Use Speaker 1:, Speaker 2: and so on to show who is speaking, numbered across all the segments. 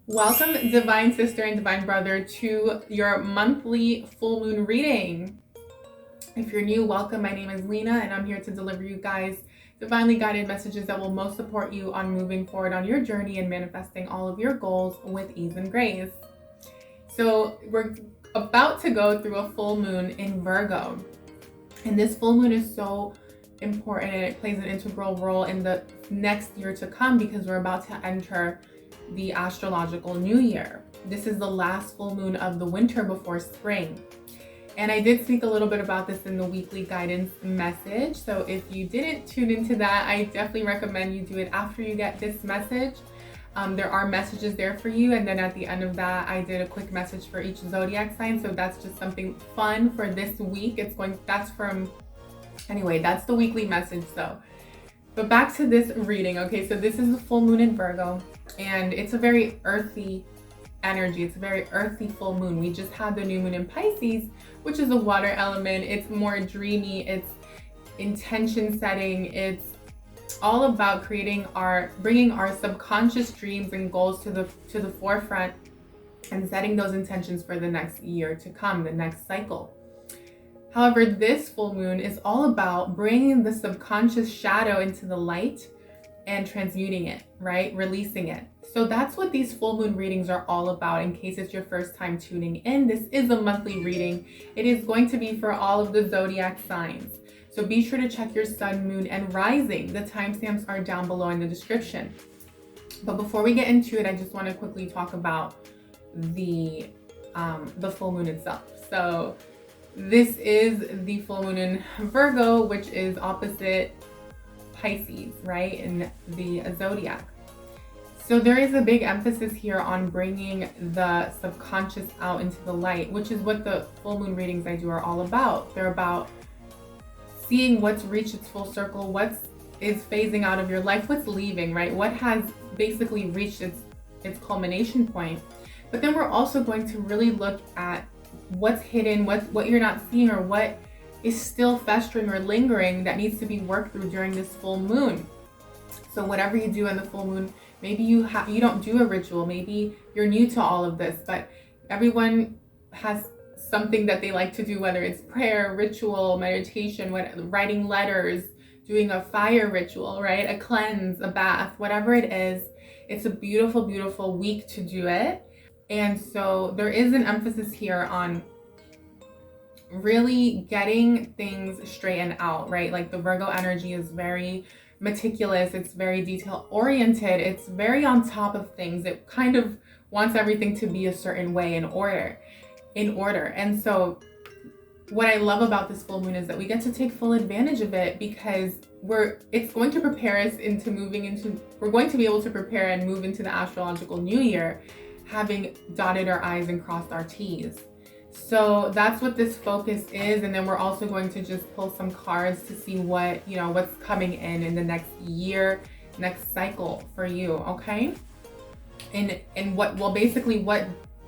Speaker 1: Welcome, Divine Sister and Divine Brother, to your monthly full moon reading. If you're new, welcome. My name is Lena, and I'm here to deliver you guys divinely guided messages that will most support you on moving forward on your journey and manifesting all of your goals with ease and grace. So we're about to go through a full moon in Virgo, and this full moon is so important, and it plays an integral role in the next year to come because we're about to enter the Astrological New Year. This is the last full moon of the winter before spring. And I did speak a little bit about this in the weekly guidance message. So if you didn't tune into that, I definitely recommend you do it after you get this message. There are messages there for you. And then at the end of that, I did a quick message for each zodiac sign. So that's just something fun for this week. That's the weekly message though. But back to this reading. Okay, so this is the full moon in Virgo, and it's a very earthy energy. It's a very earthy full moon. We just had the new moon in Pisces, which is a water element. It's more dreamy. It's intention setting. It's all about bringing our subconscious dreams and goals to the forefront and setting those intentions for the next year to come, the next cycle. However, this full moon is all about bringing the subconscious shadow into the light and transmuting it, right? Releasing it. So that's what these full moon readings are all about. In case it's your first time tuning in, this is a monthly reading. It is going to be for all of the zodiac signs. So be sure to check your sun, moon, and rising. The timestamps are down below in the description. But before we get into it, I just want to quickly talk about the full moon itself. So this is the full moon in Virgo, which is opposite Pisces, right, in the zodiac. So there is a big emphasis here on bringing the subconscious out into the light, which is what the full moon readings I do are all about. They're about seeing what's reached its full circle, what is phasing out of your life, what's leaving, right? What has basically reached its culmination point. But then we're also going to really look at what's hidden, what you're not seeing, or what is still festering or lingering that needs to be worked through during this full moon. So whatever you do in the full moon, maybe you don't do a ritual, maybe you're new to all of this, but everyone has something that they like to do, whether it's prayer, ritual, meditation, writing letters, doing a fire ritual, right? A cleanse, a bath, whatever it is. It's a beautiful, beautiful week to do it. And so there is an emphasis here on really getting things straightened out, right? Like the Virgo energy is very meticulous. It's very detail oriented. It's very on top of things. It kind of wants everything to be a certain way in order. And so what I love about this full moon is that we get to take full advantage of it because it's going to prepare us we're going to be able to prepare and move into the Astrological New Year, having dotted our I's and crossed our T's. So that's what this focus is. And then we're also going to just pull some cards to see what's coming in the next year, next cycle for you, okay? And what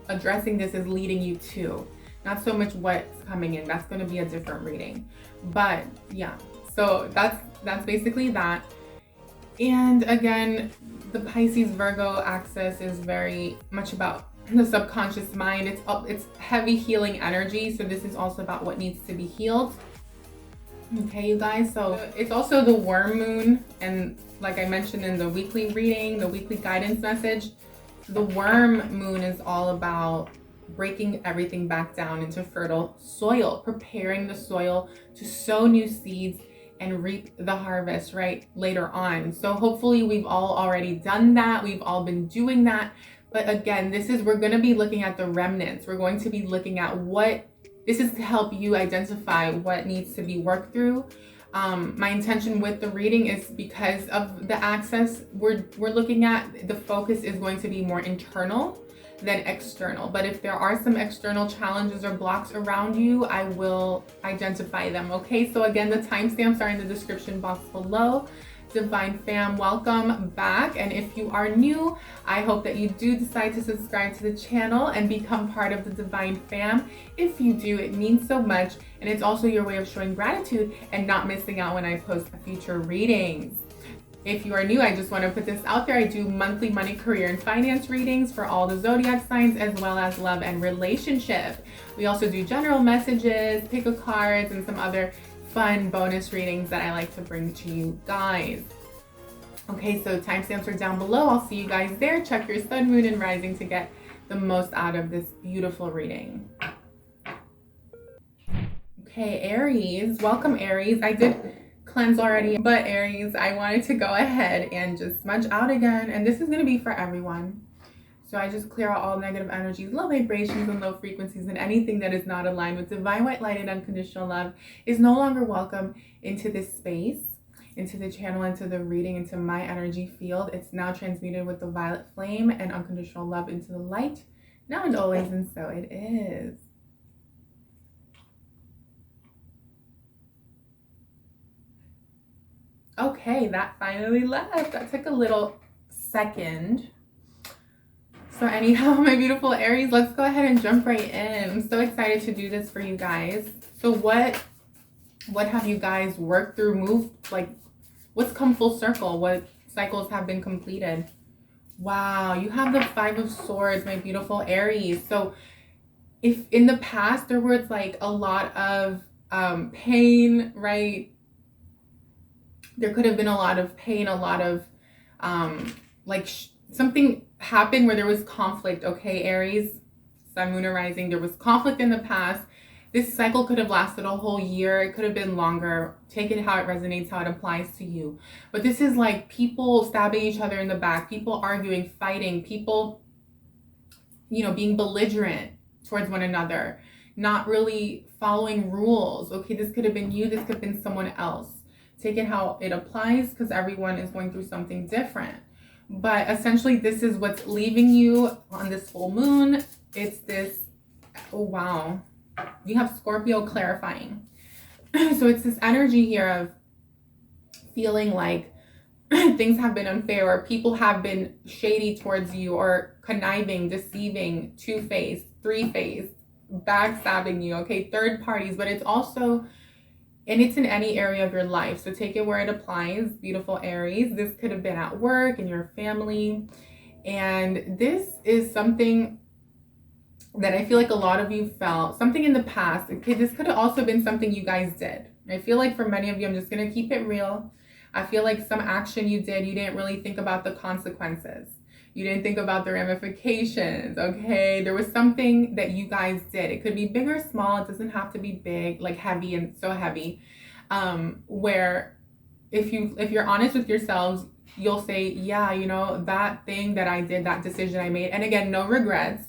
Speaker 1: addressing this is leading you to. Not so much what's coming in. That's going to be a different reading. But yeah, so that's basically that. And again, the Pisces Virgo axis is very much about the subconscious mind. It's heavy healing energy. So this is also about what needs to be healed. Okay, you guys. So it's also the worm moon. And like I mentioned in the weekly reading, the weekly guidance message, the worm moon is all about breaking everything back down into fertile soil, preparing the soil to sow new seeds and reap the harvest, right, later on. So hopefully we've all already done that. We've all been doing that. But again, we're going to be looking at the remnants. We're going to be looking at this is to help you identify what needs to be worked through. My intention with the reading is because of the access we're looking at, the focus is going to be more internal than external. But if there are some external challenges or blocks around you, I will identify them. Okay, so again, the timestamps are in the description box below. Divine fam, welcome back. And if you are new, I hope that you do decide to subscribe to the channel and become part of the Divine fam. If you do, it means so much, and it's also your way of showing gratitude and not missing out when I post future readings. If you are new, I just want to put this out there. I do monthly money, career, and finance readings for all the zodiac signs, as well as love and relationship. We also do general messages, pick a cards, and some other fun bonus readings that I like to bring to you guys. Okay, so timestamps are down below. I'll see you guys there. Check your sun, moon, and rising to get the most out of this beautiful reading. Okay, Aries. Welcome, Aries. I did cleanse already, but Aries, I wanted to go ahead and just smudge out again, and this is going to be for everyone. So I just clear out all negative energies, low vibrations, and low frequencies, and anything that is not aligned with divine white light and unconditional love is no longer welcome into this space, into the channel, into the reading, into my energy field. It's now transmuted with the violet flame and unconditional love into the light, now and always, and so it is. Okay, that finally left. That took a little second. So anyhow, my beautiful Aries, let's go ahead and jump right in. I'm so excited to do this for you guys. So what have you guys worked through, moved, like what's come full circle? What cycles have been completed? Wow, you have the Five of Swords, my beautiful Aries. So if in the past there was like a lot of pain, right? There could have been a lot of pain, a lot of something happened where there was conflict. Okay, Aries, sun, moon, or rising, there was conflict in the past. This cycle could have lasted a whole year. It could have been longer. Take it how it resonates, how it applies to you. But this is like people stabbing each other in the back, people arguing, fighting, people, you know, being belligerent towards one another, not really following rules. Okay, this could have been you. This could have been someone else. Take it how it applies, because everyone is going through something different. But essentially, this is what's leaving you on this full moon. It's this, oh wow, you have Scorpio clarifying. So it's this energy here of feeling like things have been unfair, or people have been shady towards you, or conniving, deceiving, two-faced, three-faced, backstabbing you, okay, third parties. But it's also, and it's in any area of your life. So take it where it applies, beautiful Aries. This could have been at work, in your family. And this is something that I feel like a lot of you felt, something in the past. Okay, this could have also been something you guys did. I feel like for many of you, I'm just going to keep it real. I feel like some action you did, you didn't really think about the consequences. You didn't think about the ramifications, okay? There was something that you guys did. It could be big or small. It doesn't have to be big, like heavy and so heavy. Where if you're honest with yourselves, you'll say, yeah, you know, that thing that I did, that decision I made. And again, no regrets,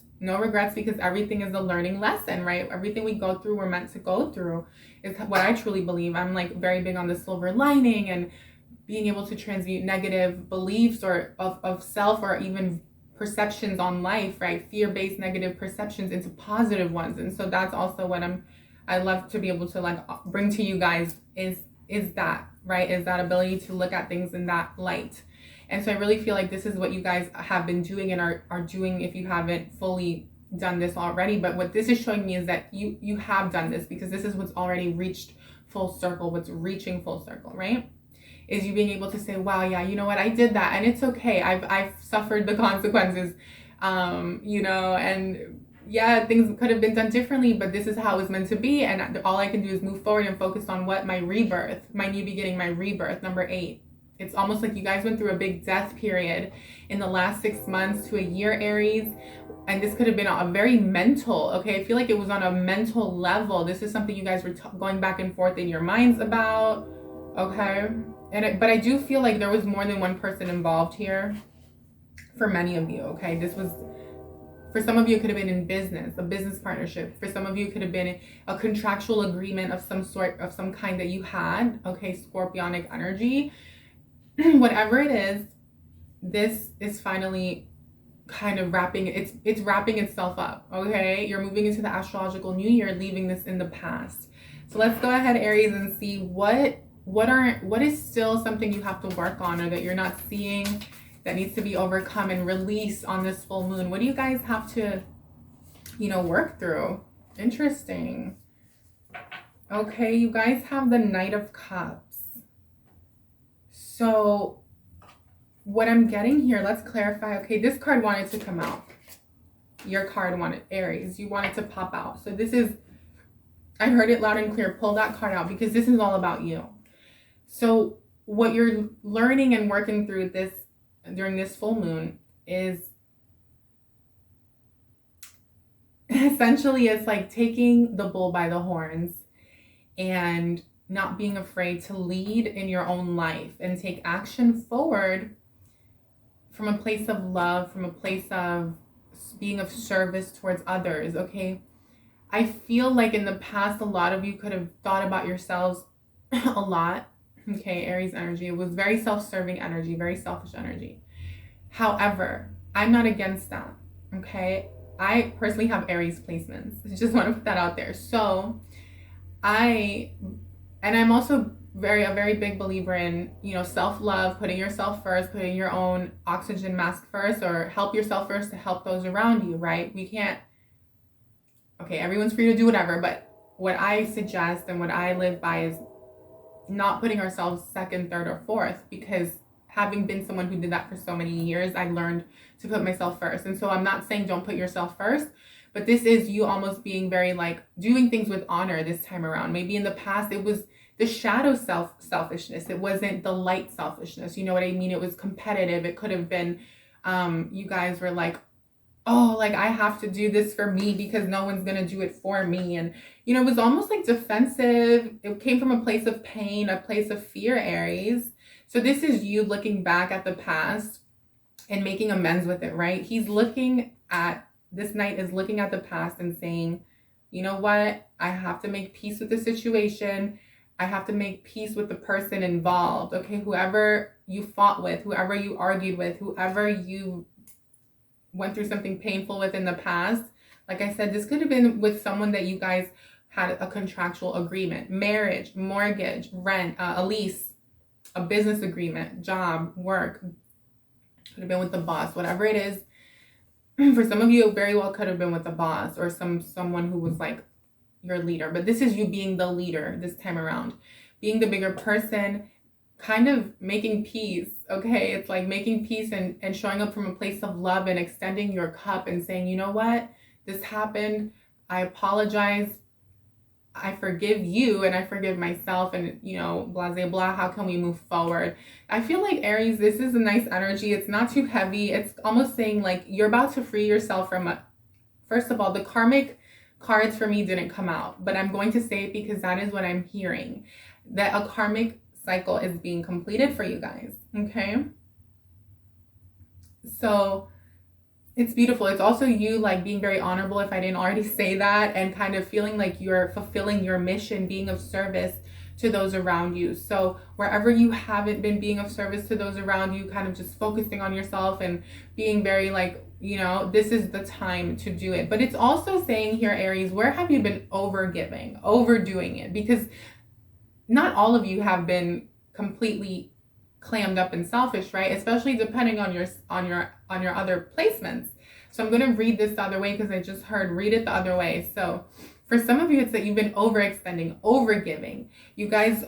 Speaker 1: because everything is a learning lesson, right? Everything we go through, we're meant to go through, is what I truly believe. I'm like very big on the silver lining and being able to transmute negative beliefs or of self, or even perceptions on life, right? Fear-based negative perceptions into positive ones. And so that's also what I love to be able to like bring to you guys is that, right? Is that ability to look at things in that light. And so I really feel like this is what you guys have been doing and are doing, if you haven't fully done this already. But what this is showing me is that you have done this, because this is what's already reached full circle, what's reaching full circle, right? Is you being able to say, wow, yeah, you know what, I did that, and it's okay. I've suffered the consequences, you know, and yeah, things could have been done differently, but this is how it was meant to be, and all I can do is move forward and focus on what my rebirth, my new beginning, my rebirth, number 8. It's almost like you guys went through a big death period in the last 6 months to a year, Aries. And this could have been a very mental, okay? I feel like it was on a mental level. This is something you guys were going back and forth in your minds about, okay? But I do feel like there was more than one person involved here for many of you, okay? This was, for some of you, it could have been in business, a business partnership. For some of you, it could have been a contractual agreement of some sort, of some kind that you had, okay? Scorpionic energy. Whatever it is, this is finally kind of wrapping, it's wrapping itself up, okay? You're moving into the astrological new year, leaving this in the past. So let's go ahead, Aries, and see what is still something you have to work on, or that you're not seeing, that needs to be overcome and released on this full moon. What do you guys have to, you know, work through? Interesting. Okay, you guys have the Knight of Cups. So what I'm getting here, let's clarify. Okay, this card wanted to come out. Your card wanted, Aries, you wanted to pop out. So this is, I heard it loud and clear. Pull that card out because this is all about you. So what you're learning and working through this during this full moon is essentially, it's like taking the bull by the horns and not being afraid to lead in your own life and take action forward from a place of love, from a place of being of service towards others. Okay, I feel like in the past, a lot of you could have thought about yourselves a lot. Okay, Aries energy. It was very self-serving energy, very selfish energy. However, I'm not against that. Okay, I personally have Aries placements. I just want to put that out there. So I'm also a very big believer in, you know, self-love, putting yourself first, putting your own oxygen mask first, or help yourself first to help those around you, right? We can't, okay, everyone's free to do whatever, but what I suggest and what I live by is not putting ourselves second, third, or fourth, because having been someone who did that for so many years, I learned to put myself first. And so I'm not saying don't put yourself first, but this is you almost being very like doing things with honor this time around. Maybe in the past it was the shadow selfishness. It wasn't the light selfishness. You know what I mean? It was competitive. It could have been, you guys were like, oh, like I have to do this for me because no one's going to do it for me. And, you know, it was almost like defensive. It came from a place of pain, a place of fear, Aries. So this is you looking back at the past and making amends with it, right? He's looking at, this knight is looking at the past and saying, you know what? I have to make peace with the situation. I have to make peace with the person involved. Okay, whoever you fought with, whoever you argued with, whoever you went through something painful with in the past. Like I said, this could have been with someone that you guys had a contractual agreement, marriage, mortgage, rent, a lease, a business agreement, job, work. Could have been with the boss, whatever it is. For some of you, it very well could have been with the boss or someone who was like your leader. But this is you being the leader this time around, being the bigger person, kind of making peace. Okay, it's like making peace and showing up from a place of love and extending your cup and saying, you know what, this happened, I apologize, I forgive you and I forgive myself, and, you know, blah blah blah, how can we move forward? I feel like Aries, this is a nice energy. It's not too heavy. It's almost saying like you're about to free yourself from first of all, the karmic cards for me didn't come out, but I'm going to say it because that is what I'm hearing, that a karmic cycle is being completed for you guys. Okay, so it's beautiful. It's also you like being very honorable, if I didn't already say that, and kind of feeling like you're fulfilling your mission, being of service to those around you. So wherever you haven't been being of service to those around you, kind of just focusing on yourself and being very like, you know, this is the time to do it. But it's also saying here, Aries, where have you been overgiving, overdoing it? Because not all of you have been completely clammed up and selfish, right? Especially depending on your other placements. So I'm going to read this the other way because I just heard read it the other way. So for some of you, it's that you've been overextending, overgiving. You guys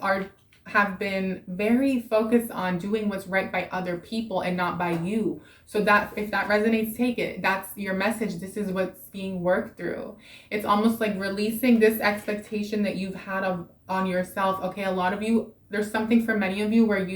Speaker 1: have been very focused on doing what's right by other people and not by you. So that if that resonates, take it. That's your message. This is what's being worked through. It's almost like releasing this expectation that you've had on yourself. Okay, a lot of you, there's something for many of you where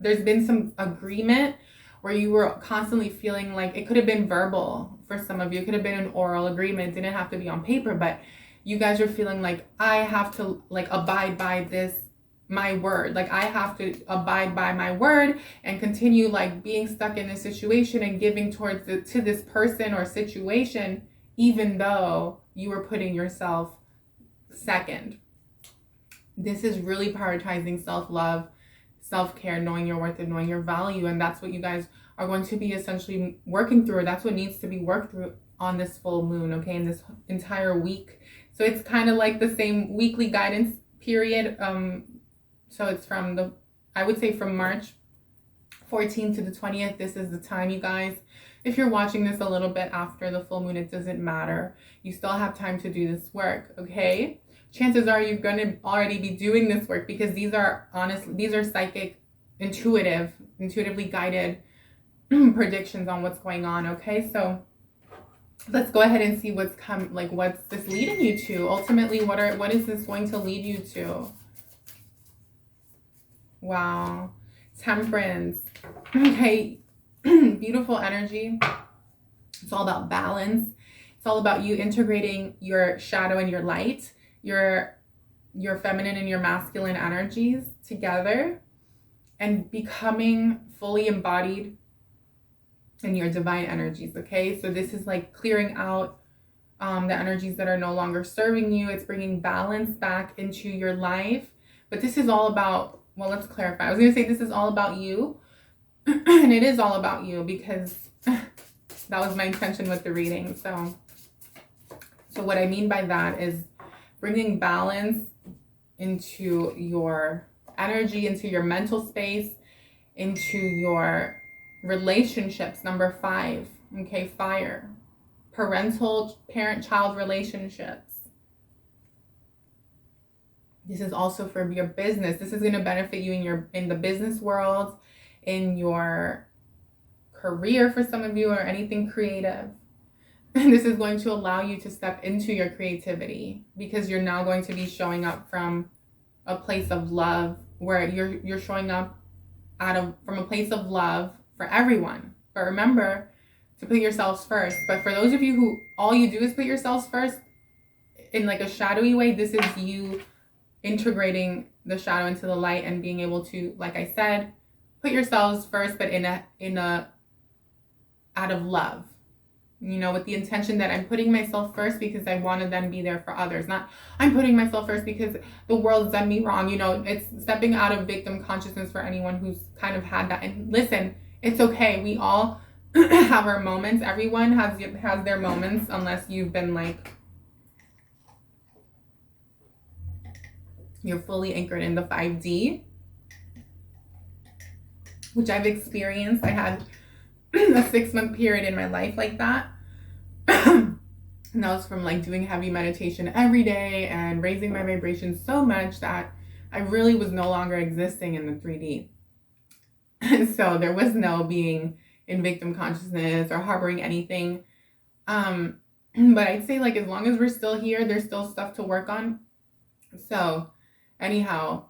Speaker 1: there's been some agreement where you were constantly feeling like it could have been verbal for some of you. It could have been an oral agreement. It didn't have to be on paper, but you guys are feeling like I have to like abide by this, my word. Like I have to abide by my word and continue like being stuck in this situation and giving to this person or situation, even though you were putting yourself second. This is really prioritizing self-love, self-care, knowing your worth and knowing your value. And that's what you guys are going to be essentially working through. That's what needs to be worked through on this full moon, okay, in this entire week. So it's kind of like the same weekly guidance period. So it's I would say from March 14th to the 20th. This is the time, you guys. If you're watching this a little bit after the full moon, it doesn't matter. You still have time to do this work, okay? Chances are you're going to already be doing this work because these are psychic intuitively guided predictions on what's going on. Okay, so let's go ahead and see what's what's this leading you to ultimately. What is this going to lead you to? Wow, Temperance. Okay, beautiful energy. It's all about balance. It's all about you integrating your shadow and your light, your feminine and your masculine energies together, and becoming fully embodied in your divine energies. Okay, so this is like clearing out the energies that are no longer serving you. It's bringing balance back into your life. But this is all about, well, let's clarify. I was going to say this is all about you. And it is all about you, because that was my intention with the reading. So what I mean by that is bringing balance into your energy, into your mental space, into your relationships. Number 5, okay, fire. Parent-child relationships. This is also for your business. This is going to benefit you in the business world, in your career for some of you, or anything creative. And this is going to allow you to step into your creativity, because you're now going to be showing up from a place of love, where you're showing up from a place of love for everyone. But remember to put yourselves first. But for those of you who all you do is put yourselves first in like a shadowy way, this is you integrating the shadow into the light and being able to, like I said, put yourselves first, but in a out of love, with the intention that I'm putting myself first because I want to then be there for others. Not I'm putting myself first because the world's done me wrong. It's stepping out of victim consciousness for anyone who's kind of had that. And listen, it's okay. We all have our moments. Everyone has their moments, unless you've been like, you're fully anchored in the 5D, which I've experienced. I had a 6-month period in my life like that. And that was from like doing heavy meditation every day and raising my vibration so much that I really was no longer existing in the 3D. So there was no being in victim consciousness or harboring anything. But I'd say, like, as long as we're still here, there's still stuff to work on. So anyhow,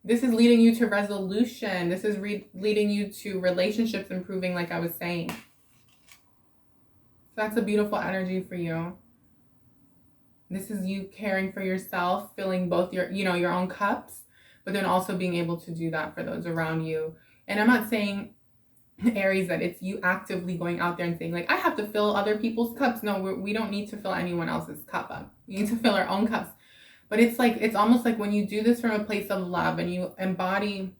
Speaker 1: this is leading you to resolution. This is leading you to relationships improving, like I was saying. So that's a beautiful energy for you. This is you caring for yourself, filling both your own cups, but then also being able to do that for those around you. And I'm not saying, Aries, that it's you actively going out there and saying, like, I have to fill other people's cups. No, we don't need to fill anyone else's cup up. We need to fill our own cups. But it's almost like when you do this from a place of love and you embody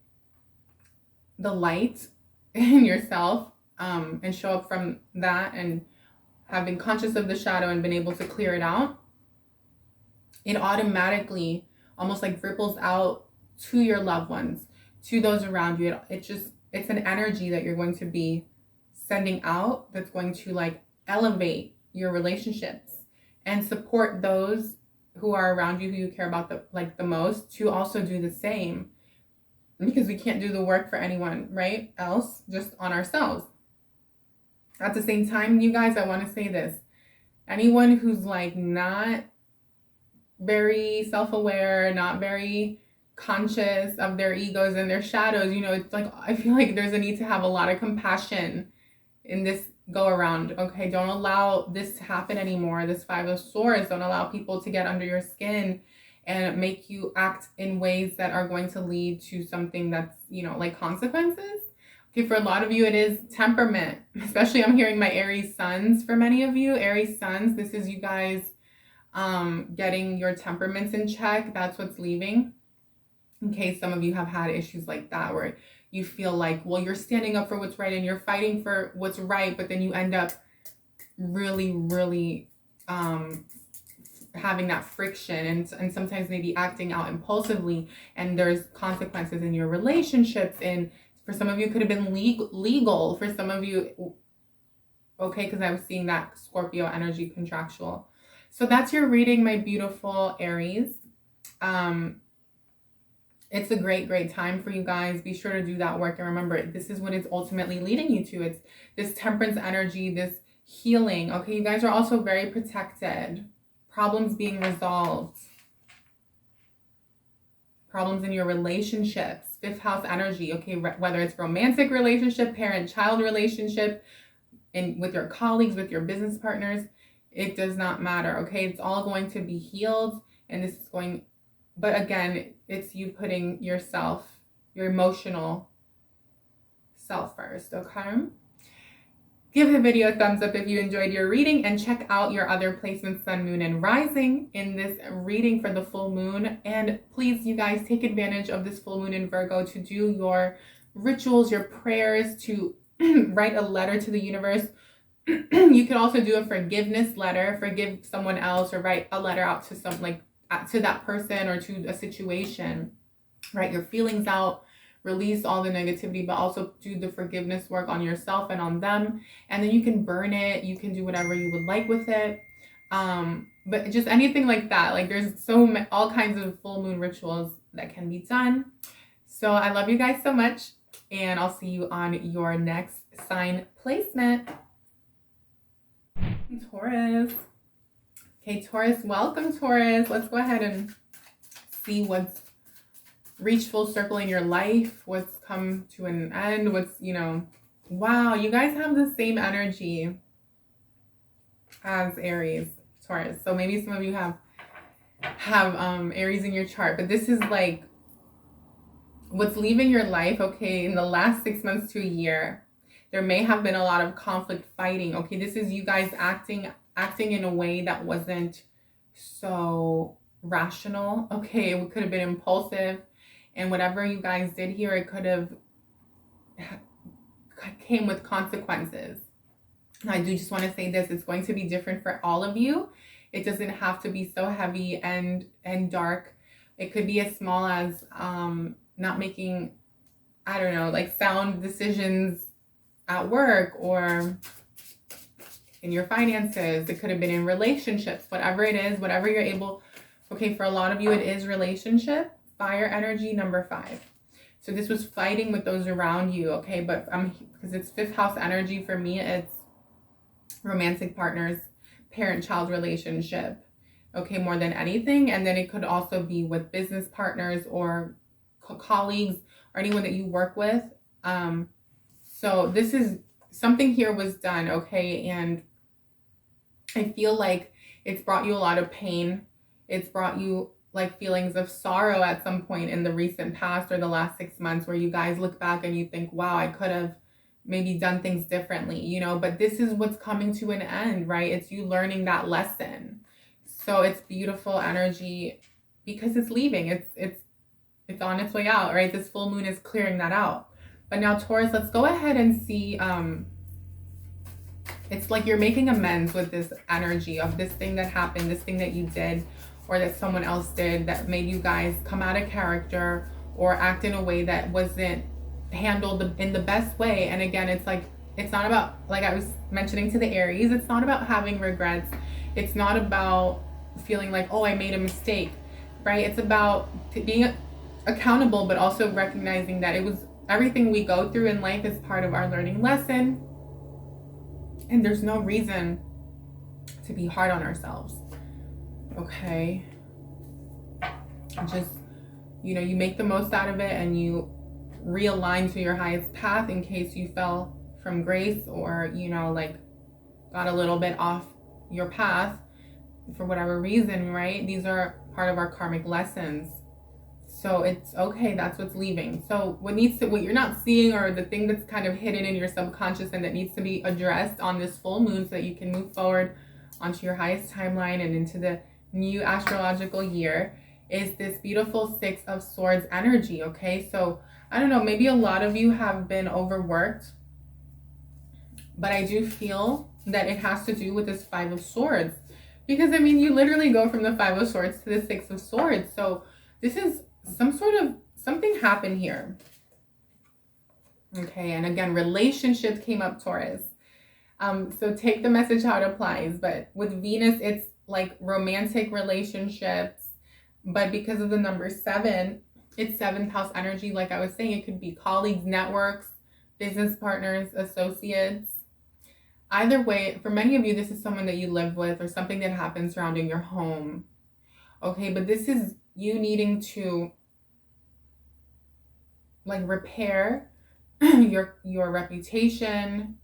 Speaker 1: the light in yourself, and show up from that, and have been conscious of the shadow and been able to clear it out, it automatically almost like ripples out to your loved ones, to those around you. It's an energy that you're going to be sending out that's going to like elevate your relationships and support those who are around you, who you care about the most, to also do the same, because we can't do the work for anyone else, just on ourselves. At the same time, you guys, I want to say this: anyone who's like not very self-aware, not very conscious of their egos and their shadows, it's like, I feel like there's a need to have a lot of compassion in this go around. Okay, don't allow this to happen anymore. This 5 of Swords, don't allow people to get under your skin and make you act in ways that are going to lead to something that's, like consequences. Okay, for a lot of you, it is temperament. Especially, I'm hearing my Aries suns. For many of you, Aries suns, this is you guys getting your temperaments in check. That's what's leaving. In case some of you have had issues like that, where you feel like, well, you're standing up for what's right and you're fighting for what's right, but then you end up really, really having that friction and sometimes maybe acting out impulsively, and there's consequences in your relationships. And for some of you, it could have been legal. For some of you, okay, because I was seeing that Scorpio energy, contractual. So that's your reading, my beautiful Aries. It's a great, great time for you guys. Be sure to do that work. And remember, this is what it's ultimately leading you to. It's this temperance energy, this healing. Okay, you guys are also very protected. Problems being resolved. Problems in your relationships. Fifth house energy. Okay, whether it's romantic relationship, parent-child relationship, and with your colleagues, with your business partners, it does not matter. Okay, it's all going to be healed. And this is going... But again, it's you putting yourself, your emotional self first, okay? Give the video a thumbs up if you enjoyed your reading, and check out your other placements, sun, moon, and rising in this reading for the full moon. And please, you guys, take advantage of this full moon in Virgo to do your rituals, your prayers, to write a letter to the universe. You could also do a forgiveness letter, forgive someone else, or write a letter out to to that person or to a situation. Write your feelings out, release all the negativity, but also do the forgiveness work on yourself and on them. And then you can burn it. You can do whatever you would like with it. But just anything like that. Like, there's all kinds of full moon rituals that can be done. So I love you guys so much, and I'll see you on your next sign placement. Taurus. Okay, Taurus, welcome, Taurus. Let's go ahead and see what's reached full circle in your life, what's come to an end, what's, wow, you guys have the same energy as Aries, Taurus. So maybe some of you have Aries in your chart, but this is like what's leaving your life, okay, in the last 6 months to a year. There may have been a lot of conflict, fighting, okay? This is you guys acting in a way that wasn't so rational, okay? It could have been impulsive, and whatever you guys did here, it could have came with consequences. And I do just want to say this, it's going to be different for all of you. It doesn't have to be so heavy and dark. It could be as small as not making, I don't know, like sound decisions at work or in your finances. It could have been in relationships, whatever it is, whatever you're able. Okay, for a lot of you, it is relationship, fire energy, number 5. So this was fighting with those around you, okay? But because it's 5th house energy, for me, it's romantic partners, parent-child relationship, okay, more than anything. And then it could also be with business partners or colleagues or anyone that you work with. So this is something here was done, okay? And I feel like it's brought you a lot of pain. It's brought you like feelings of sorrow at some point in the recent past or the last 6 months, where you guys look back and you think, wow, I could have maybe done things differently, but this is what's coming to an end, right? It's you learning that lesson. So it's beautiful energy because it's leaving. It's on its way out, right? This full moon is clearing that out. But now, Taurus, let's go ahead and see. It's like you're making amends with this energy of this thing that happened, this thing that you did or that someone else did that made you guys come out of character or act in a way that wasn't handled in the best way. And again, it's like, it's not about, like I was mentioning to the Aries, it's not about having regrets. It's not about feeling like, oh, I made a mistake, right? It's about being accountable, but also recognizing that it was everything we go through in life is part of our learning lesson. And there's no reason to be hard on ourselves, okay? Just, you make the most out of it and you realign to your highest path in case you fell from grace or, like got a little bit off your path for whatever reason, right? These are part of our karmic lessons. So it's okay, that's what's leaving. So what you're not seeing, or the thing that's kind of hidden in your subconscious and that needs to be addressed on this full moon so that you can move forward onto your highest timeline and into the new astrological year, is this beautiful 6 of Swords energy, okay? So I don't know, maybe a lot of you have been overworked, but I do feel that it has to do with this 5 of Swords. Because, you literally go from the 5 of Swords to the 6 of Swords. So this is something happened here. Okay, and again, relationships came up, Taurus. So take the message how it applies. But with Venus, it's like romantic relationships. But because of the number 7, It's 7th house energy. Like I was saying, it could be colleagues, networks, business partners, associates. Either way, for many of you, this is someone that you live with or something that happens surrounding your home. Okay, but this is you needing to like repair your reputation,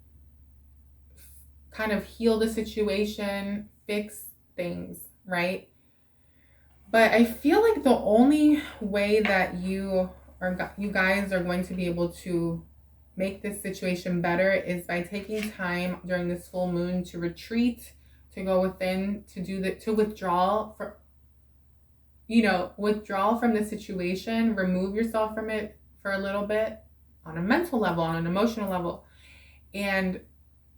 Speaker 1: kind of heal the situation, fix things, right? But I feel like the only way that you guys are going to be able to make this situation better is by taking time during this full moon to retreat, to go within, to withdraw withdraw from the situation, remove yourself from it for a little bit on a mental level, on an emotional level. And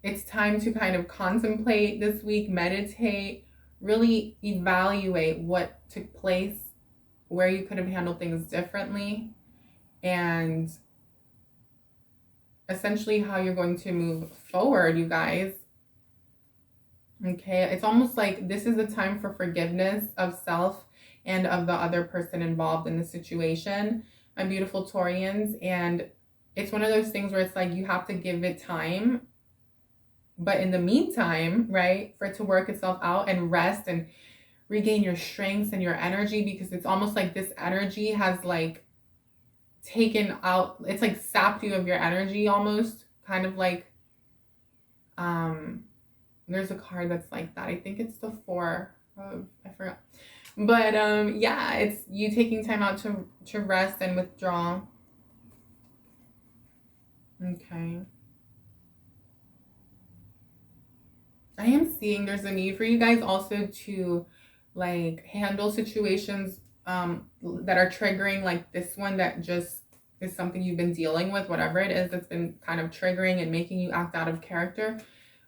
Speaker 1: it's time to kind of contemplate this week, meditate, really evaluate what took place, where you could have handled things differently, and essentially how you're going to move forward, you guys. Okay, it's almost like this is a time for forgiveness of self and of the other person involved in the situation, my beautiful Taurians. And it's one of those things where it's like you have to give it time. But in the meantime, right, for it to work itself out and rest and regain your strengths and your energy, because it's almost like this energy has like taken out, it's like sapped you of your energy almost, kind of like, there's a card that's like that. I think it's the 4 of, I forgot. But yeah, it's you taking time out to rest and withdraw. Okay. I am seeing there's a need for you guys also to like handle situations that are triggering, like this one that just is something you've been dealing with, whatever it is that's been kind of triggering and making you act out of character.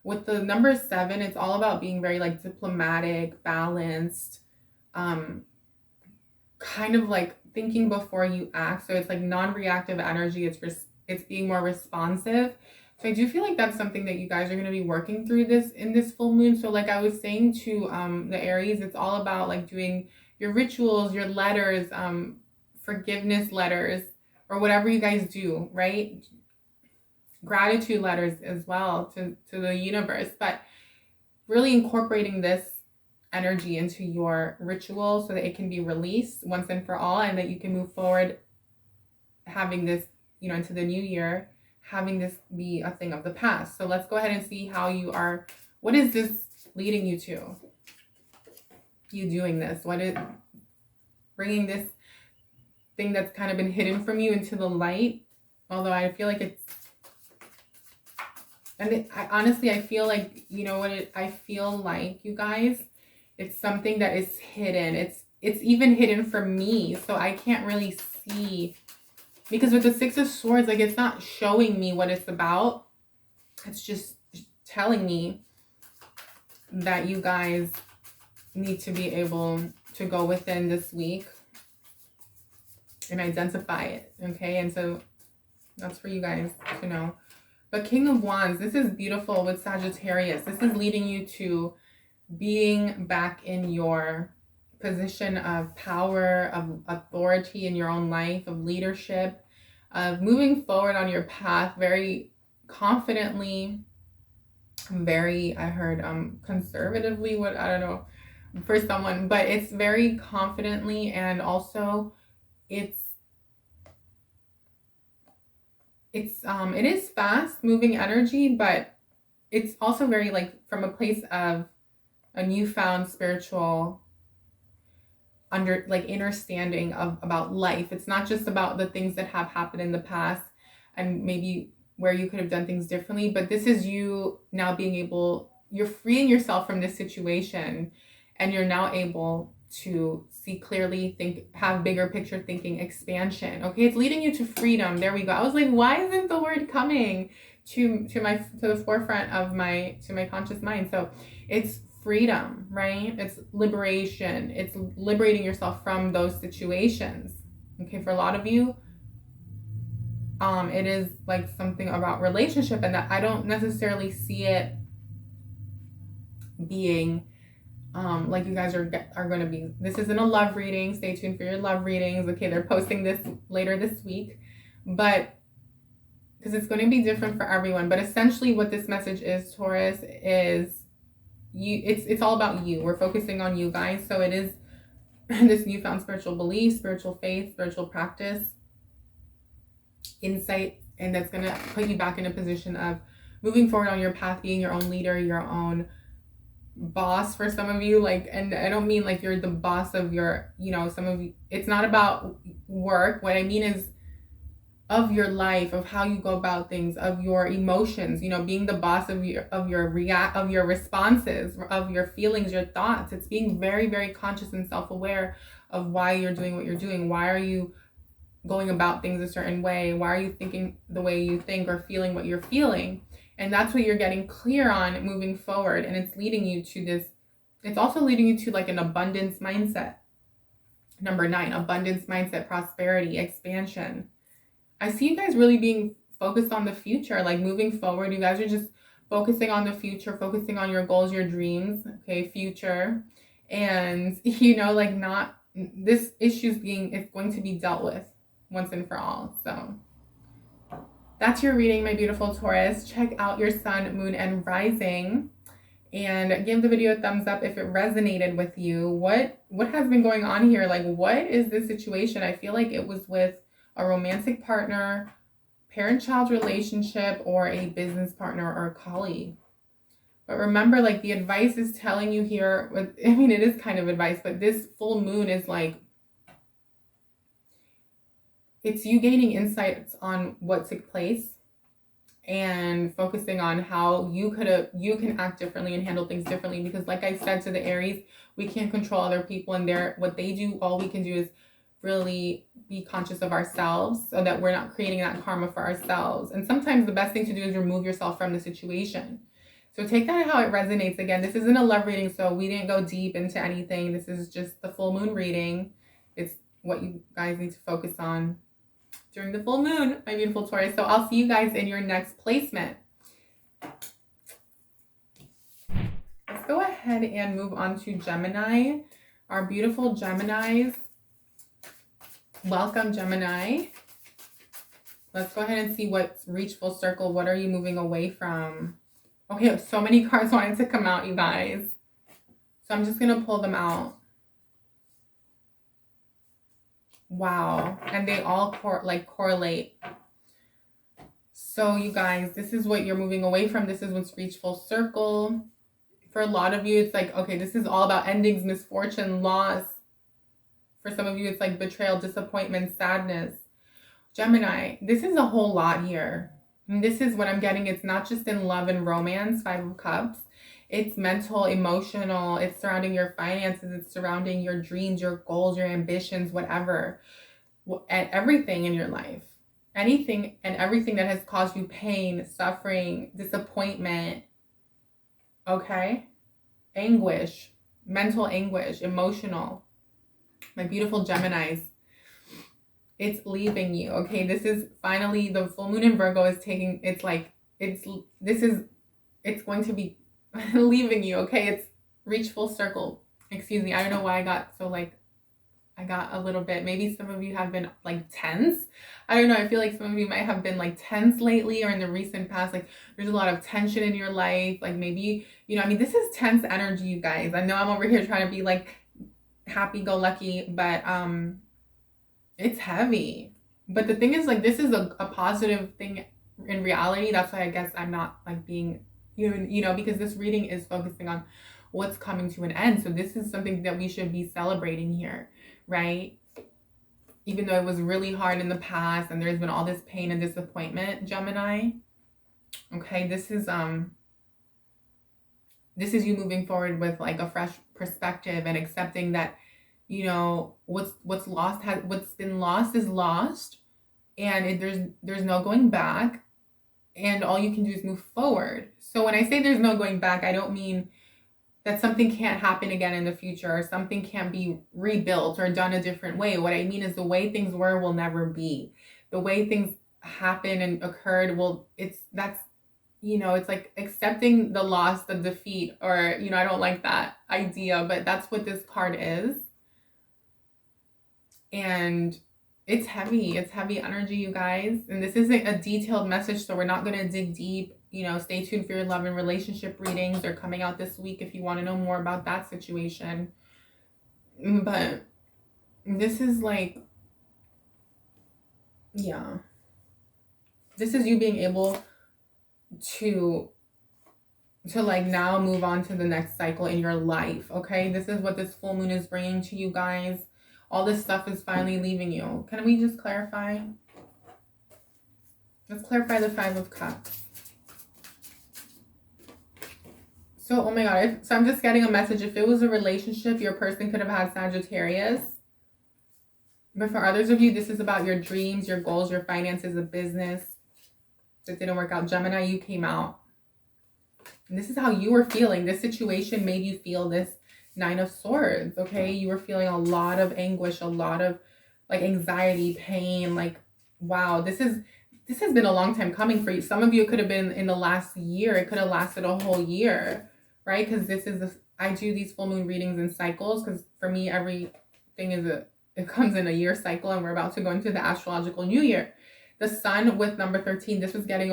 Speaker 1: With the number 7, it's all about being very like diplomatic, balanced, kind of like thinking before you act. So it's like non-reactive energy. It's being more responsive. So I do feel like that's something that you guys are going to be working through in this full moon. So like I was saying to the Aries, it's all about like doing your rituals, your letters, forgiveness letters, or whatever you guys do, right? Gratitude letters as well to the universe, but really incorporating this energy into your ritual so that it can be released once and for all, and that you can move forward having this, into the new year, having this be a thing of the past. So let's go ahead and see what is this leading you to? You doing this? What is bringing this thing that's kind of been hidden from you into the light? Although I feel like I feel like, I feel like, you guys, it's something that is hidden. It's even hidden from me. So I can't really see, because with the 6 of Swords, like it's not showing me what it's about. It's just telling me that you guys need to be able to go within this week and identify it. Okay. And so that's for you guys to know. But King of Wands, this is beautiful with Sagittarius. This is leading you to being back in your position of power, of authority in your own life, of leadership, of moving forward on your path very confidently, very, I heard conservatively, I don't know, for someone, but it's very confidently, and also it is fast moving energy, but it's also very like from a place of a newfound spiritual understanding about life. It's not just about the things that have happened in the past and maybe where you could have done things differently, but this is you now you're freeing yourself from this situation, and you're now able to see clearly, have bigger picture thinking, expansion. Okay, it's leading you to freedom. There we go. I was like, why isn't the word coming to the forefront of my conscious mind? So it's freedom, right? It's liberation. It's liberating yourself from those situations. Okay, for a lot of you, it is like something about relationship, and that I don't necessarily see it being like you guys are going to be. This isn't a love reading. Stay tuned for your love readings. Okay, they're posting this later this week, but because it's going to be different for everyone. But essentially what this message is, Taurus, is it's all about you. We're focusing on you guys. So it is this newfound spiritual belief, spiritual faith, spiritual practice, insight, and that's going to put you back in a position of moving forward on your path, being your own leader, your own boss for some of you. Like, and I don't mean like you're the boss of your, some of you, it's not about work. What I mean is of your life, of how you go about things, of your emotions, being the boss of your responses, of your feelings, your thoughts. It's being very, very conscious and self-aware of why you're doing what you're doing. Why are you going about things a certain way? Why are you thinking the way you think or feeling what you're feeling? And that's what you're getting clear on moving forward. And it's leading you to this. It's also leading you to like an abundance mindset. Number 9, abundance mindset, prosperity, expansion. I see you guys really being focused on the future, like moving forward. You guys are just focusing on the future, focusing on your goals, your dreams, okay, future. And, like not, this issue's it's going to be dealt with once and for all. So that's your reading, my beautiful Taurus. Check out your sun, moon, and rising. And give the video a thumbs up if it resonated with you. What has been going on here? Like, what is this situation? I feel like it was with a romantic partner, parent-child relationship, or a business partner or a colleague. But remember, like, the advice is telling you here, it is kind of advice, but this full moon is like, it's you gaining insights on what took place and focusing on how you can act differently and handle things differently. Because like I said to the Aries, we can't control other people and what they do. All we can do is really be conscious of ourselves so that we're not creating that karma for ourselves. And sometimes the best thing to do is remove yourself from the situation. So take that how it resonates. Again, this isn't a love reading, so we didn't go deep into anything. This is just the full moon reading. It's what you guys need to focus on during the full moon, my beautiful Taurus. So I'll see you guys in your next placement. Let's go ahead and move on to Gemini. Our beautiful Geminis. Welcome, Gemini. Let's go ahead and see what's reached full circle. What are you moving away from? Okay, so many cards wanted to come out, you guys. So I'm just going to pull them out. Wow. And they all correlate. So you guys, this is what you're moving away from. This is what's reached full circle. For a lot of you, it's like, okay, this is all about endings, misfortune, loss. For some of you, it's like betrayal, disappointment, sadness. Gemini, this is a whole lot here. And this is what I'm getting. It's not just in love and romance, 5 of Cups. It's mental, emotional. It's surrounding your finances. It's surrounding your dreams, your goals, your ambitions, whatever. And everything in your life. Anything and everything that has caused you pain, suffering, disappointment. Okay? Anguish. Mental anguish. Emotional. My beautiful Geminis. It's leaving you. Okay? This is finally the full moon in Virgo is taking, it's going to be leaving you. Okay? It's reached full circle. Excuse me. I don't know why I got so I got a little bit, maybe some of you have been like tense. I don't know. I feel like some of you might have been like tense lately or in the recent past. Like there's a lot of tension in your life. Like maybe, this is tense energy, you guys. I know I'm over here trying to be like happy-go-lucky, but it's heavy. But the thing is, like, this is a positive thing in reality. That's why I guess I'm not like being, because this reading is focusing on what's coming to an end. So this is something that we should be celebrating here, right? Even though it was really hard in the past and there's been all this pain and disappointment, Gemini. Okay, this is you moving forward with like a fresh perspective and accepting that, what's been lost is lost, and there's no going back, and all you can do is move forward. So when I say there's no going back, I don't mean that something can't happen again in the future or something can't be rebuilt or done a different way. What I mean is the way things were will never be. The way things happen and occurred, you know, it's like accepting the loss, the defeat, or, you know, I don't like that idea, but that's what this card is. And it's heavy energy, you guys. And this isn't a detailed message, so we're not going to dig deep. You know, stay tuned for your love and relationship readings. They're coming out this week if you want to know more about that situation. But this is like, yeah, this is you being able to like now move on to the next cycle in your life. Okay, this is what this full moon is bringing to you guys. All this stuff is finally leaving you. Can we just clarify? Let's clarify the Five of Cups. So, oh my God. So I'm just getting a message. If it was a relationship, your person could have had Sagittarius. But for others of you, this is about your dreams, your goals, your finances, a business. That didn't work out. Gemini, you came out. And this is how you were feeling. This situation made you feel this Nine of Swords, okay? You were feeling a lot of anguish, a lot of like anxiety, pain, like, wow, this has been a long time coming for you. Some of you, it could have been in the last year. It could have lasted a whole year, right? Because I do these full moon readings in cycles, because for me, everything it comes in a year cycle, and we're about to go into the Astrological New Year. The Sun with number 13, this was getting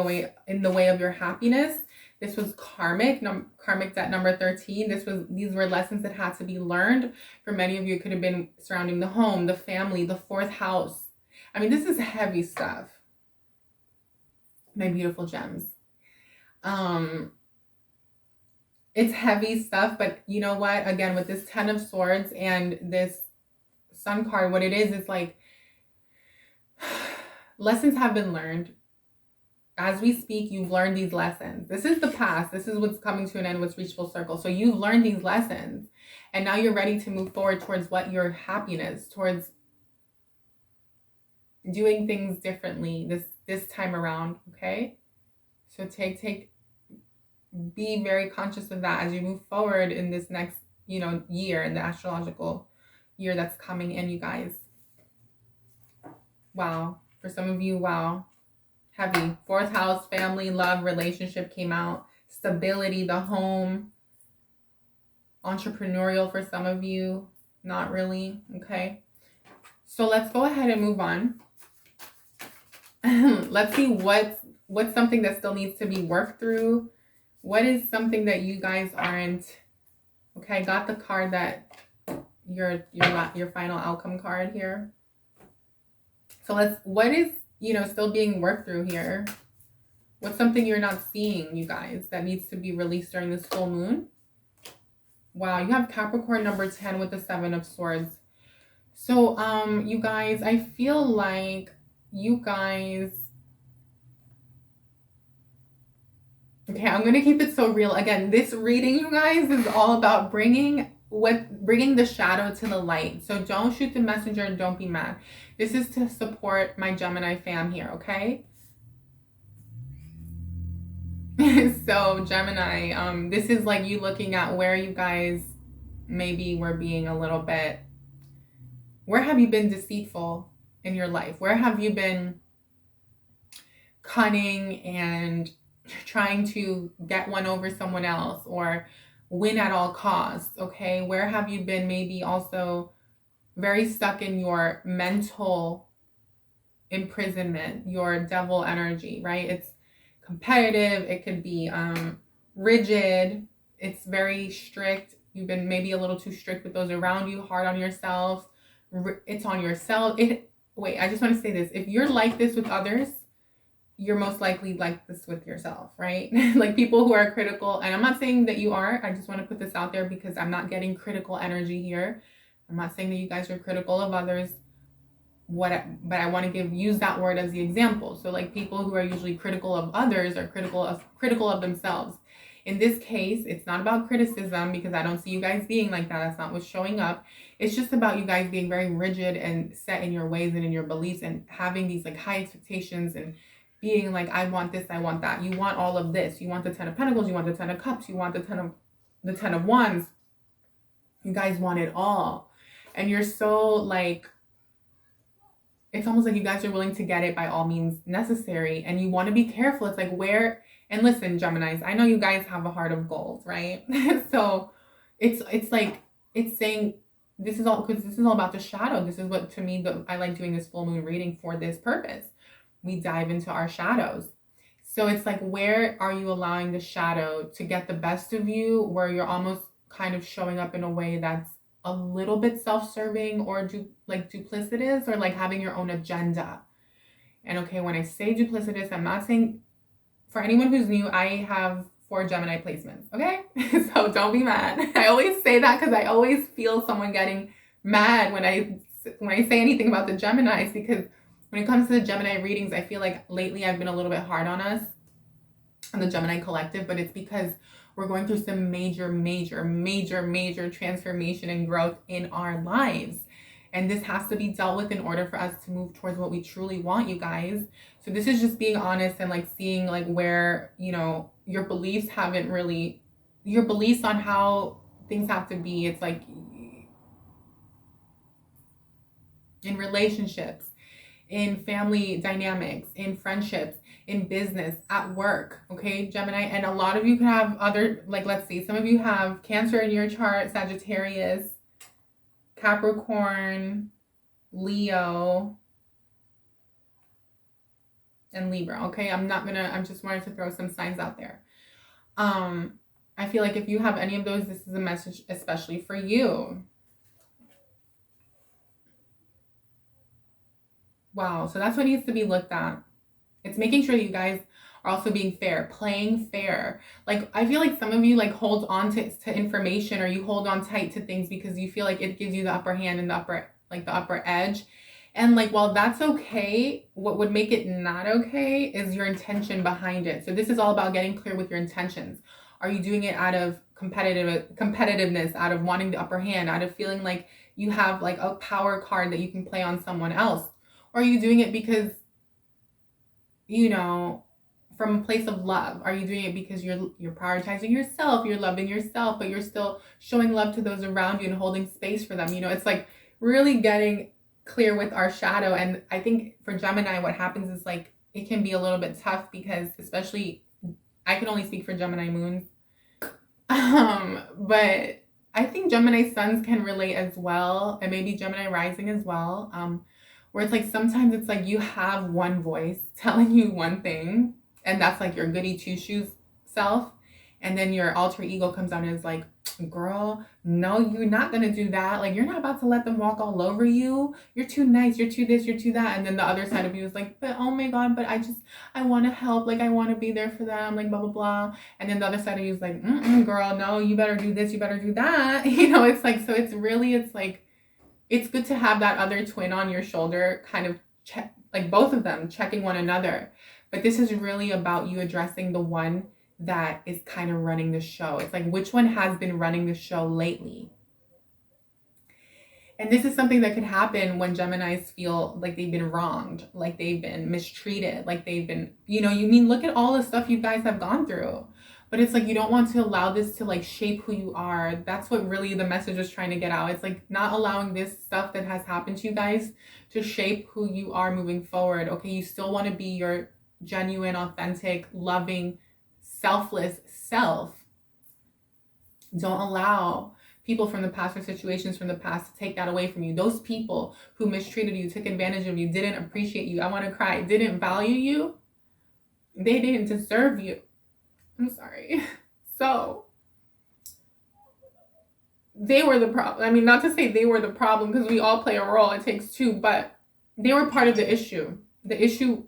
Speaker 1: in the way of your happiness. This was karmic debt number 13. These were lessons that had to be learned. For many of you, it could have been surrounding the home, the family, the fourth house. I mean, this is heavy stuff. My beautiful gems. It's heavy stuff, but you know what? Again, with this 10 of Swords and this Sun card, what it is like lessons have been learned. As we speak, you've learned these lessons. This is the past. This is what's coming to an end, what's reached full circle. So you've learned these lessons, and now you're ready to move forward towards what your happiness, towards doing things differently this time around, okay? So be very conscious of that as you move forward in this next, you know, year, in the astrological year that's coming in, you guys. Wow. For some of you, wow. Heavy. Fourth house, family, love, relationship came out. Stability, the home. Entrepreneurial for some of you. Not really. Okay. So let's go ahead and move on. Let's see what's something that still needs to be worked through. What is something that you guys aren't... Okay, I got the card that your final outcome card here. So what is, you know, still being worked through here? What's something you're not seeing, you guys, that needs to be released during this full moon? Wow, you have Capricorn number 10 with the 7 of Swords. So, you guys, I feel like you guys... Okay, I'm going to keep it so real. Again, this reading, you guys, is all about bringing the shadow to the light. So don't shoot the messenger and don't be mad. This is to support my Gemini fam here, okay? So Gemini, this is like you looking at where you guys maybe were being a little bit... Where have you been deceitful in your life? Where have you been cunning and trying to get one over someone else or win at all costs, okay? Where have you been maybe also very stuck in your mental imprisonment, your devil energy, right? It's competitive. It could be rigid. It's very strict. You've been maybe a little too strict with those around you, hard on yourself. It's on yourself. Wait, I just want to say this. If you're like this with others, you're most likely like this with yourself, right? Like people who are critical, and I'm not saying that you are, I just want to put this out there because I'm not getting critical energy here. I'm not saying that you guys are critical of others, but I want to use that word as the example. So like people who are usually critical of others are critical of themselves. In this case, it's not about criticism because I don't see you guys being like that. That's not what's showing up. It's just about you guys being very rigid and set in your ways and in your beliefs and having these like high expectations and being like, I want this, I want that. You want all of this. You want the 10 of Pentacles. You want the 10 of Cups. You want the 10 of Wands. You guys want it all. And you're so like, it's almost like you guys are willing to get it by all means necessary. And you want to be careful. It's like, where And listen, Geminis, I know you guys have a heart of gold, right? So it's like, it's saying this is all, because this is all about the shadow. This is what, to me, I like doing this full moon reading for this purpose. We dive into our shadows. So it's like, where are you allowing the shadow to get the best of you, where you're almost kind of showing up in a way that's a little bit self-serving or duplicitous, or like having your own agenda. And okay, when I say duplicitous, I'm not saying, for anyone who's new, I have 4 Gemini placements, okay? So don't be mad. I always say that because I always feel someone getting mad when I say anything about the Geminis, because when it comes to the Gemini readings, I feel like lately I've been a little bit hard on us, on the Gemini collective, but it's because we're going through some major transformation and growth in our lives. And this has to be dealt with in order for us to move towards what we truly want, you guys. So this is just being honest and like seeing like where, you know, your beliefs haven't really, your beliefs on how things have to be. It's like in relationships, in family dynamics, in friendships, in business, at work, okay, Gemini? And a lot of you can have other, like, let's see, some of you have Cancer in your chart, Sagittarius, Capricorn, Leo, and Libra, okay? I'm just wanting to throw some signs out there. I feel like if you have any of those, this is a message especially for you. Wow, so that's what needs to be looked at. It's making sure that you guys are also being fair, playing fair. Like, I feel like some of you like hold on to information, or you hold on tight to things because you feel like it gives you the upper hand and the upper edge. And like, while that's okay, what would make it not okay is your intention behind it. So this is all about getting clear with your intentions. Are you doing it out of competitiveness, out of wanting the upper hand, out of feeling like you have like a power card that you can play on someone else? Or are you doing it because, you know, from a place of love? Are you doing it because you're prioritizing yourself, you're loving yourself, but you're still showing love to those around you and holding space for them? You know, it's like really getting clear with our shadow. And I think for Gemini, what happens is like, it can be a little bit tough because, especially, I can only speak for Gemini moons. But I think Gemini suns can relate as well, and maybe Gemini rising as well. Where it's like, sometimes it's like you have one voice telling you one thing, and that's like your goody two-shoes self. And then your alter ego comes out and is like, girl, no, you're not going to do that. Like, you're not about to let them walk all over you. You're too nice. You're too this, you're too that. And then the other side of you is like, but oh my God, but I want to help. Like, I want to be there for them, like, blah, blah, blah. And then the other side of you is like, girl, no, you better do this. You better do that. You know, it's like, so it's like, it's good to have that other twin on your shoulder, kind of check, like both of them checking one another. But this is really about you addressing the one that is kind of running the show. It's like, which one has been running the show lately? And this is something that could happen when Geminis feel like they've been wronged, like they've been mistreated, like they've been, you know, look at all the stuff you guys have gone through. But it's like, you don't want to allow this to like shape who you are. That's what really the message was trying to get out. It's like not allowing this stuff that has happened to you guys to shape who you are moving forward. Okay, you still want to be your genuine, authentic, loving, selfless self. Don't allow people from the past or situations from the past to take that away from you. Those people who mistreated you, took advantage of you, didn't appreciate you, I want to cry, didn't value you, they didn't deserve you. I'm sorry. So they were the problem. I mean, not to say they were the problem, because we all play a role. It takes two, but they were part of the issue. The issue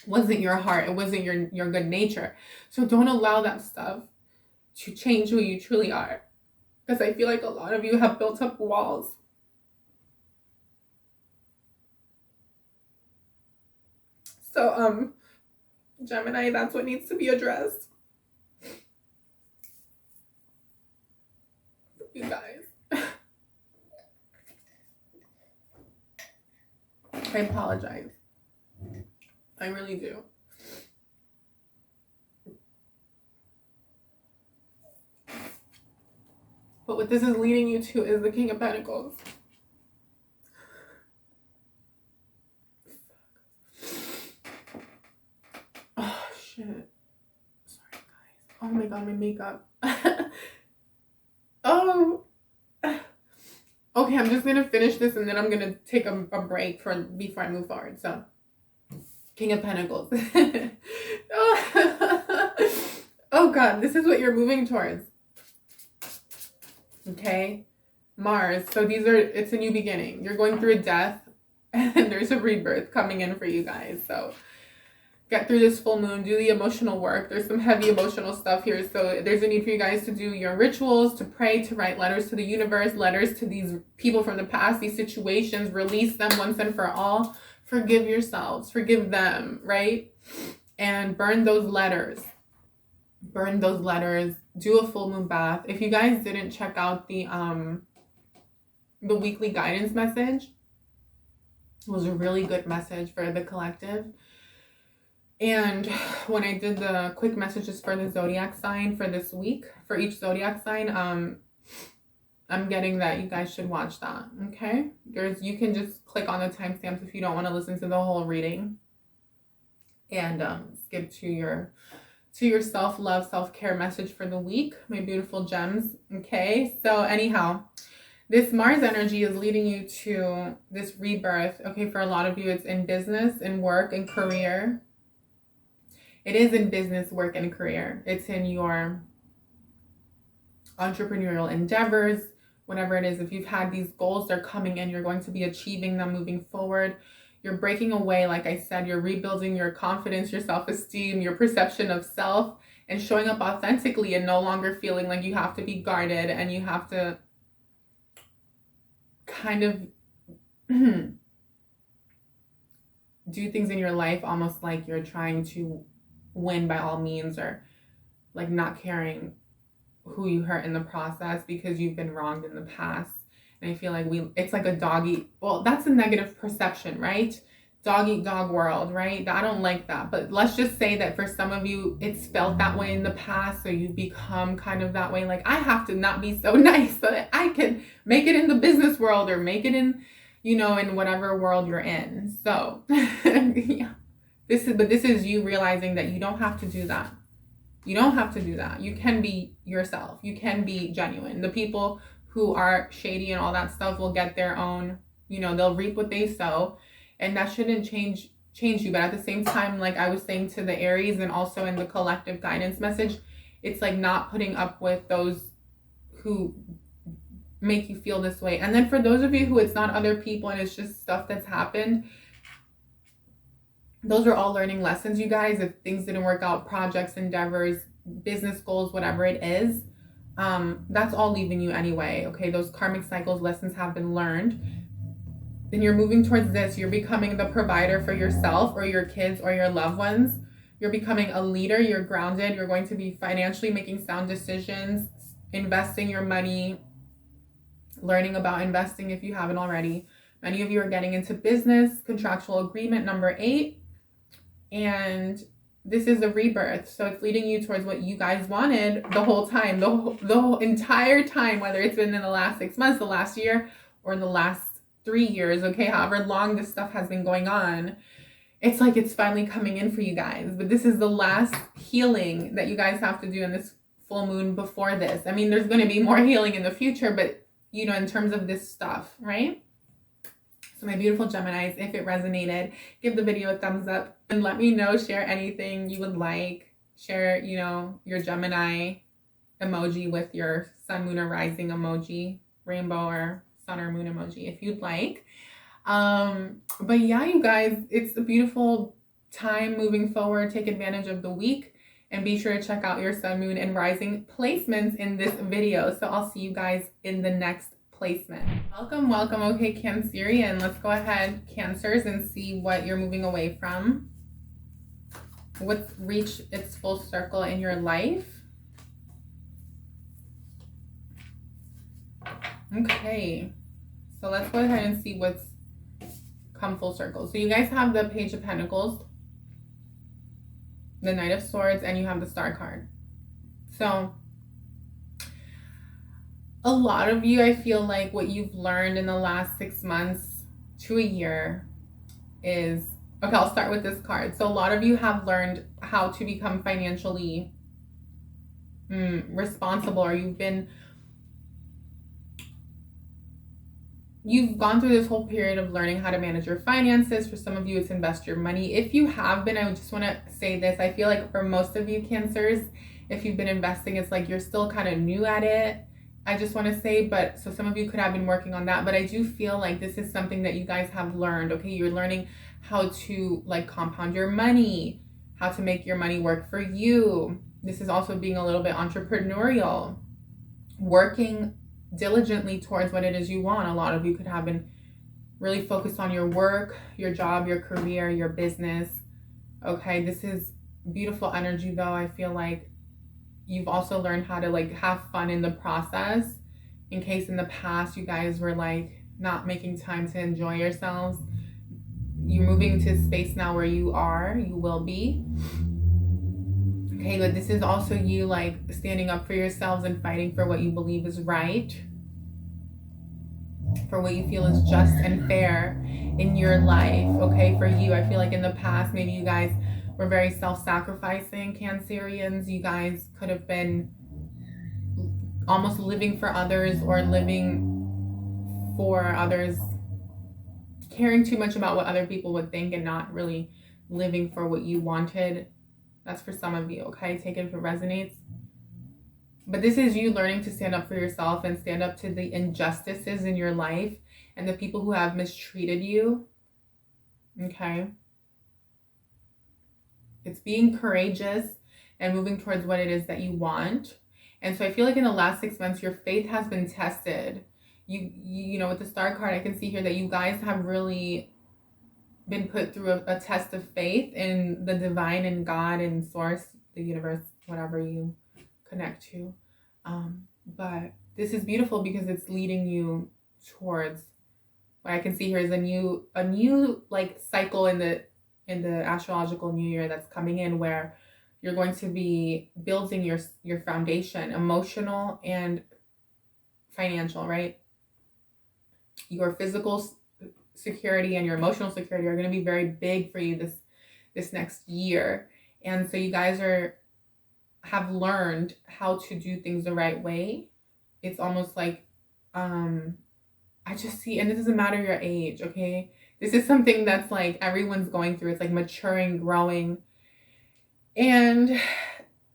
Speaker 1: wasn't your heart. It wasn't your good nature. So don't allow that stuff to change who you truly are, because I feel like a lot of you have built up walls. So, Gemini, that's what needs to be addressed. You guys. I apologize. I really do. But what this is leading you to is the King of Pentacles. Oh, shit. Oh my god, my makeup. Oh. Okay, I'm just gonna finish this and then I'm gonna take a break before I move forward. So, King of Pentacles. Oh god, this is what you're moving towards. Okay, Mars. So it's a new beginning. You're going through a death and there's a rebirth coming in for you guys. So get through this full moon, do the emotional work. There's some heavy emotional stuff here. So there's a need for you guys to do your rituals, to pray, to write letters to the universe, letters to these people from the past, these situations, release them once and for all. Forgive yourselves, forgive them, right? And burn those letters. Burn those letters. Do a full moon bath. If you guys didn't check out the weekly guidance message, it was a really good message for the collective. And when I did the quick messages for the zodiac sign for this week, for each zodiac sign, I'm getting that you guys should watch that. Okay, you can just click on the timestamps if you don't want to listen to the whole reading, and skip to your self-love, self-care message for the week, my beautiful gems. Okay, so anyhow, this Mars energy is leading you to this rebirth. Okay, for a lot of you, it's in business, in work, and career. It is in business, work, and career. It's in your entrepreneurial endeavors, whatever it is. If you've had these goals, they're coming in. You're going to be achieving them moving forward. You're breaking away, like I said. You're rebuilding your confidence, your self-esteem, your perception of self, and showing up authentically and no longer feeling like you have to be guarded and you have to kind of do things in your life almost like you're trying to win by all means, or like not caring who you hurt in the process because you've been wronged in the past. And I feel like it's like a dog eat, well, that's a negative perception, right? Dog eat dog world, right? I don't like that. But let's just say that for some of you, it's felt that way in the past. So you've become kind of that way. Like, I have to not be so nice so that I can make it in the business world or make it in, in whatever world you're in. So yeah, this is you realizing that you don't have to do that. You don't have to do that. You can be yourself. You can be genuine. The people who are shady and all that stuff will get their own, they'll reap what they sow, and that shouldn't change you. But at the same time, like I was saying to the Aries and also in the collective guidance message, it's like not putting up with those who make you feel this way. And then for those of you who it's not other people and it's just stuff that's happened, those are all learning lessons, you guys. If things didn't work out, projects, endeavors, business goals, whatever it is, that's all leaving you anyway. Okay, those karmic cycles, lessons have been learned. Then you're moving towards this. You're becoming the provider for yourself or your kids or your loved ones. You're becoming a leader. You're grounded. You're going to be financially making sound decisions, investing your money, learning about investing if you haven't already. Many of you are getting into business, contractual agreement number 8. And this is a rebirth. So it's leading you towards what you guys wanted the whole time, the whole entire time, whether it's been in the last 6 months, the last year, or in the last 3 years, okay, however long this stuff has been going on. It's like it's finally coming in for you guys. But this is the last healing that you guys have to do in this full moon before this. I mean, there's going to be more healing in the future, but, in terms of this stuff, right? So my beautiful Geminis, if it resonated, give the video a thumbs up and let me know, share anything you would like. Share, your Gemini emoji with your sun, moon, or rising emoji, rainbow or sun or moon emoji if you'd like. But yeah, you guys, it's a beautiful time moving forward. Take advantage of the week and be sure to check out your sun, moon, and rising placements in this video. So I'll see you guys in the next placement. Welcome. Okay, Cancerian, let's go ahead, Cancers, and see what you're moving away from. What's reached its full circle in your life? Okay, so let's go ahead and see what's come full circle. So you guys have the Page of Pentacles, the Knight of Swords, and you have the Star card. So a lot of you, I feel like what you've learned in the last 6 months to a year is, okay, I'll start with this card. So a lot of you have learned how to become financially responsible, or you've gone through this whole period of learning how to manage your finances. For some of you, it's invest your money. If you have been, I just want to say this. I feel like for most of you Cancers, if you've been investing, it's like you're still kind of new at it. I just want to say, but so some of you could have been working on that, but I do feel like this is something that you guys have learned. Okay, you're learning how to like compound your money, how to make your money work for you. This is also being a little bit entrepreneurial, working diligently towards what it is you want. A lot of you could have been really focused on your work, your job, your career, your business. Okay, this is beautiful energy though. I feel like you've also learned how to like have fun in the process, in case in the past you guys were like not making time to enjoy yourselves. You're moving to a space now where you will be. Okay, but this is also you like standing up for yourselves and fighting for what you believe is right, for what you feel is just and fair in your life. Okay, for you, I feel like in the past, maybe you guys were very self-sacrificing Cancerians. You guys could have been almost living for others, or living for others, caring too much about what other people would think and not really living for what you wanted. That's for some of you, okay? Take it if it resonates. But this is you learning to stand up for yourself and stand up to the injustices in your life and the people who have mistreated you, okay? It's being courageous and moving towards what it is that you want. And so I feel like in the last 6 months, your faith has been tested. You know, with the star card, I can see here that you guys have really been put through a test of faith in the divine and God and source, the universe, whatever you connect to. But this is beautiful because it's leading you towards what I can see here is a new like cycle in the astrological new year that's coming in, where you're going to be building your foundation, emotional and financial, right? Your physical security and your emotional security are going to be very big for you this next year. And so you guys have learned how to do things the right way. It's almost like I just see, and it doesn't matter your age, okay? This is something that's like everyone's going through. It's like maturing, growing, and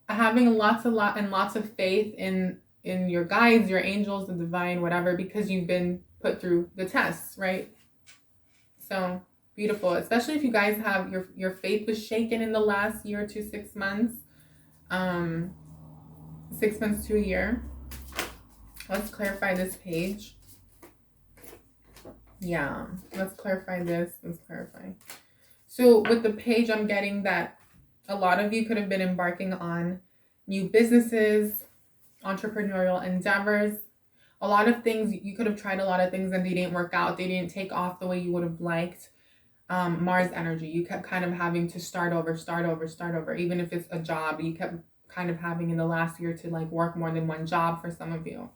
Speaker 1: having lots of faith in your guides, your angels, the divine, whatever, because you've been put through the tests, right? So beautiful, especially if you guys have your faith was shaken in the last year to 6 months, 6 months to a year. Let's clarify this page. Yeah, let's clarify this. Let's clarify. So with the page, I'm getting that a lot of you could have been embarking on new businesses, entrepreneurial endeavors. A lot of things, you could have tried a lot of things and they didn't work out. They didn't take off the way you would have liked. Mars energy, you kept kind of having to start over. Even if it's a job, you kept kind of having in the last year to like work more than one job for some of you.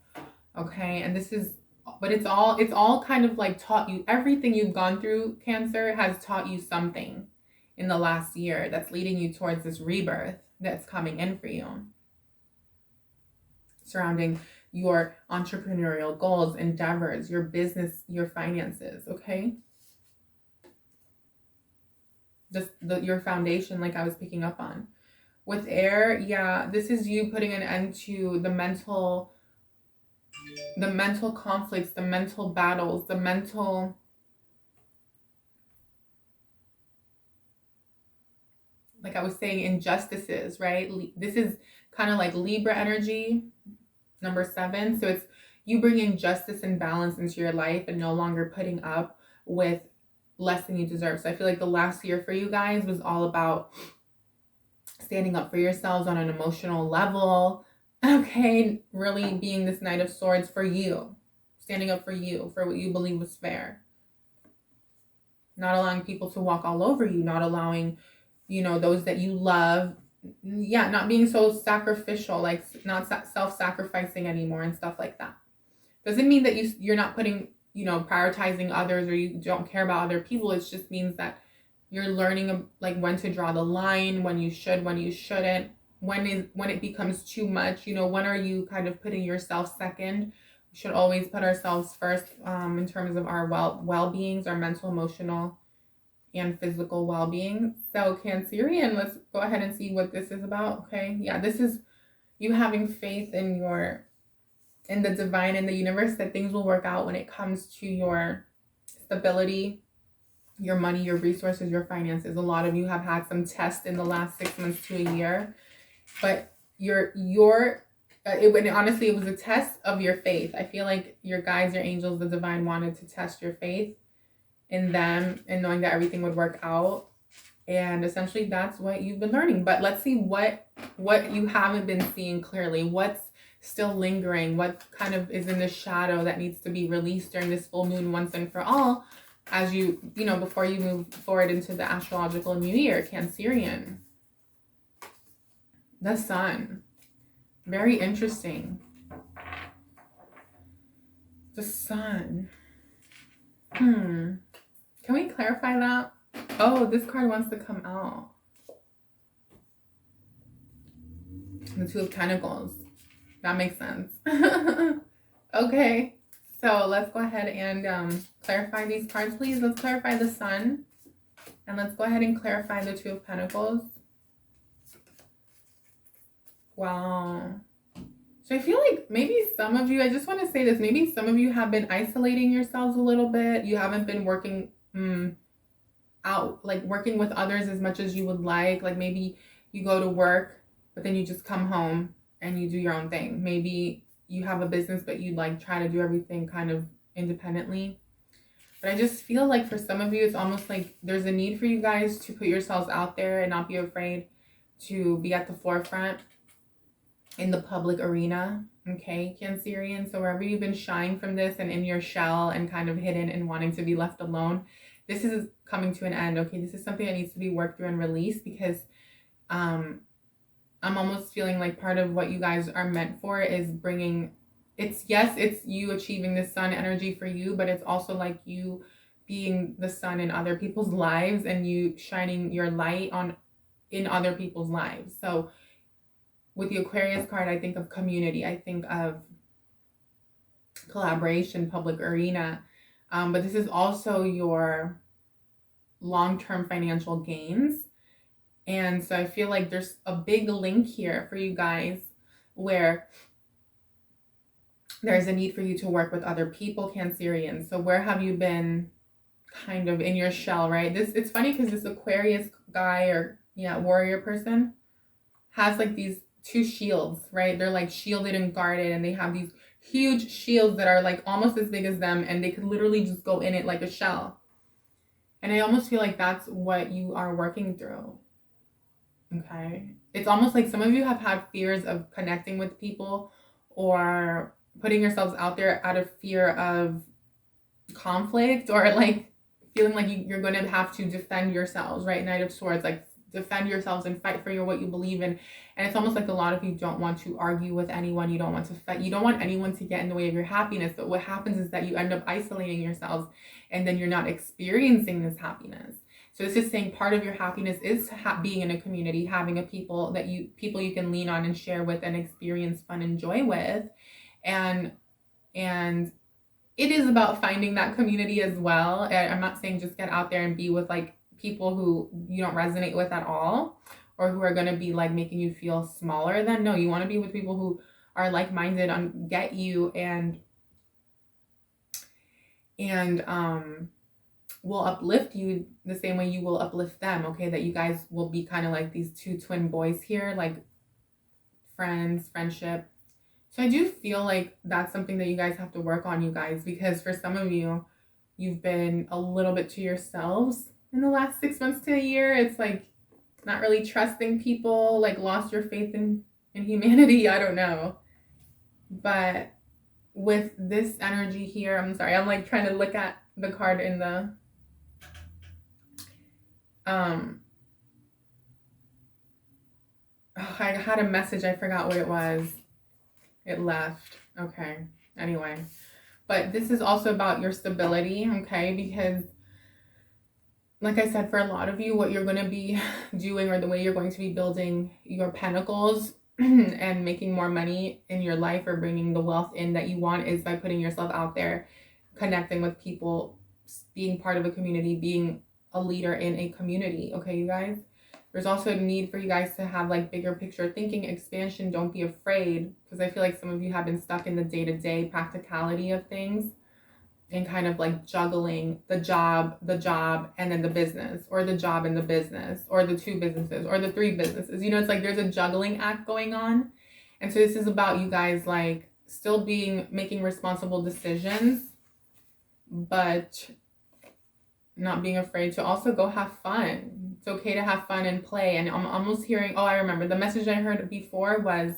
Speaker 1: Okay, and this is, but it's all kind of like taught you, everything you've gone through, Cancer, has taught you something in the last year that's leading you towards this rebirth that's coming in for you, surrounding your entrepreneurial goals, endeavors, your business, your finances, okay? Just your foundation, like I was picking up on. With air, yeah, this is you putting an end to the mental conflicts, the mental battles, the mental, like I was saying, injustices, right? This is kind of like Libra energy, number 7. So it's you bringing justice and balance into your life and no longer putting up with less than you deserve. So I feel like the last year for you guys was all about standing up for yourselves on an emotional level. Okay, really being this Knight of Swords for you, standing up for you, for what you believe was fair. Not allowing people to walk all over you, not allowing, you know, those that you love, yeah, not being so sacrificial, like not self-sacrificing anymore and stuff like that. Doesn't mean that you're not putting, you know, prioritizing others or you don't care about other people. It just means that you're learning like when to draw the line, when you should, when you shouldn't. when it becomes too much? You know, when are you kind of putting yourself second? We should always put ourselves first in terms of our well-beings, our mental, emotional, and physical well-being. So Cancerian, let's go ahead and see what this is about. Okay, yeah, this is you having faith in the divine, in the universe, that things will work out when it comes to your stability, your money, your resources, your finances. A lot of you have had some tests in the last 6 months to a year, but honestly, it was a test of your faith. I feel like your guides, your angels, the divine wanted to test your faith in them and knowing that everything would work out. And essentially that's what you've been learning. But let's see what you haven't been seeing clearly. What's still lingering? What kind of is in the shadow that needs to be released during this full moon once and for all, as you know, before you move forward into the astrological new year, Cancerian. The sun. Very interesting. The sun. Can we clarify that? Oh, this card wants to come out. The Two of Pentacles. That makes sense. Okay. So let's go ahead and clarify these cards, please. Let's clarify the sun. And let's go ahead and clarify the Two of Pentacles. Wow. So I feel like maybe some of you, I just want to say this, maybe some of you have been isolating yourselves a little bit. You haven't been working out, like working with others as much as you would like. Like maybe you go to work, but then you just come home and you do your own thing. Maybe you have a business, but you like try to do everything kind of independently. But I just feel like for some of you, it's almost like there's a need for you guys to put yourselves out there and not be afraid to be at the forefront in the public arena. Okay, Cancerian. So wherever you've been shying from this and in your shell and kind of hidden and wanting to be left alone, this is coming to an end. Okay, this is something that needs to be worked through and released, because I'm almost feeling like part of what you guys are meant for is bringing, it's you achieving the sun energy for you, but it's also like you being the sun in other people's lives and you shining your light in other people's lives. So with the Aquarius card, I think of community, I think of collaboration, public arena, but this is also your long-term financial gains. And so I feel like there's a big link here for you guys where there's a need for you to work with other people, Cancerian. So where have you been kind of in your shell, right? It's funny because this Aquarius guy or warrior person has like these two shields, right? They're like shielded and guarded, and they have these huge shields that are like almost as big as them, and they could literally just go in it like a shell. And I almost feel like that's what you are working through. Okay. It's almost like some of you have had fears of connecting with people or putting yourselves out there out of fear of conflict, or like feeling like you're going to have to defend yourselves, right? Knight of Swords, like defend yourselves and fight for what you believe in. And it's almost like a lot of you don't want to argue with anyone. You don't want to fight. You don't want anyone to get in the way of your happiness. But what happens is that you end up isolating yourselves, and then you're not experiencing this happiness. So this is saying part of your happiness is being in a community, having a people you can lean on and share with and experience fun and joy with. And it is about finding that community as well. I'm not saying just get out there and be with like people who you don't resonate with at all, or who are going to be like making you feel smaller than. No, you want to be with people who are like-minded, get you, and will uplift you the same way you will uplift them. Okay, that you guys will be kind of like these two twin boys here, like friendship. So I do feel like that's something that you guys have to work on, you guys, because for some of you, you've been a little bit to yourselves in the last 6 months to a year. It's like not really trusting people, like lost your faith in humanity. I don't know. But with this energy here, I'm sorry, I'm like trying to look at the card in the I had a message, I forgot what it was. It left. Okay. Anyway, but this is also about your stability, okay? Because like I said, for a lot of you, what you're going to be doing, or the way you're going to be building your pentacles and making more money in your life, or bringing the wealth in that you want, is by putting yourself out there, connecting with people, being part of a community, being a leader in a community. Okay, you guys? There's also a need for you guys to have like bigger picture thinking, expansion. Don't be afraid, because I feel like some of you have been stuck in the day-to-day practicality of things, and kind of like juggling the job, and then the business, or the job and the business, or the 2 businesses, or the 3 businesses. You know, it's like there's a juggling act going on. And so this is about you guys like still making responsible decisions, but not being afraid to also go have fun. It's okay to have fun and play. And I'm almost hearing, oh, I remember the message I heard before was,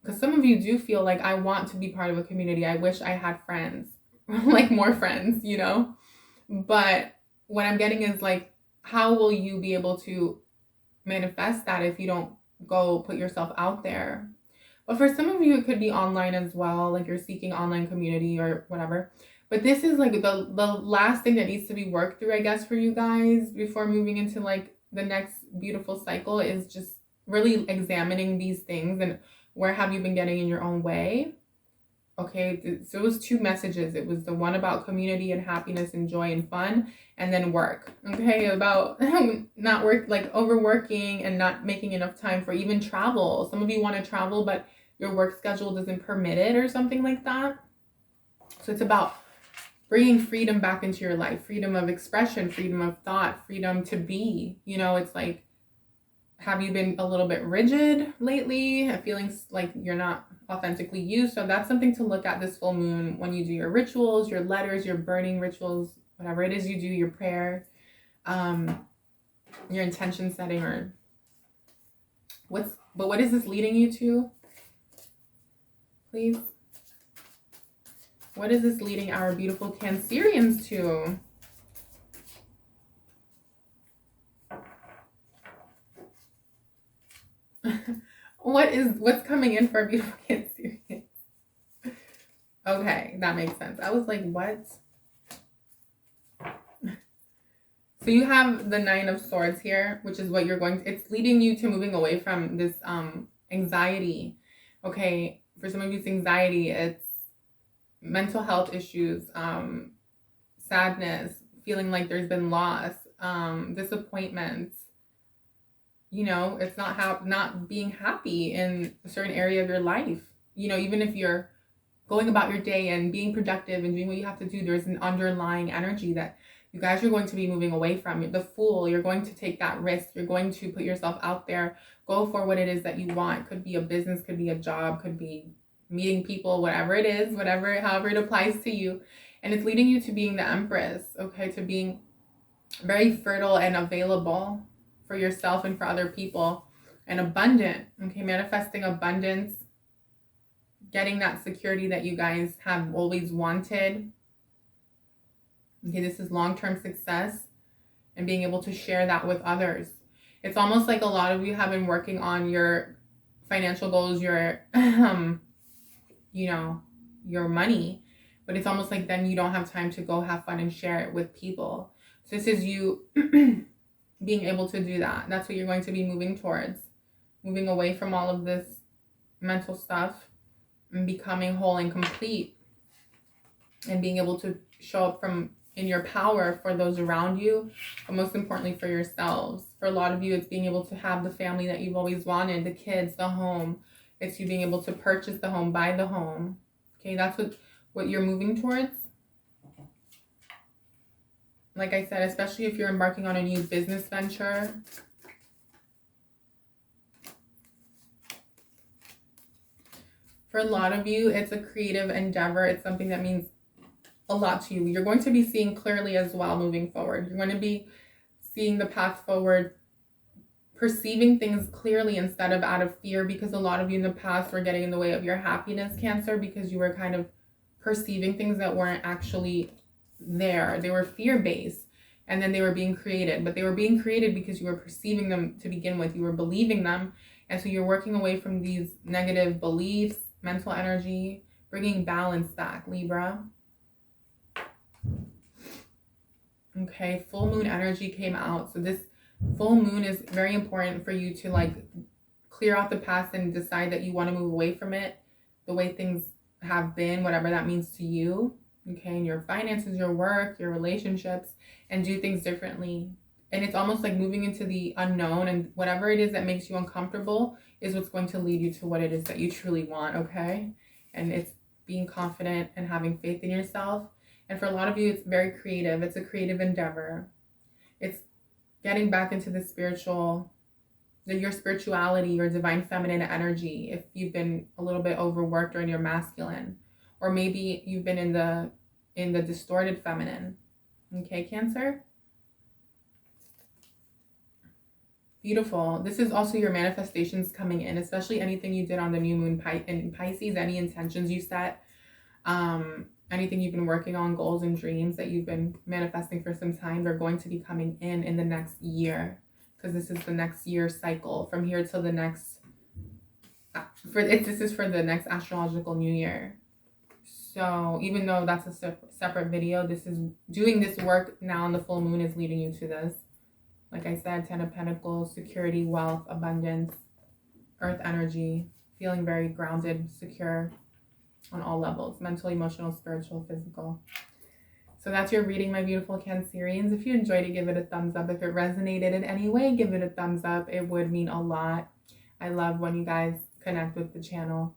Speaker 1: because some of you do feel like, I want to be part of a community. I wish I had friends, like more friends, you know? But what I'm getting is like, how will you be able to manifest that if you don't go put yourself out there? But for some of you, it could be online as well. Like you're seeking online community or whatever. But this is like the last thing that needs to be worked through, I guess, for you guys before moving into like the next beautiful cycle, is just really examining these things and where have you been getting in your own way. Okay, so it was 2 messages. It was the one about community and happiness and joy and fun, and then work. Okay, about not like overworking and not making enough time for even travel. Some of you want to travel, but your work schedule doesn't permit it or something like that. So it's about bringing freedom back into your life, freedom of expression, freedom of thought, freedom to be. You know, it's like, have you been a little bit rigid lately? Feeling like you're not authentically you? So that's something to look at this full moon when you do your rituals, your letters, your burning rituals, whatever it is you do, your prayer, your intention setting, or what is this leading you to? Please. What is this leading our beautiful Cancerians to? What's coming in for a beautiful Cancerian? Okay, that makes sense. I was like, what? So you have the 9 of Swords here, which is what you're it's leading you to moving away from this anxiety. Okay, for some of you it's anxiety, it's mental health issues, sadness, feeling like there's been loss, disappointments. You know, it's not being happy in a certain area of your life. You know, even if you're going about your day and being productive and doing what you have to do, there's an underlying energy that you guys are going to be moving away from. The Fool, you're going to take that risk. You're going to put yourself out there, go for what it is that you want. Could be a business, could be a job, could be meeting people, whatever it is, however it applies to you. And it's leading you to being the Empress, okay, to being very fertile and available for yourself and for other people, and abundant, okay, manifesting abundance, getting that security that you guys have always wanted. Okay, this is long-term success and being able to share that with others. It's almost like a lot of you have been working on your financial goals, your you know, your money, but it's almost like then you don't have time to go have fun and share it with people. So this is you being able to do that. That's what you're going to be moving towards, moving away from all of this mental stuff and becoming whole and complete, and being able to show up in your power for those around you, but most importantly for yourselves. For a lot of you, it's being able to have the family that you've always wanted, the kids, the home. It's you being able to purchase the home, buy the home. Okay, that's what you're moving towards. Like I said, especially if you're embarking on a new business venture. For a lot of you, it's a creative endeavor. It's something that means a lot to you. You're going to be seeing clearly as well moving forward. You're going to be seeing the path forward, perceiving things clearly instead of out of fear, because a lot of you in the past were getting in the way of your happiness, Cancer, because you were kind of perceiving things that weren't actually there. They were fear-based, and then they were being created, but they were being created because you were perceiving them to begin with. You were believing them, and so you're working away from these negative beliefs, mental energy, bringing balance back, Libra. Okay, full moon energy came out. So this full moon is very important for you to like clear out the past and decide that you want to move away from it, the way things have been, whatever that means to you. Okay, and your finances, your work, your relationships, and do things differently. And it's almost like moving into the unknown, and whatever it is that makes you uncomfortable is what's going to lead you to what it is that you truly want, okay? And it's being confident and having faith in yourself. And for a lot of you, it's very creative. It's a creative endeavor. It's getting back into the spiritual, your spirituality, your divine feminine energy. If you've been a little bit overworked or in your masculine, or maybe you've been in the distorted feminine. Okay, Cancer? Beautiful. This is also your manifestations coming in, especially anything you did on the new moon in Pisces, any intentions you set, anything you've been working on, goals and dreams that you've been manifesting for some time, they're going to be coming in the next year, because this is the next year cycle from here till the next, this is for the next astrological new year. So even though that's a separate video, this is doing this work now on the full moon is leading you to this. Like I said, 10 of Pentacles, security, wealth, abundance, earth energy, feeling very grounded, secure on all levels, mental, emotional, spiritual, physical. So that's your reading, my beautiful Cancerians. If you enjoyed it, give it a thumbs up. If it resonated in any way, give it a thumbs up. It would mean a lot. I love when you guys connect with the channel.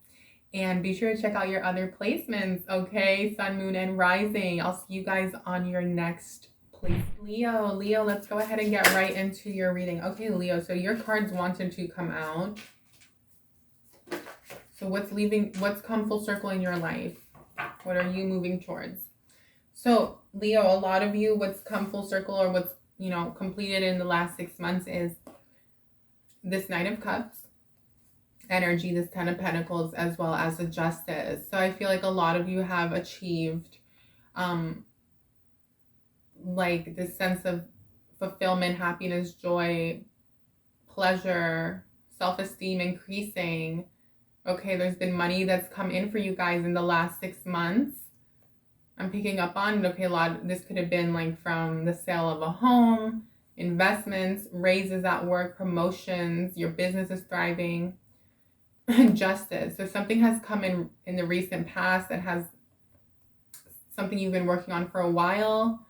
Speaker 1: And be sure to check out your other placements, okay? Sun, moon, and rising. I'll see you guys on your next place. Leo, let's go ahead and get right into your reading. Okay, Leo, so your cards wanted to come out. So what's come full circle in your life? What are you moving towards? So Leo, a lot of you, what's come full circle or what's, completed in the last 6 months is this Knight of Cups energy, this 10 of Pentacles, as well as the Justice. So I feel like a lot of you have achieved like this sense of fulfillment, happiness, joy, pleasure, self-esteem increasing. Okay, there's been money that's come in for you guys in the last 6 months. I'm picking up on it. Okay, this could have been like from the sale of a home, investments, raises at work, promotions, your business is thriving. Justice. So something has come in the recent past that has something you've been working on for a while.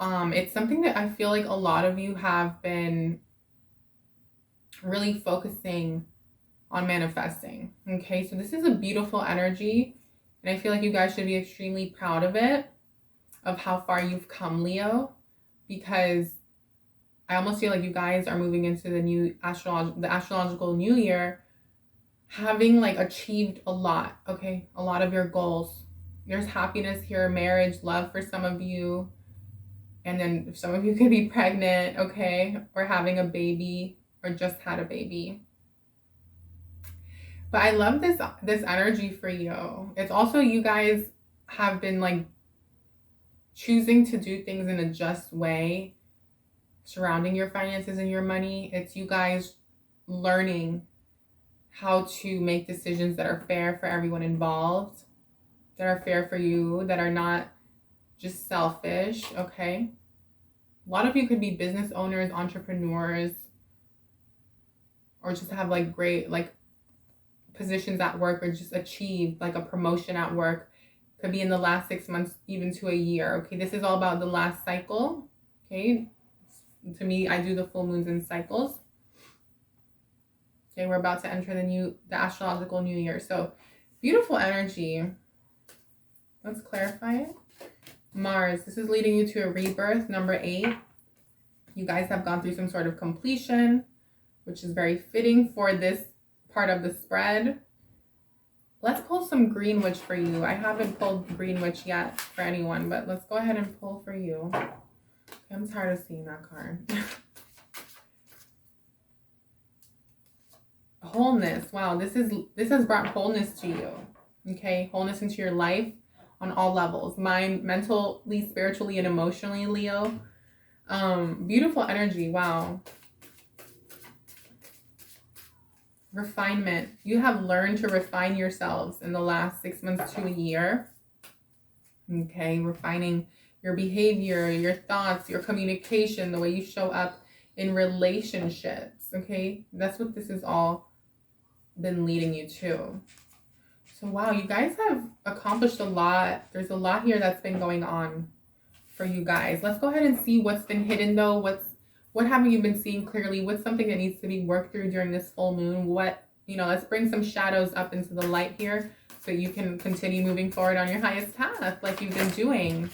Speaker 1: It's something that I feel like a lot of you have been really focusing on manifesting. Okay, so this is a beautiful energy, and I feel like you guys should be extremely proud of it, of how far you've come, Leo, because I almost feel like you guys are moving into the astrological new year having like achieved a lot. Okay, a lot of your goals. There's happiness here, marriage, love for some of you, and then some of you could be pregnant, okay, or having a baby, or just had a baby. But I love this energy for you. It's also you guys have been like choosing to do things in a just way surrounding your finances and your money. It's you guys learning how to make decisions that are fair for everyone involved, that are fair for you, that are not just selfish, okay? A lot of you could be business owners, entrepreneurs, or just have like great like positions at work, or just achieved like a promotion at work. Could be in the last 6 months, even to a year. Okay, this is all about the last cycle. Okay, to me, I do the full moons in cycles. Okay, we're about to enter the astrological new year. So beautiful energy. Let's clarify it. Mars, this is leading you to a rebirth, number 8. You guys have gone through some sort of completion, which is very fitting for this part of the spread. Let's pull some Green Witch for you. I haven't pulled Green Witch yet for anyone, but let's go ahead and pull for you. Okay, I'm tired of seeing that card. Wholeness. Wow, this has brought wholeness to you. Okay, wholeness into your life on all levels. Mind, mentally, spiritually, and emotionally, Leo. Beautiful energy. Wow. Refinement. You have learned to refine yourselves in the last 6 months to a year. Okay, refining your behavior, your thoughts, your communication, the way you show up in relationships, okay? That's what this has all been leading you to. So wow, you guys have accomplished a lot. There's a lot here that's been going on for you guys. Let's go ahead and see what's been hidden though. What haven't you been seeing clearly? What's something that needs to be worked through during this full moon? What, let's bring some shadows up into the light here so you can continue moving forward on your highest path like you've been doing.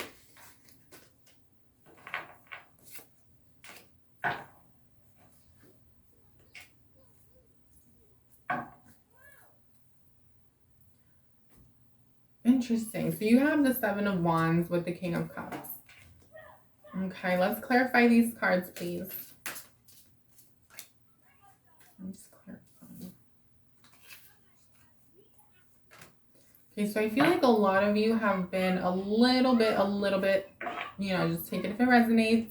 Speaker 1: Interesting. So you have the Seven of Wands with the King of Cups. Okay, let's clarify these cards, please. Let's clarify. Okay, so I feel like a lot of you have been a little bit, just take it if it resonates.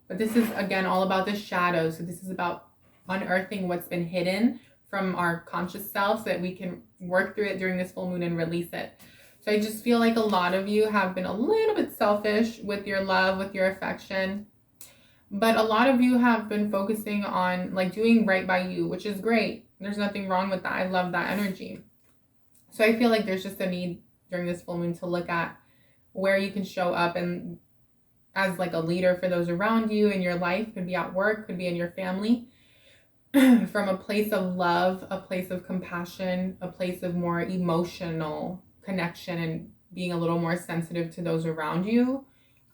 Speaker 1: But this is, again, all about the shadows. So this is about unearthing what's been hidden from our conscious self so that we can work through it during this full moon and release it. So I just feel like a lot of you have been a little bit selfish with your love, with your affection. But a lot of you have been focusing on like doing right by you, which is great. There's nothing wrong with that. I love that energy. So I feel like there's just a need during this full moon to look at where you can show up and as like a leader for those around you in your life. Could be at work, could be in your family. From a place of love, a place of compassion, a place of more emotional connection and being a little more sensitive to those around you.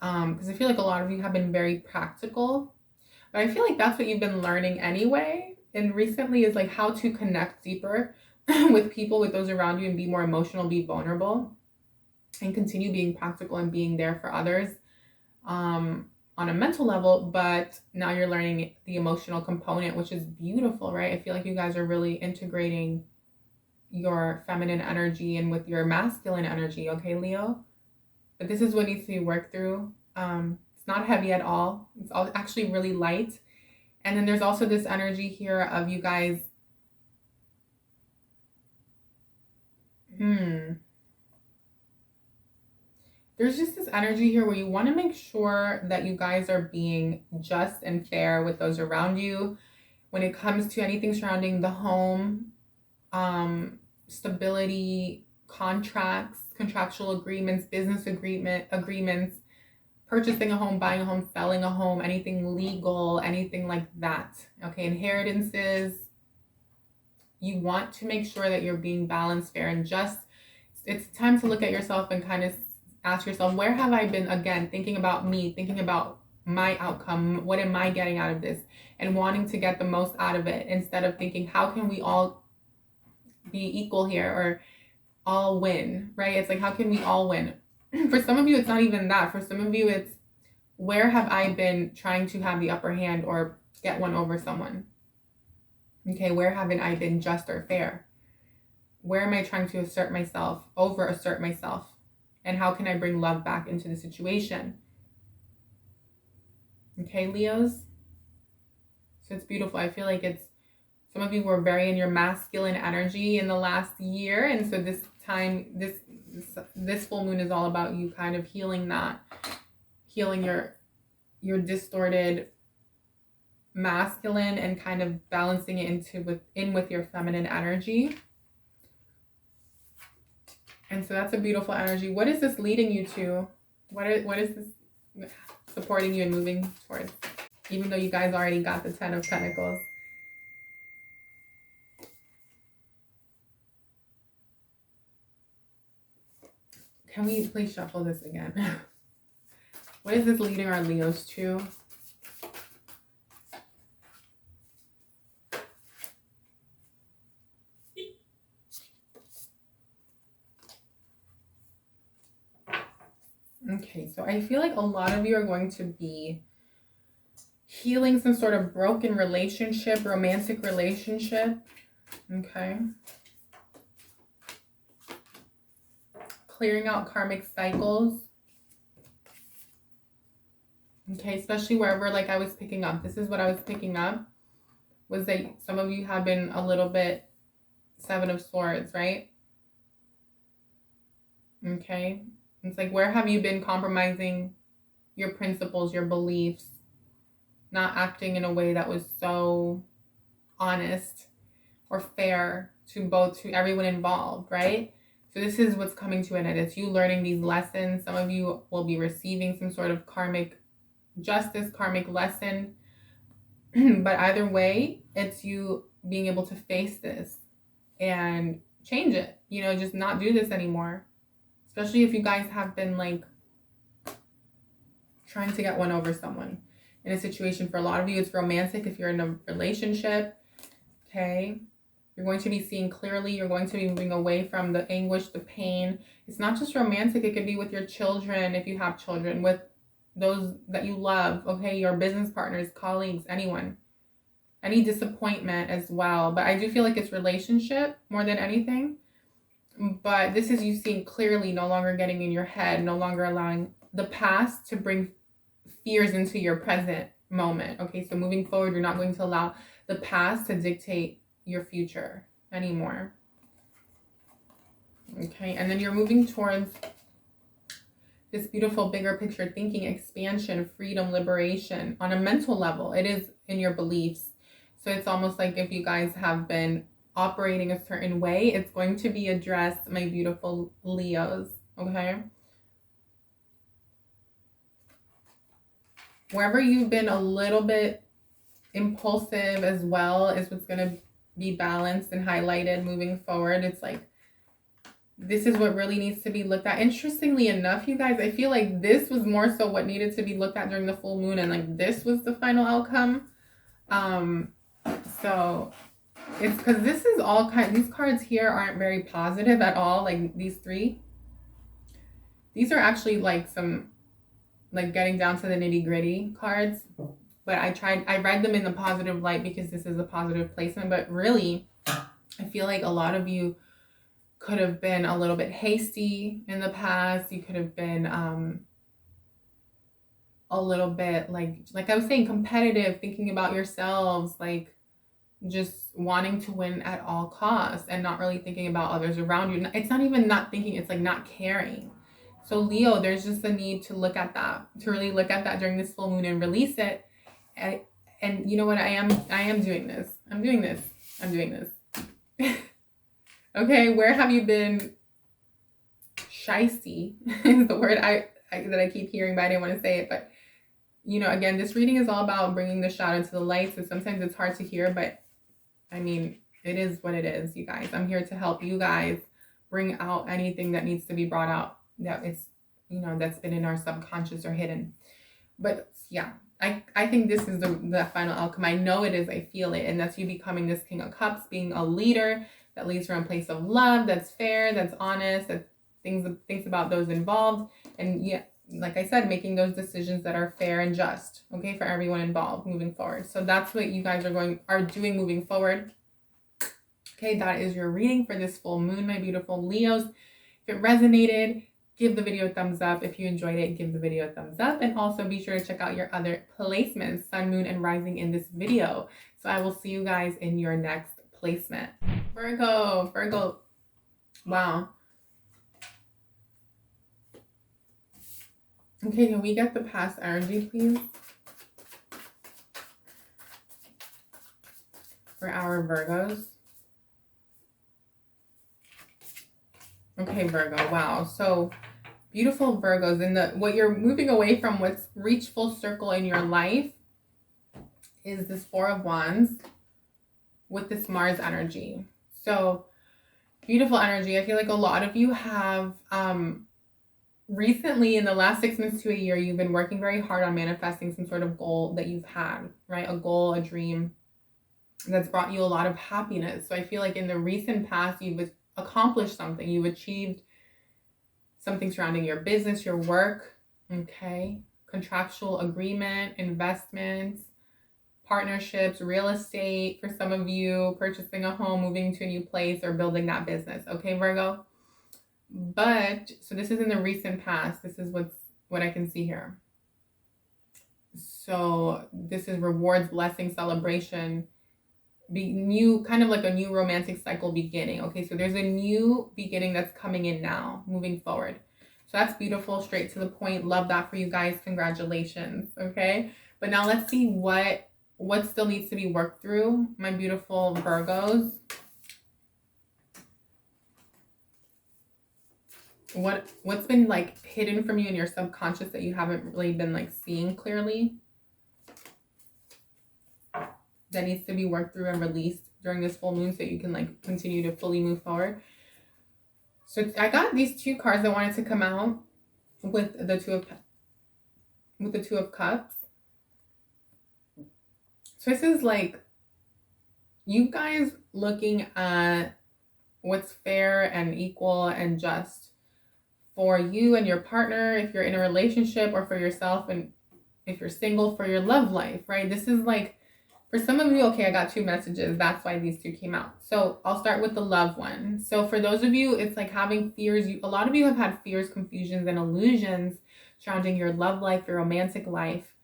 Speaker 1: Because I feel like a lot of you have been very practical, but I feel like that's what you've been learning anyway. And recently is like how to connect deeper with people, with those around you, and be more emotional, be vulnerable, and continue being practical and being there for others on a mental level. But now you're learning the emotional component, which is beautiful, right? I feel like you guys are really integrating your feminine energy and with your masculine energy, okay, Leo? But this is what needs to be worked through. It's not heavy at all. It's all actually really light. And then there's also this energy here of you guys. There's just this energy here where you want to make sure that you guys are being just and fair with those around you when it comes to anything surrounding the home, stability, contracts, contractual agreements, business agreements, purchasing a home, buying a home, selling a home, anything legal, anything like that. Okay, inheritances. You want to make sure that you're being balanced, fair, and just. It's time to look at yourself and kind of ask yourself, where have I been, again, thinking about me, thinking about my outcome, what am I getting out of this, and wanting to get the most out of it, instead of thinking, how can we all be equal here or all win, right? It's like, how can we all win? For some of you, it's not even that. For some of you, it's, where have I been trying to have the upper hand or get one over someone? Okay, where haven't I been just or fair? Where am I trying to assert myself, over-assert myself? And how can I bring love back into the situation? Okay, Leos? So it's beautiful. I feel like it's, some of you were very in your masculine energy in the last year. And so this time, this full moon is all about you kind of healing that, healing your distorted masculine and kind of balancing it in with your feminine energy. And so that's a beautiful energy. What is this leading you to? What is this supporting you and moving towards? Even though you guys already got the 10 of Pentacles. Can we please shuffle this again? What is this leading our Leos to? Okay, so I feel like a lot of you are going to be healing some sort of broken relationship, romantic relationship. Okay. Clearing out karmic cycles. Okay, especially wherever, like I was picking up. This is what I was picking up. Was that some of you have been a little bit Seven of Swords, right? Okay. It's like, where have you been compromising your principles, your beliefs, not acting in a way that was so honest or fair to everyone involved, right? So this is what's coming to an end. It's you learning these lessons. Some of you will be receiving some sort of karmic justice, karmic lesson. But either way, it's you being able to face this and change it. You know, just not do this anymore. Especially if you guys have been like trying to get one over someone in a situation. For a lot of you, it's romantic if you're in a relationship. Okay. You're going to be seeing clearly. You're going to be moving away from the anguish, the pain. It's not just romantic. It could be with your children, if you have children, with those that you love. Okay. Your business partners, colleagues, anyone. Any disappointment as well. But I do feel like it's relationship more than anything. But this is you seeing clearly, no longer getting in your head, no longer allowing the past to bring fears into your present moment. Okay, so moving forward, you're not going to allow the past to dictate your future anymore. Okay, and then you're moving towards this beautiful bigger picture thinking, expansion, freedom, liberation on a mental level. It is in your beliefs. So it's almost like if you guys have been operating a certain way, it's going to be addressed, my beautiful Leos. Okay, wherever you've been a little bit impulsive as well is what's going to be balanced and highlighted moving forward. It's like, this is what really needs to be looked at. Interestingly enough, you guys, I feel like this was more so what needed to be looked at during the full moon, and like this was the final outcome. So it's because this is all these cards here aren't very positive at all. Like these three, these are actually like some, like getting down to the nitty gritty cards. But I read them in the positive light because this is a positive placement. But really, I feel like a lot of you could have been a little bit hasty in the past. You could have been a little bit like I was saying, competitive, thinking about yourselves, like just wanting to win at all costs and not really thinking about others around you. It's not even not thinking, it's like not caring. So Leo, there's just a need to look at that, to really look at that during this full moon and release it. And you know what? I am doing this. I'm doing this. Okay, where have you been? Shysty is the word that I keep hearing, but I didn't want to say it. But you know, again, this reading is all about bringing the shadow to the light. So sometimes it's hard to hear, but I mean, it is what it is, you guys. I'm here to help you guys bring out anything that needs to be brought out, that is, you know, that's been in our subconscious or hidden. But yeah, I think this is the final outcome. I know it is. I feel it. And that's you becoming this King of Cups, being a leader that leads from a place of love, that's fair, that's honest, that thinks about those involved. And yeah, like I said, making those decisions that are fair and just, okay, for everyone involved moving forward. So that's what you guys are doing moving forward. Okay, that is your reading for this full moon, my beautiful Leos. If it resonated, give the video a thumbs up. If you enjoyed it, give the video a thumbs up. And also be sure to check out your other placements, sun, moon, and rising in this video. So I will see you guys in your next placement. Virgo. Wow. Okay, can we get the past energy, please? For our Virgos. Okay, Virgo, wow. So beautiful Virgos, and what you're moving away from, what's reached full circle in your life, is this Four of Wands with this Mars energy. So beautiful energy. I feel like a lot of you have recently, in the last 6 months to a year, you've been working very hard on manifesting some sort of goal that you've had, right? A goal, a dream that's brought you a lot of happiness. So I feel like in the recent past, you've accomplished something. You've achieved something surrounding your business, your work, okay? Contractual agreement, investments, partnerships, real estate. For some of you, purchasing a home, moving to a new place, or building that business, okay, Virgo? But so this is in the recent past. This is what I can see here. So this is rewards, blessing, celebration, new, kind of like a new romantic cycle beginning. Okay, so there's a new beginning that's coming in now, moving forward. So that's beautiful, straight to the point. Love that for you guys. Congratulations. Okay, but now let's see what still needs to be worked through, my beautiful Virgos. What's been like hidden from you in your subconscious that you haven't really been like seeing clearly, that needs to be worked through and released during this full moon so you can like continue to fully move forward. So I got these two cards that wanted to come out with the Two of Cups. So this is like you guys looking at what's fair and equal and just for you and your partner if you're in a relationship, or for yourself and if you're single, for your love life, right? This is like, for some of you, okay, I got two messages. That's why these two came out. So I'll start with the love one. So for those of you, it's like having fears. A lot of you have had fears, confusions, and illusions surrounding your love life, your romantic life.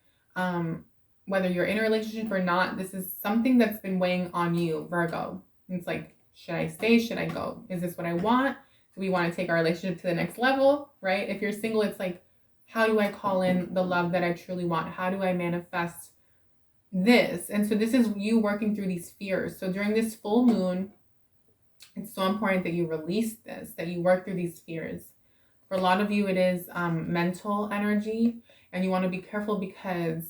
Speaker 1: Whether you're in a relationship or not, this is something that's been weighing on you, Virgo. It's like, should I stay? Should I go? Is this what I want? Do we want to take our relationship to the next level, right? If you're single, it's like, how do I call in the love that I truly want? How do I manifest this? And so this is you working through these fears. So during this full moon, it's so important that you release this, that you work through these fears. For a lot of you, it is mental energy, and you want to be careful because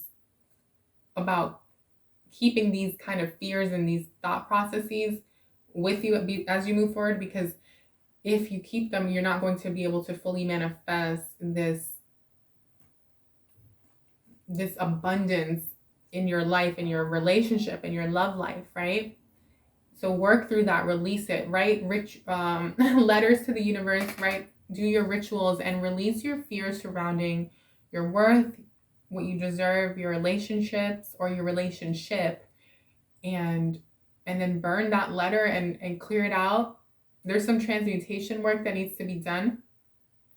Speaker 1: about keeping these kind of fears and these thought processes with you as you move forward, because if you keep them, you're not going to be able to fully manifest this abundance in your life, in your relationship, in your love life, right? So work through that, release it, write letters to the universe, right? Do your rituals and release your fears surrounding your worth, what you deserve, your relationships or your relationship, and then burn that letter and clear it out. There's some transmutation work that needs to be done.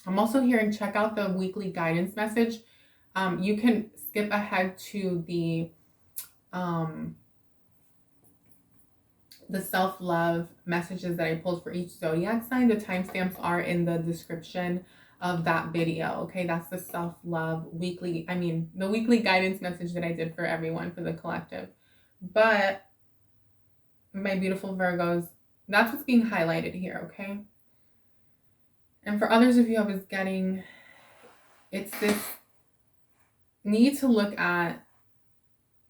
Speaker 1: I'm also hearing check out the weekly guidance message. You can skip ahead to the self-love messages that I pulled for each zodiac sign. The timestamps are in the description of that video. Okay, that's the self-love weekly, the weekly guidance message that I did for everyone, for the collective. But my beautiful Virgos, that's what's being highlighted here, okay? And for others of you, I was getting, it's this need to look at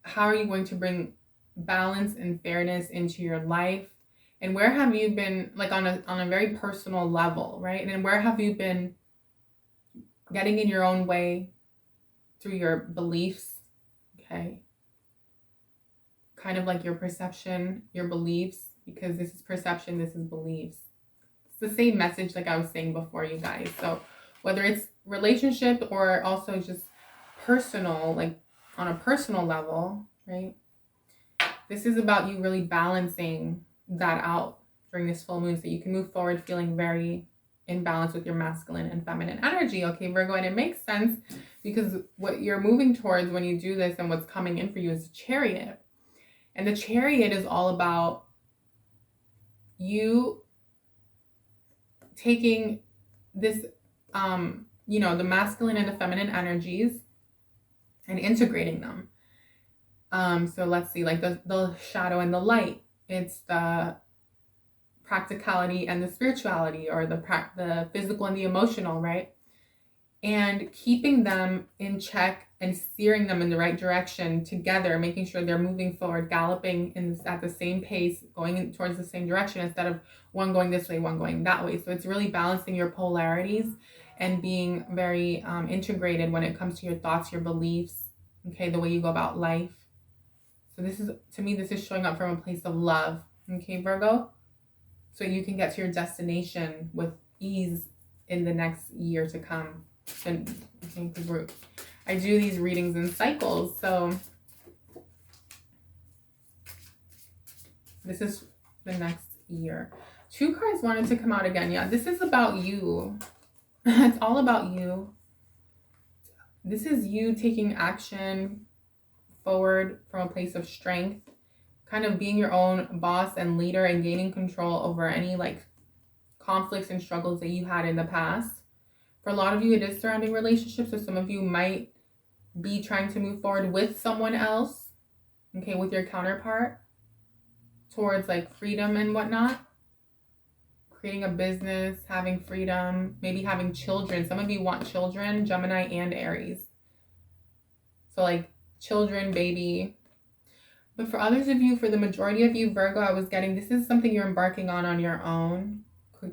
Speaker 1: how are you going to bring balance and fairness into your life, and where have you been, like on a very personal level, right? And where have you been getting in your own way through your beliefs, okay? Kind of like your perception, your beliefs, because this is perception, this is beliefs. It's the same message like I was saying before, you guys. So whether it's relationship or also just personal, like on a personal level, right? This is about you really balancing that out during this full moon so you can move forward feeling very in balance with your masculine and feminine energy, okay, Virgo? And it makes sense because what you're moving towards when you do this and what's coming in for you is a Chariot. And the Chariot is all about you taking this, the masculine and the feminine energies and integrating them. So let's see, like the shadow and the light. It's the practicality and the spirituality, or the physical and the emotional, right? And keeping them in check and steering them in the right direction together, making sure they're moving forward, galloping at the same pace, going towards the same direction, instead of one going this way, one going that way. So it's really balancing your polarities and being very integrated when it comes to your thoughts, your beliefs, okay, the way you go about life. So this is, to me, this is showing up from a place of love, okay, Virgo? So you can get to your destination with ease in the next year to come. And I do these readings in cycles, so this is the next year. Two cards wanted to come out again. Yeah, this is about you. It's all about you. This is you taking action forward from a place of strength, kind of being your own boss and leader and gaining control over any like conflicts and struggles that you had in the past. For a lot of you, it is surrounding relationships. So some of you might be trying to move forward with someone else, okay, with your counterpart, towards like freedom and whatnot. Creating a business, having freedom, maybe having children. Some of you want children, Gemini and Aries. So like children, baby. But for others of you, for the majority of you, Virgo, I was getting this is something you're embarking on your own.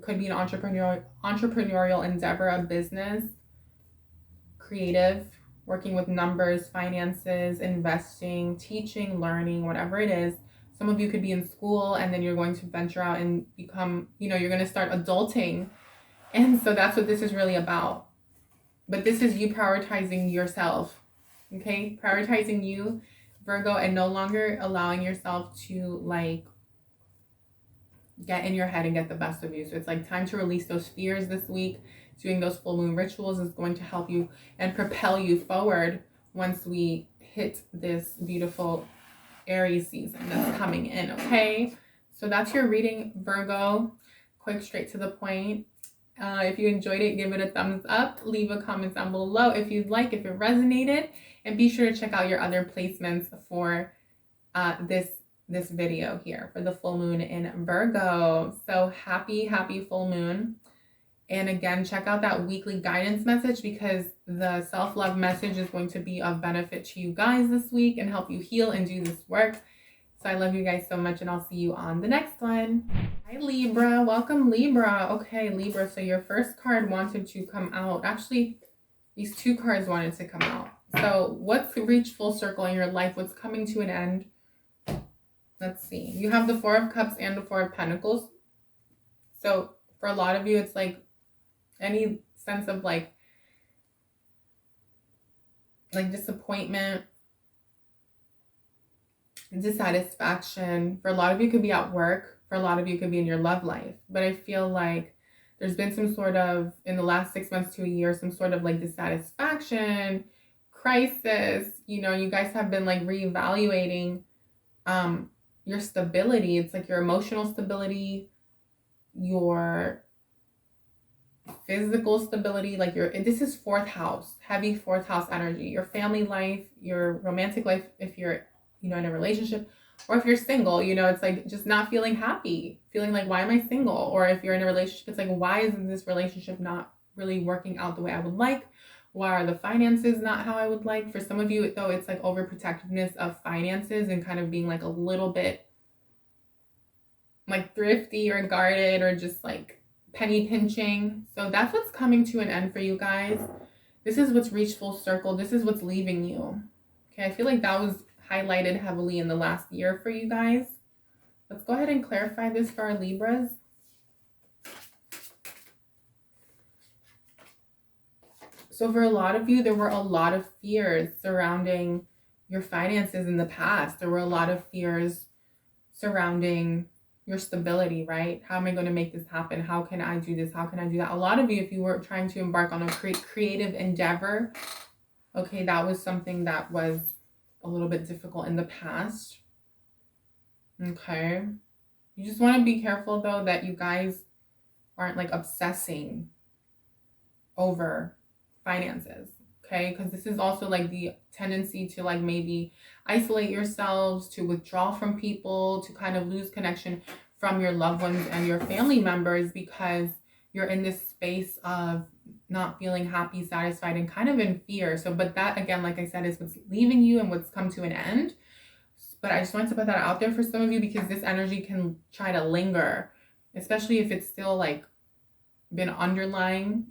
Speaker 1: Could be an entrepreneurial endeavor, a business, creative, working with numbers, finances, investing, teaching, learning, whatever it is. Some of you could be in school and then you're going to venture out and become, you're going to start adulting. And so that's what this is really about. But this is you prioritizing yourself, okay? Prioritizing you, Virgo, and no longer allowing yourself to like get in your head and get the best of you. So it's like time to release those fears this week. Doing those full moon rituals is going to help you and propel you forward once we hit this beautiful Aries season that's coming in, okay? So that's your reading, Virgo. Quick, straight to the point. If you enjoyed it, give it a thumbs up. Leave a comment down below if you'd like, if it resonated. And be sure to check out your other placements for this video here for the full moon in Virgo. So happy full moon. And again, check out that weekly guidance message because the self-love message is going to be of benefit to you guys this week and help you heal and do this work. So I love you guys so much and I'll see you on the next one. Hi Libra, welcome Libra. Okay, Libra, so your first card wanted to come out. Actually, these two cards wanted to come out. So what's reached full circle in your life? What's coming to an end? Let's see. You have the Four of Cups and the Four of Pentacles. So for a lot of you, it's like any sense of like disappointment, dissatisfaction. For a lot of you, it could be at work. For a lot of you, it could be in your love life. But I feel like there's been some sort of, in the last 6 months to a year, some sort of like dissatisfaction, crisis. You guys have been like reevaluating your stability. It's like your emotional stability, your physical stability, like this is fourth house, heavy fourth house energy, your family life, your romantic life, if you're, in a relationship, or if you're single, it's like just not feeling happy, feeling like, why am I single? Or if you're in a relationship, it's like, why isn't this relationship not really working out the way I would like? Why are the finances not how I would like? For some of you, though, it's like overprotectiveness of finances and kind of being like a little bit like thrifty or guarded or just like penny pinching. So that's what's coming to an end for you guys. This is what's reached full circle. This is what's leaving you. Okay, I feel like that was highlighted heavily in the last year for you guys. Let's go ahead and clarify this for our Libras. So for a lot of you, there were a lot of fears surrounding your finances in the past. There were a lot of fears surrounding your stability, right? How am I going to make this happen? How can I do this? How can I do that? A lot of you, if you were trying to embark on a creative endeavor, okay, that was something that was a little bit difficult in the past. Okay. You just want to be careful, though, that you guys aren't like obsessing over finances, okay? Because this is also like the tendency to like maybe isolate yourselves, to withdraw from people, to kind of lose connection from your loved ones and your family members because you're in this space of not feeling happy, satisfied, and kind of in fear. So, but that again, like I said, is what's leaving you and what's come to an end. But I just wanted to put that out there for some of you because this energy can try to linger, especially if it's still like been underlying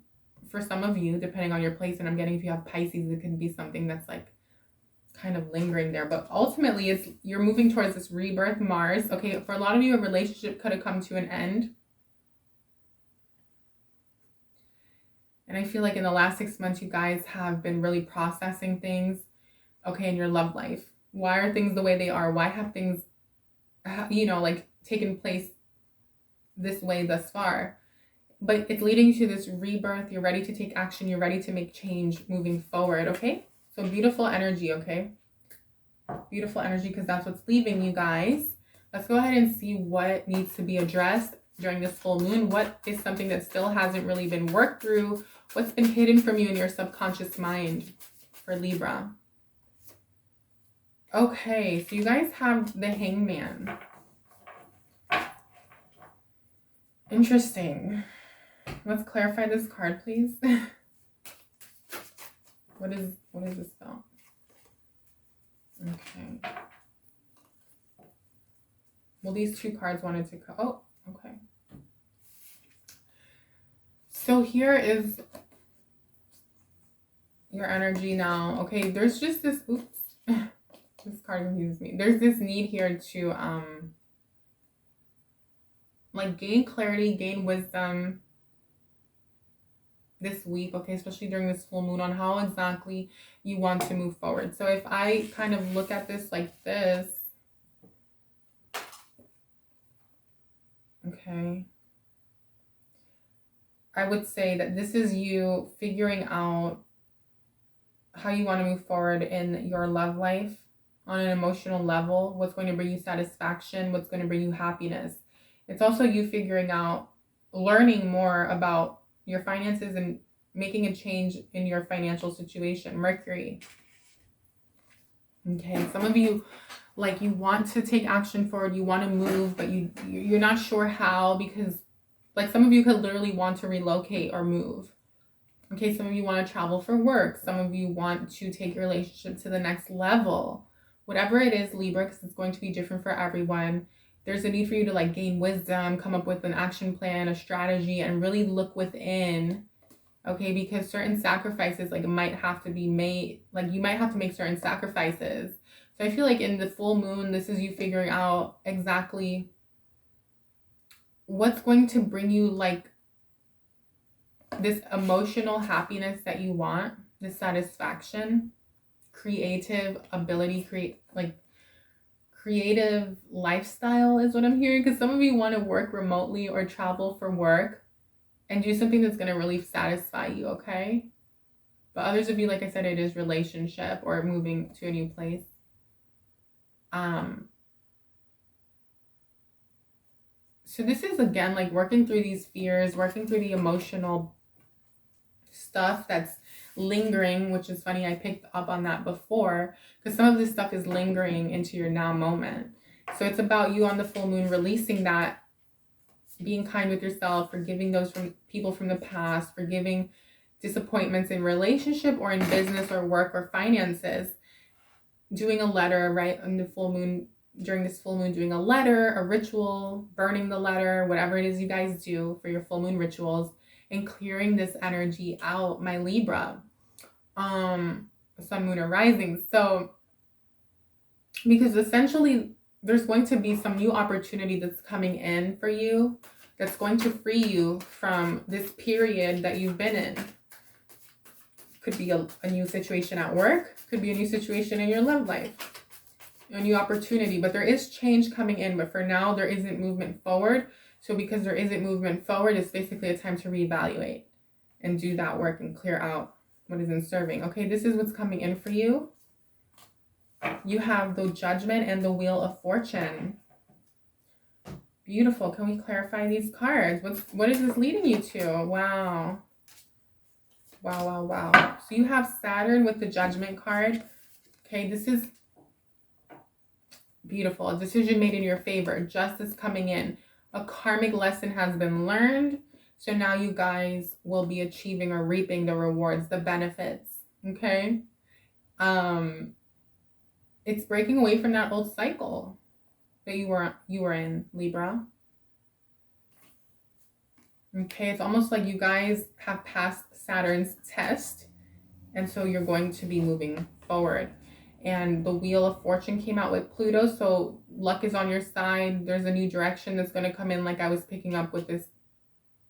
Speaker 1: for some of you, depending on your place. And I'm getting, if you have Pisces, it can be something that's like kind of lingering there. But ultimately, you're moving towards this rebirth, Mars. Okay, for a lot of you, a relationship could have come to an end. And I feel like in the last 6 months, you guys have been really processing things, okay, in your love life. Why are things the way they are? Why have things, like taken place this way thus far? But it's leading to this rebirth. You're ready to take action. You're ready to make change moving forward, okay? So beautiful energy, okay? Beautiful energy because that's what's leaving you guys. Let's go ahead and see what needs to be addressed during this full moon. What is something that still hasn't really been worked through What's been hidden from you in your subconscious mind for Libra? Okay, so you guys have the Hangman. Interesting. Let's clarify this card, please. What is this about? Okay. Well, these two cards wanted to come. Oh, okay. So here is your energy now. Okay, there's just this, oops. This card confuses me. There's this need here to like gain clarity, gain wisdom this week, okay, especially during this full moon, on how exactly you want to move forward. So if I kind of look at this like this, okay, I would say that this is you figuring out how you want to move forward in your love life on an emotional level, what's going to bring you satisfaction, what's going to bring you happiness. It's also you figuring out, learning more about your finances and making a change in your financial situation. Mercury. Okay, some of you, like, you want to take action forward, you want to move, but you're not sure how, because like some of you could literally want to relocate or move. Okay, some of you want to travel for work. Some of you want to take your relationship to the next level. Whatever it is, Libra, because it's going to be different for everyone. There's a need for you to like gain wisdom, come up with an action plan, a strategy, and really look within. Okay, because certain sacrifices like might have to be made. Like you might have to make certain sacrifices. So I feel like in the full moon, this is you figuring out exactly what's going to bring you like this emotional happiness that you want, this satisfaction, creative ability, creative lifestyle is what I'm hearing. Because some of you want to work remotely or travel for work and do something that's going to really satisfy you, okay? But others of you, like I said, it is relationship or moving to a new place. So this is, again, like working through these fears, working through the emotional stuff that's lingering, which is funny. I picked up on that before because some of this stuff is lingering into your now moment. So it's about you on the full moon releasing that, being kind with yourself, forgiving those from people from the past, forgiving disappointments in relationship or in business or work or finances, doing a letter, right, on the full moon, during this full moon, doing a letter, a ritual, burning the letter, whatever it is you guys do for your full moon rituals, and clearing this energy out, my Libra, sun, moon, or rising. So, because essentially there's going to be some new opportunity that's coming in for you that's going to free you from this period that you've been in. Could be a new situation at work, could be a new situation in your love life, a new opportunity, but there is change coming in. But for now, there isn't movement forward. So because there isn't movement forward, it's basically a time to reevaluate and do that work and clear out what isn't serving. Okay, this is what's coming in for you. You have the Judgment and the Wheel of Fortune. Beautiful. Can we clarify these cards? What is this leading you to? Wow. Wow, wow, wow. So you have Saturn with the Judgment card. Okay, this is beautiful. A decision made in your favor. Justice coming in. A karmic lesson has been learned. So now you guys will be achieving or reaping the rewards, the benefits. Okay? It's breaking away from that old cycle that you were in, Libra. Okay, it's almost like you guys have passed Saturn's test, and so you're going to be moving forward. And the Wheel of Fortune came out with Pluto, so luck is on your side. There's a new direction that's going to come in, like I was picking up with this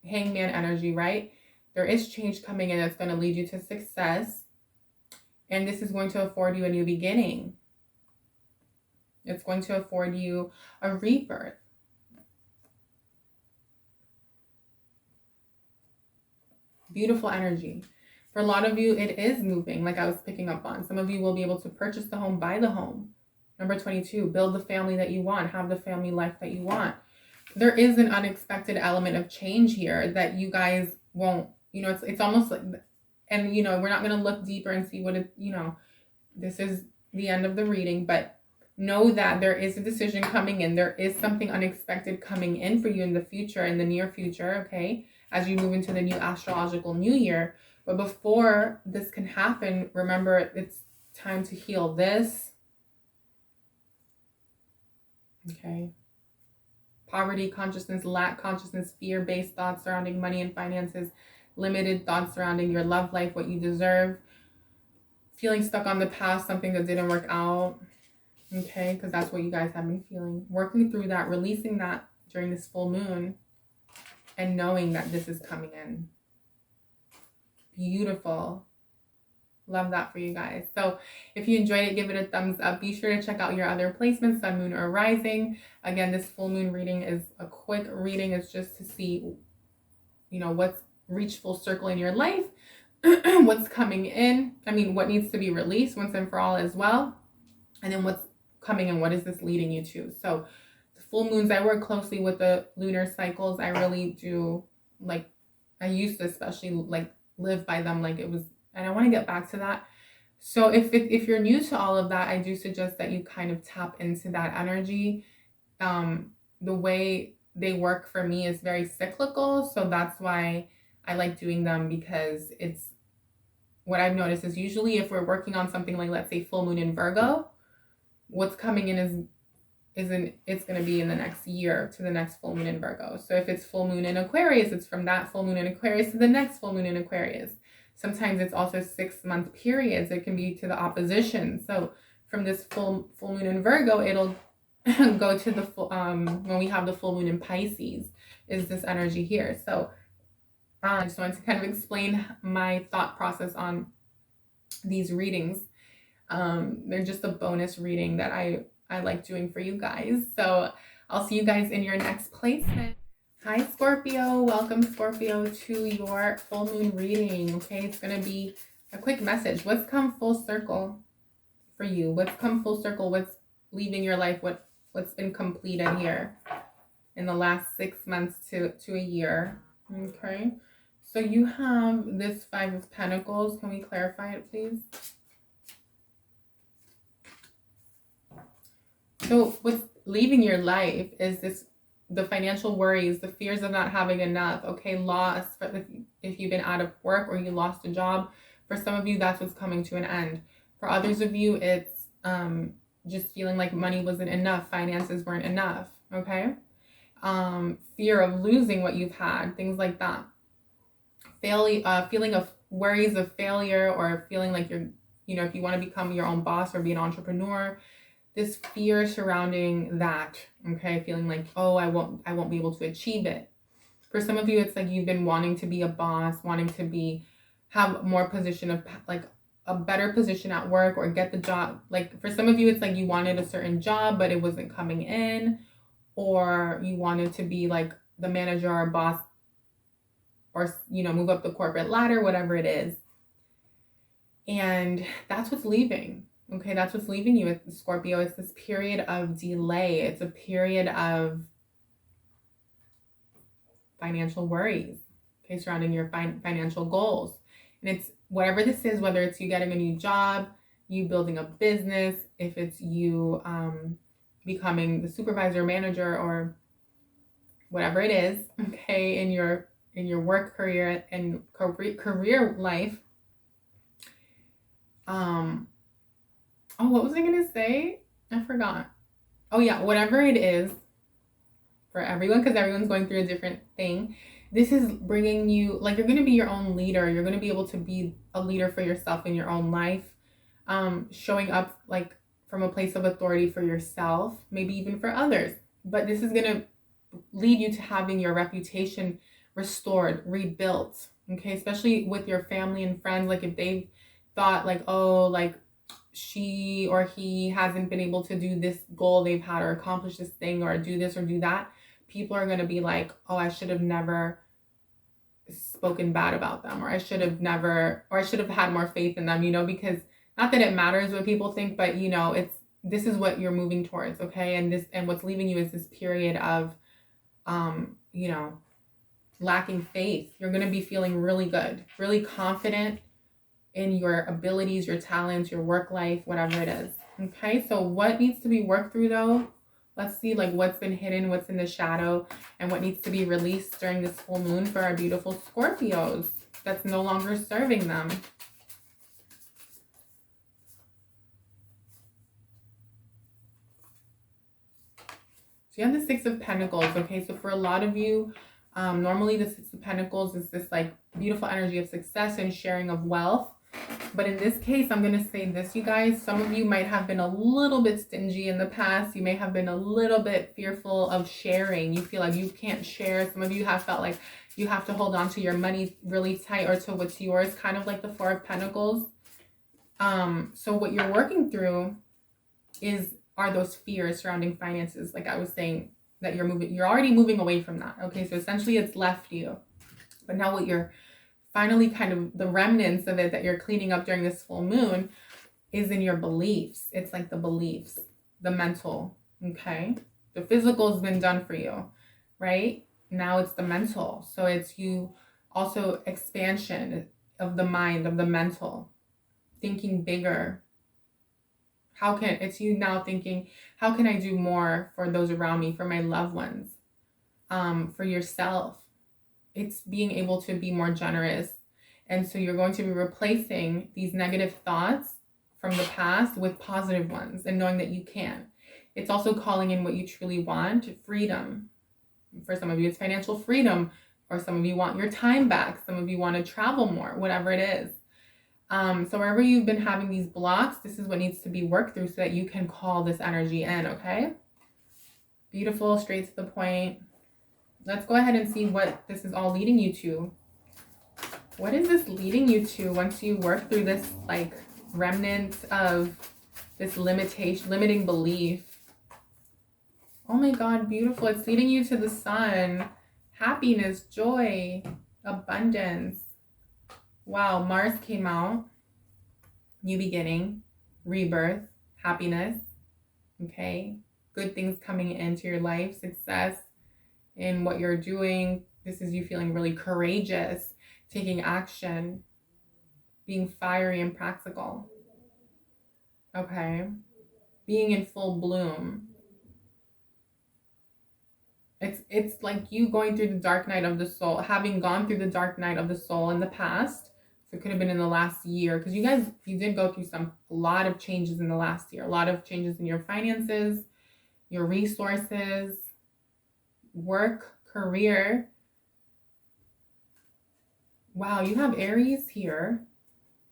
Speaker 1: Hangman energy, right? There is change coming in that's going to lead you to success, and this is going to afford you a new beginning. It's going to afford you a rebirth. Beautiful energy. For a lot of you, it is moving, like I was picking up on. Some of you will be able to purchase the home, buy the home. Number 22, build the family that you want, have the family life that you want. There is an unexpected element of change here that you guys won't You know, it's almost like, and you know, we're not going to look deeper and see what it, you know, this is the end of the reading, but know that there is a decision coming in. There is something unexpected coming in for you in the future, in the near future, okay, as you move into the new astrological new year. But before this can happen, remember, it's time to heal this. Okay. Poverty consciousness, lack consciousness, fear-based thoughts surrounding money and finances, limited thoughts surrounding your love life, what you deserve, feeling stuck on the past, something that didn't work out. Okay, because that's what you guys have been feeling. Working through that, releasing that during this full moon, and knowing that this is coming in. Beautiful. Love that for you guys. So if you enjoyed it, give it a thumbs up. Be sure to check out your other placements, sun, moon, or rising. Again, this full moon reading is a quick reading. It's just to see, you know, what's reached full circle in your life, what's coming in. I mean, what needs to be released once and for all as well. And then what's coming in, what is this leading you to? So the full moons, I work closely with the lunar cycles. I really do, like, I used to especially like live by them like it was, and I want to get back to that. So if you're new to all of that, I do suggest that you kind of tap into that energy. The way they work for me is very cyclical. So that's why I like doing them, because it's, what I've noticed is usually if we're working on something like, let's say, full moon in Virgo, what's coming in it's going to be in the next year to the next full moon in Virgo. So if it's full moon in Aquarius, it's from that full moon in Aquarius to the next full moon in Aquarius. Sometimes it's also 6-month periods. It can be to the opposition. So from this full moon in Virgo, it'll go to the full, when we have the full moon in Pisces, is this energy here. So I just wanted to kind of explain my thought process on these readings. They're just a bonus reading that I like doing for you guys. So I'll see you guys in your next placement. Hi, Scorpio. Welcome, Scorpio, to your full moon reading. Okay, it's going to be a quick message. What's come full circle for you? What's come full circle? What's leaving your life? What's been completed here in the last 6 months to a year? Okay, so you have this 5 of Pentacles. Can we clarify it, please? So what's leaving your life is this, the financial worries, the fears of not having enough, okay, loss, if you've been out of work or you lost a job. For some of you, that's what's coming to an end. For others of you, it's just feeling like money wasn't enough, finances weren't enough, okay? Fear of losing what you've had, things like that. Feeling of worries of failure, or feeling like you're, you know, if you want to become your own boss or be an entrepreneur, this fear surrounding that, okay? Feeling like, oh, I won't be able to achieve it. For some of you, it's like you've been wanting to be a boss, wanting to have more position of, like, a better position at work, or get the job. Like for some of you, it's like you wanted a certain job, but it wasn't coming in, or you wanted to be like the manager or boss, or, you know, move up the corporate ladder, whatever it is. And that's what's leaving. Okay, that's what's leaving you with Scorpio. It's this period of delay. It's a period of financial worries, okay, surrounding your financial goals. And it's whatever this is, whether it's you getting a new job, you building a business, if it's you becoming the supervisor, manager, or whatever it is, okay, in your work career and career life. Oh, what was I going to say? I forgot. Oh yeah, whatever it is for everyone, because everyone's going through a different thing. This is bringing you, like, you're going to be your own leader. You're going to be able to be a leader for yourself in your own life. Showing up like from a place of authority for yourself, maybe even for others. But this is going to lead you to having your reputation restored, rebuilt. Okay, especially with your family and friends. Like if they've thought like, oh, like, she or he hasn't been able to do this goal they've had, or accomplish this thing, or do this or do that, people are going to be like, oh, I should have never spoken bad about them, or I should have had more faith in them, you know, because not that it matters what people think, but you know, this is what you're moving towards. Okay. And what's leaving you is this period of, you know, lacking faith. You're going to be feeling really good, really confident in your abilities, your talents, your work life, whatever it is. Okay, so what needs to be worked through though? Let's see like what's been hidden, what's in the shadow, and what needs to be released during this full moon for our beautiful Scorpios that's no longer serving them. So you have the Six of Pentacles, okay? So for a lot of you, normally the Six of Pentacles is this like beautiful energy of success and sharing of wealth. But in this case, I'm going to say this, you guys. Some of you might have been a little bit stingy in the past. You may have been a little bit fearful of sharing. You feel like you can't share. Some of you have felt like you have to hold on to your money really tight or to what's yours, kind of like the Four of Pentacles. So what you're working through are those fears surrounding finances. Like I was saying, that you're already moving away from that. Okay, so essentially it's left you. But now what you're finally kind of the remnants of it that you're cleaning up during this full moon is in your beliefs. It's like the beliefs, the mental, okay? The physical has been done for you, right? Now it's the mental. So it's you also expansion of the mind, of the mental, thinking bigger. It's you now thinking, how can I do more for those around me, for my loved ones, for yourself? It's being able to be more generous. And so you're going to be replacing these negative thoughts from the past with positive ones and knowing that you can. It's also calling in what you truly want, freedom. For some of you, it's financial freedom, or some of you want your time back. Some of you want to travel more, whatever it is. So wherever you've been having these blocks, this is what needs to be worked through so that you can call this energy in, okay? Beautiful, straight to the point. Let's go ahead and see what this is all leading you to. What is this leading you to once you work through this like remnant of this limiting belief? Oh my God, beautiful. It's leading you to the sun, happiness, joy, abundance. Wow, Mars came out, new beginning, rebirth, happiness, okay? Good things coming into your life, success in what you're doing. This is you feeling really courageous, taking action, being fiery and practical, okay? Being in full bloom. It's like you going through the dark night of the soul, having gone through the dark night of the soul in the past. So it could have been in the last year, because you did go through a lot of changes in the last year, a lot of changes in your finances, your resources, work, career. Wow, you have Aries here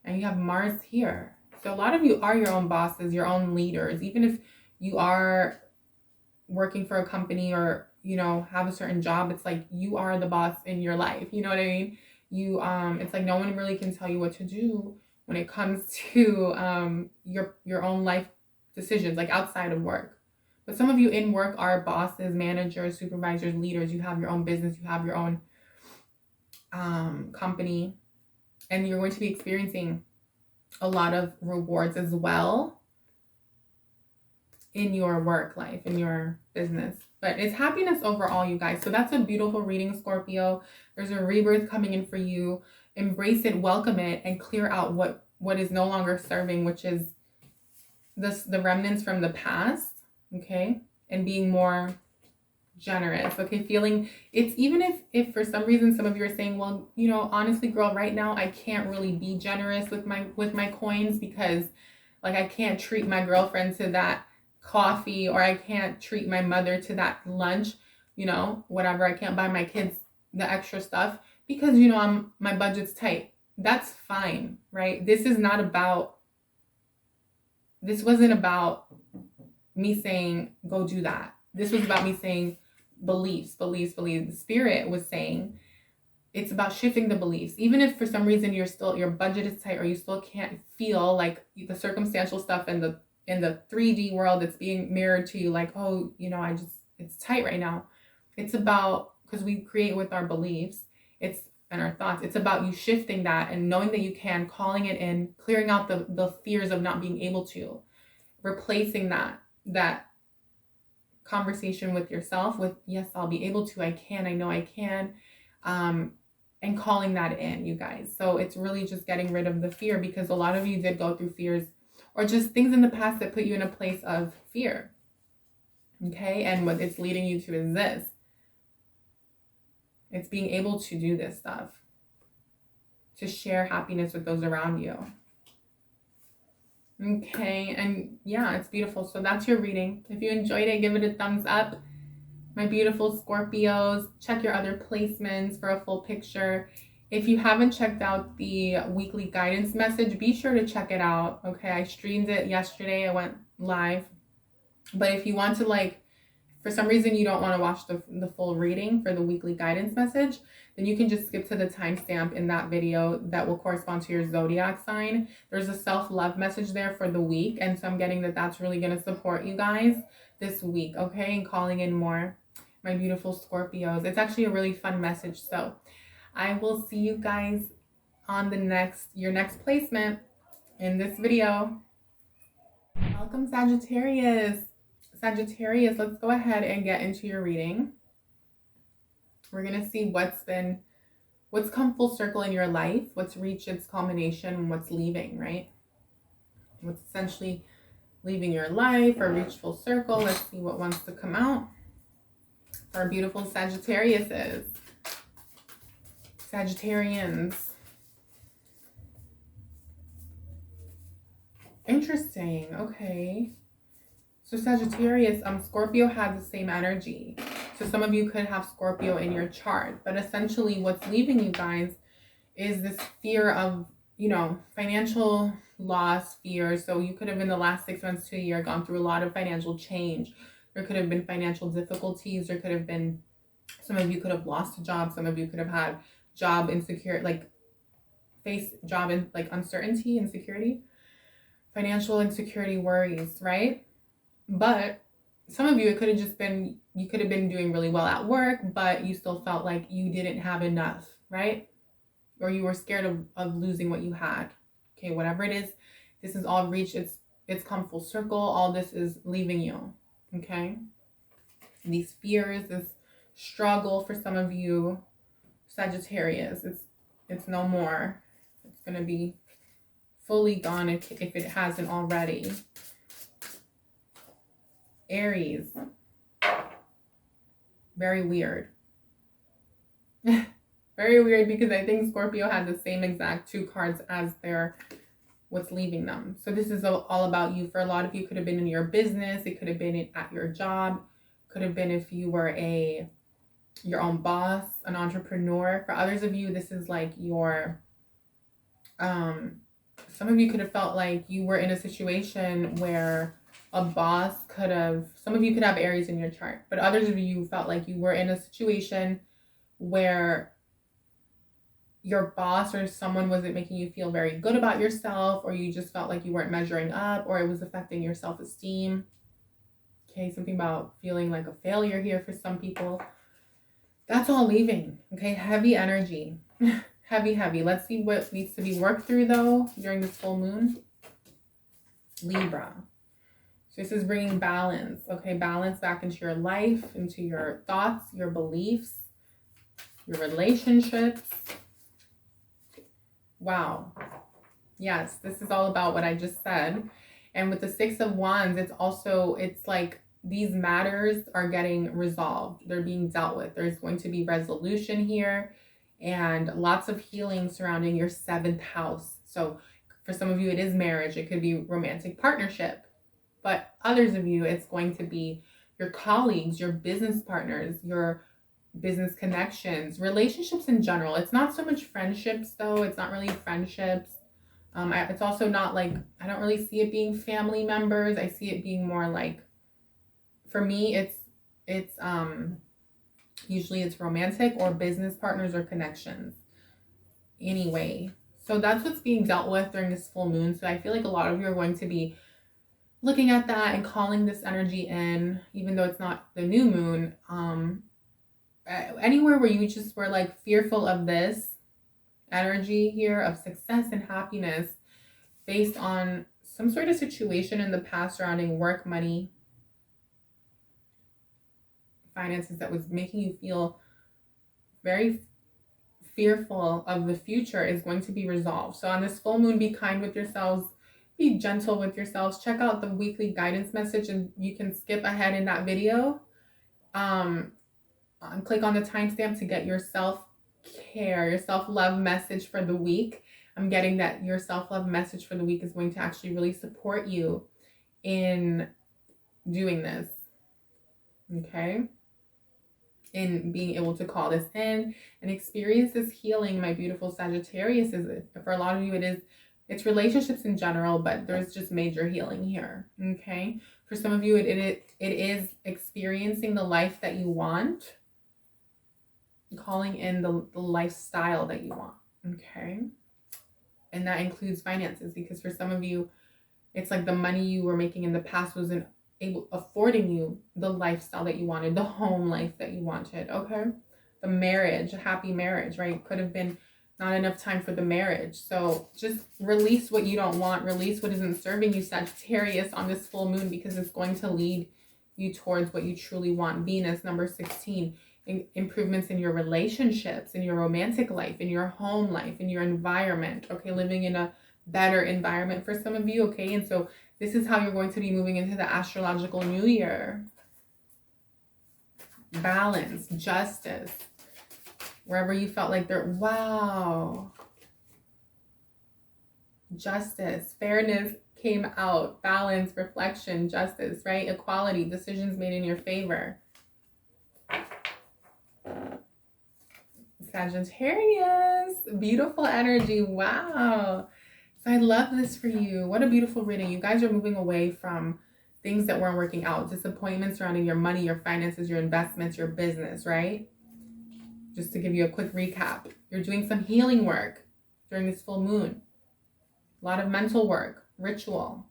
Speaker 1: and you have Mars here. So a lot of you are your own bosses, your own leaders, even if you are working for a company or, have a certain job. It's like you are the boss in your life. You know what I mean? It's like no one really can tell you what to do when it comes to your own life decisions, like outside of work. But some of you in work are bosses, managers, supervisors, leaders. You have your own business, you have your own company, and you're going to be experiencing a lot of rewards as well in your work life, in your business. But it's happiness overall, you guys. So that's a beautiful reading, Scorpio. There's a rebirth coming in for you. Embrace it, welcome it, and clear out what is no longer serving, which is the remnants from the past, okay? And being more generous, okay? Feeling it's, even if for some reason some of you are saying, well, honestly, girl, right now I can't really be generous with my coins, because like I can't treat my girlfriend to that coffee, or I can't treat my mother to that lunch, whatever. I can't buy my kids the extra stuff because my budget's tight. That's fine, right? This wasn't about me saying go do that. This was about me saying beliefs. The spirit was saying it's about shifting the beliefs. Even if for some reason your budget is tight, or you still can't feel like the circumstantial stuff in the 3D world that's being mirrored to you, like, oh, it's tight right now. It's about, because we create with our beliefs, and our thoughts. It's about you shifting that and knowing that you can, calling it in, clearing out the fears of not being able to, replacing that conversation with yourself with, yes, I'll be able to, I can, I know I can. and calling that in, you guys. So it's really just getting rid of the fear, because a lot of you did go through fears or just things in the past that put you in a place of fear. Okay, and what it's leading you to is this. It's being able to do this stuff, to share happiness with those around you. Okay, and yeah, it's beautiful. So that's your reading. If you enjoyed it, give it a thumbs up. My beautiful Scorpios, check your other placements for a full picture. If you haven't checked out the weekly guidance message, be sure to check it out. Okay, I streamed it yesterday. I went live. But if you want to, like, for some reason you don't want to watch the full reading for the weekly guidance message, then you can just skip to the timestamp in that video that will correspond to your zodiac sign. There's a self-love message there for the week. And so I'm getting that that's really going to support you guys this week. Okay, and calling in more. My beautiful Scorpios. It's actually a really fun message. So I will see you guys on your next placement in this video. Welcome, Sagittarius. Sagittarius, let's go ahead and get into your reading. We're going to see what's come full circle in your life, what's reached its culmination, and what's leaving, right? What's essentially leaving your life or reached full circle. Let's see what wants to come out. Our beautiful Sagittariuses. Sagittarians. Interesting. Okay. So Sagittarius, Scorpio has the same energy. So some of you could have Scorpio in your chart, but essentially what's leaving you guys is this fear of, financial loss, fear. So you could have in the last 6 months to a year gone through a lot of financial change. There could have been financial difficulties. There could have been, some of you could have lost a job. Some of you could have had job insecurity, face job in uncertainty, insecurity, financial insecurity, worries, right? But some of you, it could have just been, you could have been doing really well at work, but you still felt like you didn't have enough, right? Or you were scared of losing what you had. Okay, whatever it is, this is all reached, it's come full circle. All this is leaving you. Okay, these fears, this struggle for some of you, Sagittarius, it's no more. It's gonna be fully gone if it hasn't already. Aries, very weird. Very weird, because I think Scorpio had the same exact 2 cards as what's leaving them. So this is all about you. For a lot of you, could have been in your business. It could have been at your job. Could have been if you were your own boss, an entrepreneur. For others of you, this is like your, some of you could have felt like you were in a situation where a boss some of you could have Aries in your chart, but others of you felt like you were in a situation where your boss or someone wasn't making you feel very good about yourself, or you just felt like you weren't measuring up, or it was affecting your self-esteem. Okay, something about feeling like a failure here for some people. That's all leaving. Okay, heavy energy. Heavy. Let's see what needs to be worked through though during this full moon. Libra. So this is bringing balance. Okay, balance back into your life, into your thoughts, your beliefs, your relationships. Wow. Yes, this is all about what I just said. And with the 6 of Wands, it's like these matters are getting resolved. They're being dealt with. There's going to be resolution here and lots of healing surrounding your 7th house. So for some of you, it is marriage. It could be romantic partnership. But others of you, it's going to be your colleagues, your business partners, your business connections, relationships in general. It's not so much friendships though. It's not really friendships. It's also not like, I don't really see it being family members. I see it being more like, for me, it's usually it's romantic or business partners or connections. Anyway, so that's what's being dealt with during this full moon. So I feel like a lot of you are going to be looking at that and calling this energy in, even though it's not the new moon. Anywhere where you just were like fearful of this energy here of success and happiness based on some sort of situation in the past surrounding work, money, finances, that was making you feel very fearful of the future is going to be resolved. So on this full moon, be kind with yourselves, be gentle with yourselves. Check out the weekly guidance message, and you can skip ahead in that video. Click on the timestamp to get your self-care, your self-love message for the week. I'm getting that your self-love message for the week is going to actually really support you in doing this. Okay? In being able to call this in and experience this healing, my beautiful Sagittarius. Is for a lot of you, it's relationships in general, but there's just major healing here. Okay? For some of you, it is experiencing the life that you want, calling in the lifestyle that you want. Okay? And that includes finances, because for some of you, it's like the money you were making in the past wasn't affording you the lifestyle that you wanted, the home life that you wanted. Okay? The marriage, a happy marriage, right? Could have been not enough time for the marriage. So just release what you don't want, release what isn't serving you, Sagittarius, on this full moon, because it's going to lead you towards what you truly want. Venus, number 16, improvements in your relationships, in your romantic life, in your home life, in your environment. Okay? Living in a better environment for some of you. Okay? And so this is how you're going to be moving into the astrological new year. Balance, justice, wherever you felt like there, wow. Justice, fairness came out, balance, reflection, justice, right? Equality, decisions made in your favor. Sagittarius, beautiful energy, wow. So I love this for you. What a beautiful reading. You guys are moving away from things that weren't working out. Disappointments surrounding your money, your finances, your investments, your business, right? Just to give you a quick recap. You're doing some healing work during this full moon. A lot of mental work, ritual,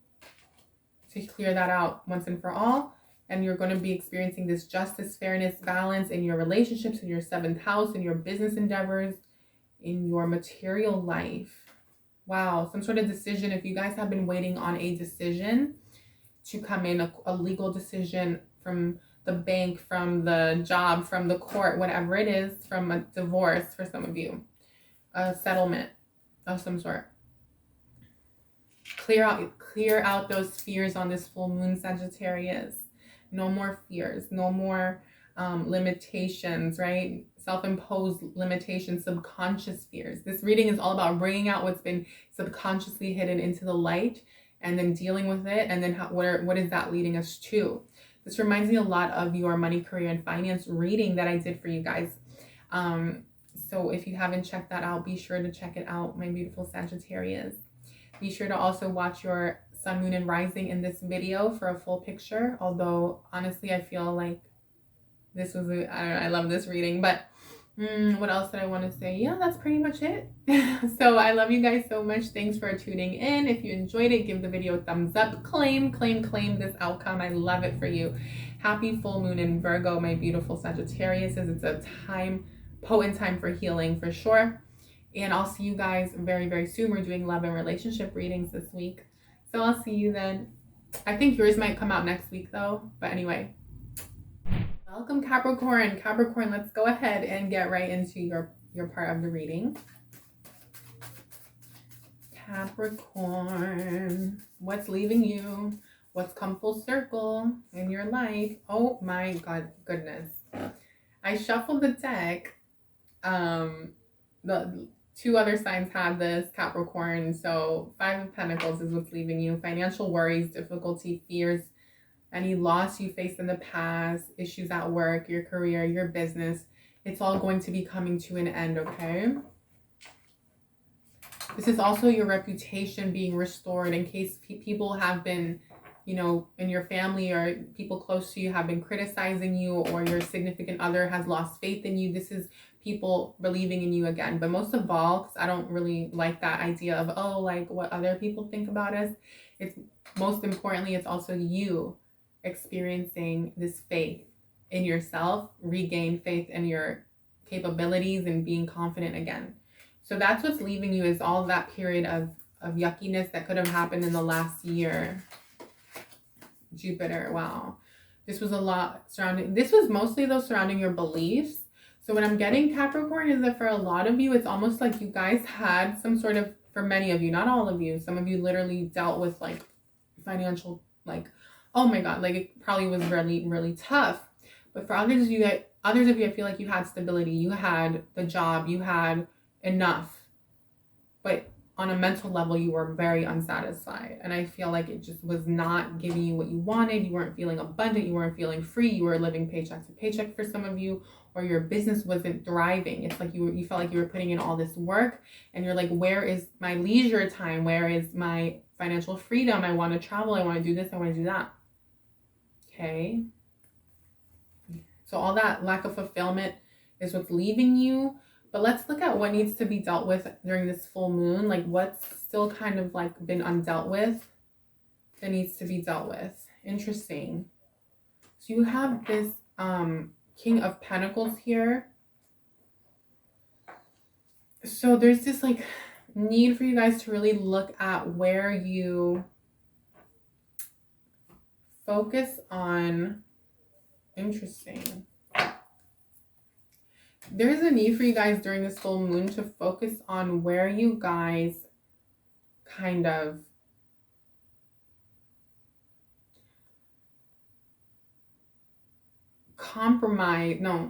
Speaker 1: to clear that out once and for all. And you're going to be experiencing this justice, fairness, balance in your relationships, in your 7th house, in your business endeavors, in your material life. Wow, some sort of decision. If you guys have been waiting on a decision to come in, a legal decision from the bank, from the job, from the court, whatever it is, from a divorce for some of you, a settlement of some sort. Clear out those fears on this full moon, Sagittarius. No more fears, no more limitations, right? Self-imposed limitations, subconscious fears. This reading is all about bringing out what's been subconsciously hidden into the light, and then dealing with it, and then what is that leading us to? This reminds me a lot of your money, career, and finance reading that I did for you guys. So if you haven't checked that out, be sure to check it out, my beautiful Sagittarius. Be sure to also watch your sun, moon, and rising in this video for a full picture. Although, honestly, I feel like this was I love this reading, but what else did I want to say? Yeah, that's pretty much it. So I love you guys so much. Thanks for tuning in. If you enjoyed it, give the video a thumbs up. Claim this outcome. I love it for you. Happy full moon in Virgo, my beautiful Sagittarius. It's a potent time for healing for sure. And I'll see you guys very, very soon. We're doing love and relationship readings this week. So I'll see you then. I think yours might come out next week though. But anyway. Welcome, Capricorn. Capricorn, let's go ahead and get right into your part of the reading. Capricorn, what's leaving you? What's come full circle in your life? Oh my goodness. I shuffled the deck. The two other signs had this, Capricorn. So 5 of Pentacles is what's leaving you. Financial worries, difficulty, fears, any loss you faced in the past, issues at work, your career, your business. It's all going to be coming to an end, okay? This is also your reputation being restored in case people have been, you know, in your family or people close to you have been criticizing you, or your significant other has lost faith in you. This is people believing in you again. But most of all, because I don't really like that idea of, oh, like what other people think about us. It's most importantly, it's also you experiencing this faith in yourself, regain faith in your capabilities and being confident again. So that's what's leaving you, is all that period of yuckiness that could have happened in the last year. Jupiter, wow. This was a lot surrounding, this was mostly though surrounding your beliefs. So what I'm getting, Capricorn, is that for a lot of you, it's almost like you guys had some sort of, for many of you, not all of you, some of you literally dealt with like financial, like, oh my God, like it probably was really, really tough. But for others of you, I feel like you had stability, you had the job, you had enough. But on a mental level, you were very unsatisfied. And I feel like it just was not giving you what you wanted. You weren't feeling abundant. You weren't feeling free. You were living paycheck to paycheck for some of you, or your business wasn't thriving. It's like you felt like you were putting in all this work and you're like, where is my leisure time? Where is my financial freedom? I want to travel. I want to do this. I want to do that. Okay. So all that lack of fulfillment is what's leaving you. But let's look at what needs to be dealt with during this full moon. Like what's still kind of like been undealt with that needs to be dealt with. Interesting. So you have this King of Pentacles here. So there's this like need for you guys to really look at where you focus on. Interesting. There's a need for you guys during this full moon to focus on where you guys kind of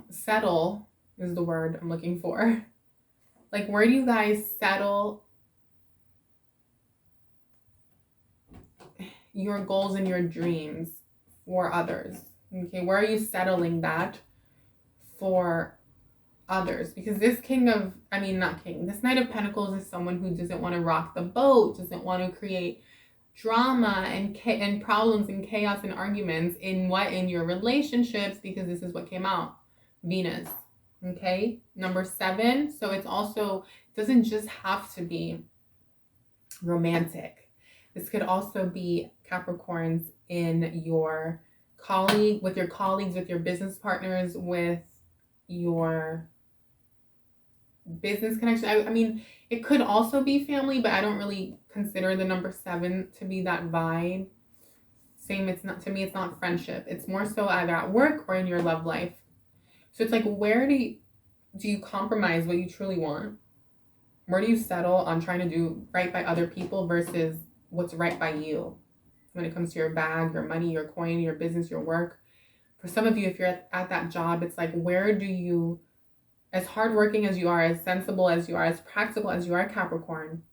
Speaker 1: settle is the word I'm looking for. Like, where do you guys settle your goals and your dreams for others? Okay, where are you settling that for others? Because this this Knight of Pentacles is someone who doesn't want to rock the boat, doesn't want to create drama and problems and chaos and arguments in your relationships, because this is what came out. Venus. Okay, number 7. So it doesn't just have to be romantic. This could also be Capricorns in your with your colleagues, with your business partners, with your business connection. I mean, it could also be family, but I don't really consider the number 7 to be that vibe. It's not friendship. It's more so either at work or in your love life. So it's like, where do you compromise what you truly want? Where do you settle on trying to do right by other people versus what's right by you when it comes to your bag, your money, your coin, your business, your work? For some of you, if you're at that job, it's like, where do you, as hardworking as you are, as sensible as you are, as practical as you are, Capricorn,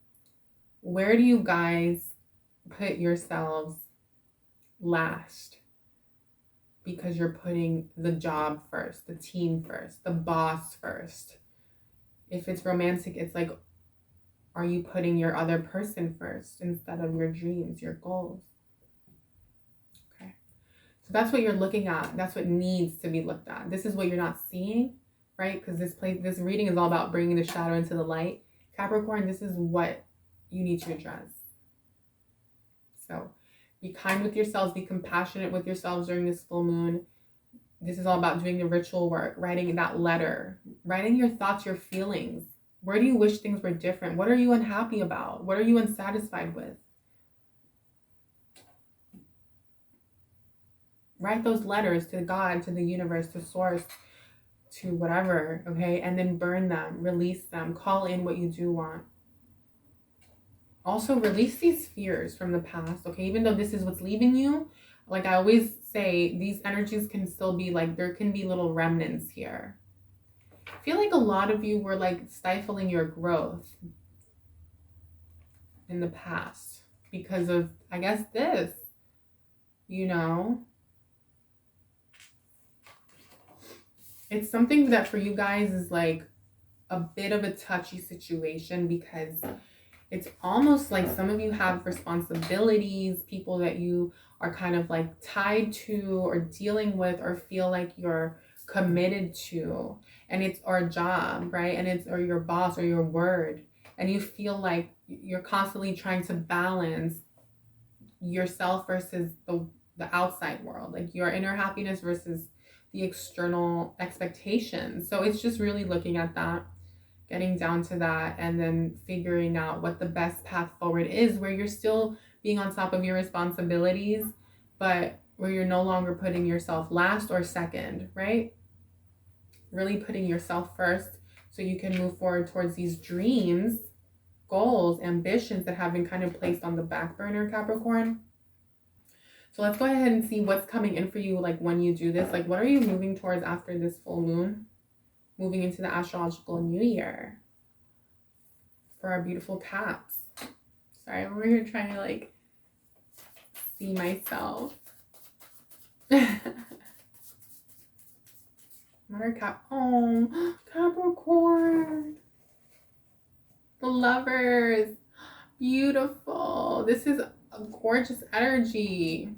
Speaker 1: where do you guys put yourselves last? Because you're putting the job first, the team first, the boss first. If it's romantic, it's like, are you putting your other person first instead of your dreams, your goals? Okay. So that's what you're looking at. That's what needs to be looked at. This is what you're not seeing, right? Because this reading is all about bringing the shadow into the light. Capricorn, this is what you need to address. So be kind with yourselves, be compassionate with yourselves during this full moon. This is all about doing the ritual work, writing that letter, writing your thoughts, your feelings. Where do you wish things were different? What are you unhappy about? What are you unsatisfied with? Write those letters to God, to the universe, to source, to whatever, okay? And then burn them, release them, call in what you do want. Also, release these fears from the past, okay? Even though this is what's leaving you, like I always say, these energies can still be like, there can be little remnants here. I feel like a lot of you were like stifling your growth in the past because of, I guess, this, It's something that for you guys is like a bit of a touchy situation, because it's almost like some of you have responsibilities, people that you are kind of like tied to or dealing with or feel like you're committed to, and it's our job, right? And it's, or your boss or your word, and you feel like you're constantly trying to balance yourself versus the outside world, like your inner happiness versus the external expectations. So it's just really looking at that, getting down to that, and then figuring out what the best path forward is, where you're still being on top of your responsibilities, but where you're no longer putting yourself last or second, right? really putting yourself first so you can move forward towards these dreams, goals, ambitions that have been kind of placed on the back burner, Capricorn. So let's go ahead and see what's coming in for you, like when you do this. Like, what are you moving towards after this full moon? Moving into the Astrological New Year for our beautiful Caps. Sorry, I'm over here trying to like see myself. Oh, Capricorn. The Lovers. Beautiful. This is a gorgeous energy.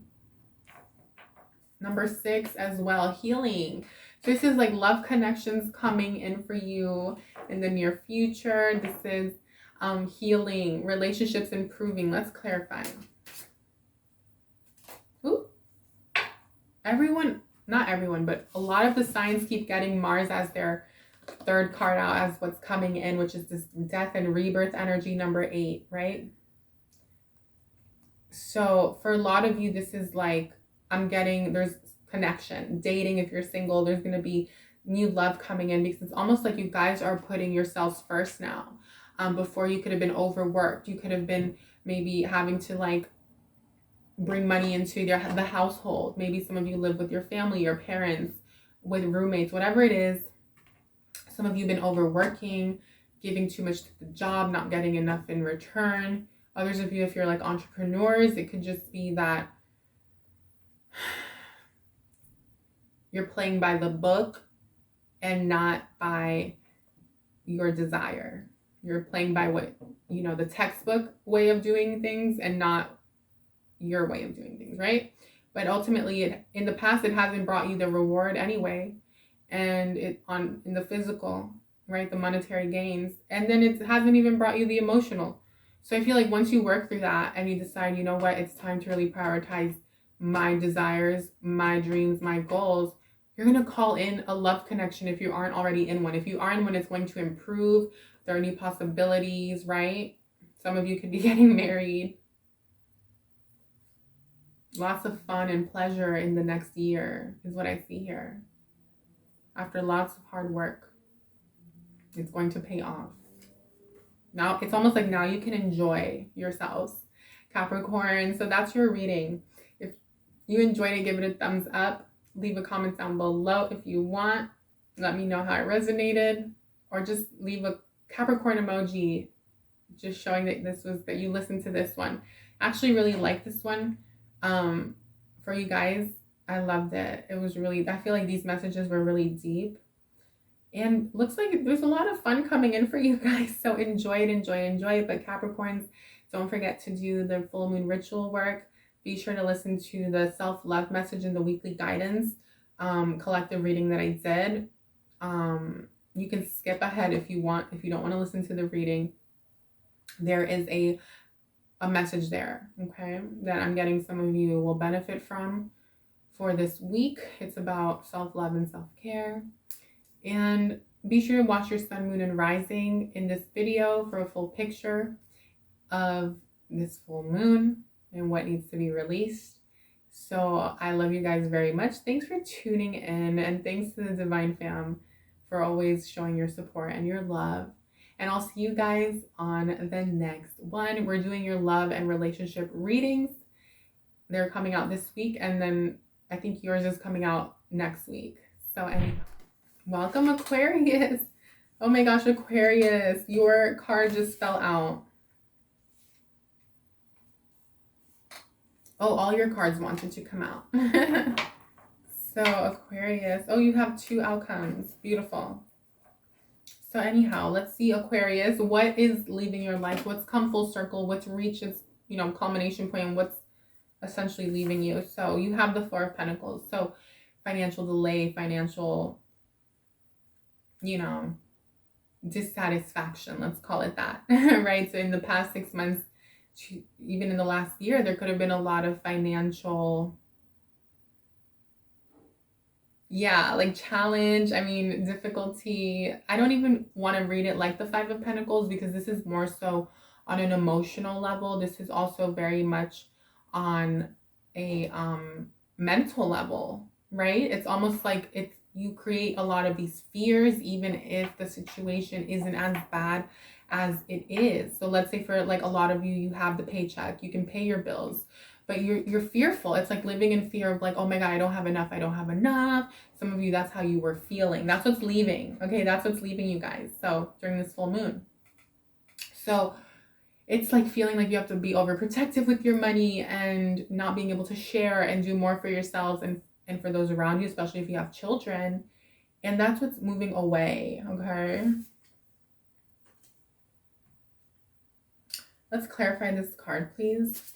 Speaker 1: Number 6 as well, healing. So this is like love connections coming in for you in the near future. This is healing, relationships improving. Let's clarify. Ooh. Everyone, not everyone, but a lot of the signs keep getting Mars as their third card out as what's coming in, which is this death and rebirth energy, number 8, right? So for a lot of you, this is like, I'm getting, there's connection, dating. If you're single, there's going to be new love coming in, because it's almost like you guys are putting yourselves first now. Before, you could have been overworked. You could have been maybe having to like bring money into the household. Maybe some of you live with your family, your parents, with roommates, whatever it is. Some of you have been overworking, giving too much to the job, not getting enough in return. Others of you, if you're like entrepreneurs, it could just be that you're playing by the book and not by your desire. You're playing by what, you know, the textbook way of doing things and not your way of doing things, right? But ultimately, in the past, it hasn't brought you the reward anyway. And in the physical, right, the monetary gains. And then it hasn't even brought you the emotional. So I feel like once you work through that and you decide, you know what, it's time to really prioritize my desires, my dreams, my goals, you're going to call in a love connection if you aren't already in one. If you are in one, it's going to improve. There are new possibilities, right? Some of you could be getting married. Lots of fun and pleasure in the next year is what I see here. After lots of hard work, it's going to pay off. Now, it's almost like now you can enjoy yourselves, Capricorn. So that's your reading. If you enjoyed it, give it a thumbs up. Leave a comment down below if you want. Let me know how it resonated. Or just leave a Capricorn emoji just showing that you listened to this one. I actually really like this one. For you guys, I loved it. It was really, I feel like these messages were really deep. And looks like there's a lot of fun coming in for you guys. So enjoy it, enjoy it, enjoy it. But Capricorns, don't forget to do the full moon ritual work. Be sure to listen to the self-love message and the weekly guidance collective reading that I did. You can skip ahead if you want, if you don't want to listen to the reading. There is a message there, okay, that I'm getting some of you will benefit from for this week. It's about self-love and self-care. And be sure to watch your sun, moon, and rising in this video for a full picture of this full moon and what needs to be released. So I love you guys very much. Thanks for tuning in, and thanks to the Divine Fam for always showing your support and your love. And I'll see you guys on the next one. We're doing your love and relationship readings. They're coming out this week, and then I think yours is coming out next week. So anyhow, welcome Aquarius. Oh my gosh, Aquarius, your card just fell out. Oh, all your cards wanted to come out. So Aquarius, oh, you have 2 outcomes. Beautiful. So anyhow, let's see, Aquarius, what is leaving your life? What's come full circle? What's reached its, culmination point? And what's essentially leaving you? So you have the 4 of Pentacles. So financial delay, financial, dissatisfaction, let's call it that, right? So in the past 6 months, even in the last year, there could have been a lot of financial, challenge, difficulty. I don't even want to read it like the 5 of Pentacles, because this is more so on an emotional level. This is also very much on a mental level, right? It's almost like you create a lot of these fears, even if the situation isn't as bad as it is. So let's say for like a lot of you, you have the paycheck, you can pay your bills, but you're fearful. It's like living in fear of like, oh my God, I don't have enough. I don't have enough. Some of you, that's how you were feeling. That's what's leaving. Okay, that's what's leaving you guys. So during this full moon. So it's like feeling like you have to be overprotective with your money and not being able to share and do more for yourselves and for those around you, especially if you have children. And that's what's moving away, okay? Let's clarify this card, please.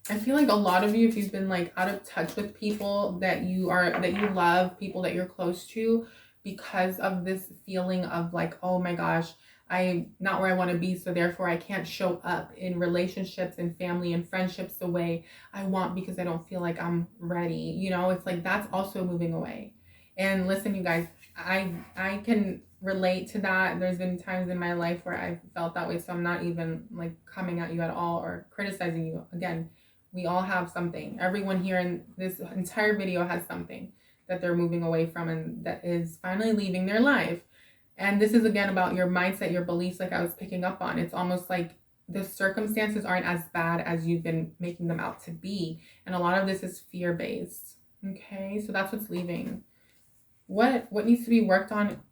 Speaker 1: I feel like a lot of you, if you've been like out of touch with people that you love, people that you're close to, because of this feeling of like, oh my gosh, I'm not where I want to be, so therefore I can't show up in relationships and family and friendships the way I want because I don't feel like I'm ready. You know, it's like that's also moving away. And listen, you guys, I can relate to that. There's been times in my life where I've felt that way, so I'm not even like coming at you at all or criticizing you. Again, we all have something. Everyone here in this entire video has something that they're moving away from and that is finally leaving their life. And this is again about your mindset, your beliefs, like I was picking up on. It's almost like the circumstances aren't as bad as you've been making them out to be. And a lot of this is fear-based. Okay, so that's what's leaving. What needs to be worked on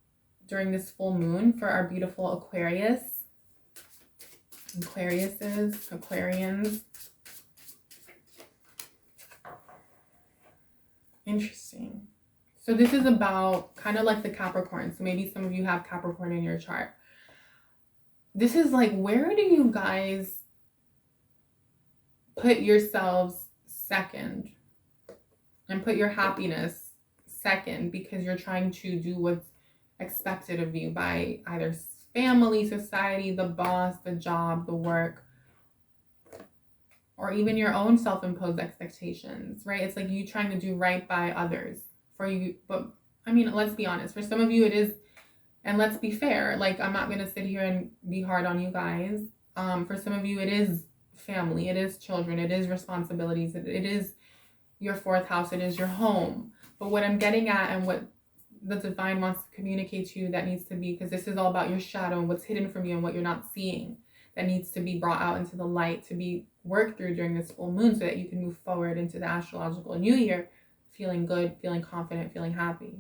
Speaker 1: during this full moon for our beautiful Aquarius? Aquarians. Interesting. So this is about kind of like the Capricorn. So maybe some of you have Capricorn in your chart. This is like, where do you guys put yourselves second and put your happiness second because you're trying to do what's expected of you by either family, society, the boss, the job, the work, or even your own self-imposed expectations, right? It's like you trying to do right by others for you. But I mean, let's be honest, for some of you it is, and let's be fair, like I'm not gonna sit here and be hard on you guys. For some of you it is family, it is children, it is responsibilities, it is your fourth house, it is your home. But what I'm getting at and what the divine wants to communicate to you, that needs to be, because this is all about your shadow and what's hidden from you and what you're not seeing, that needs to be brought out into the light, to be worked through during this full moon so that you can move forward into the astrological new year feeling good, feeling confident, feeling happy.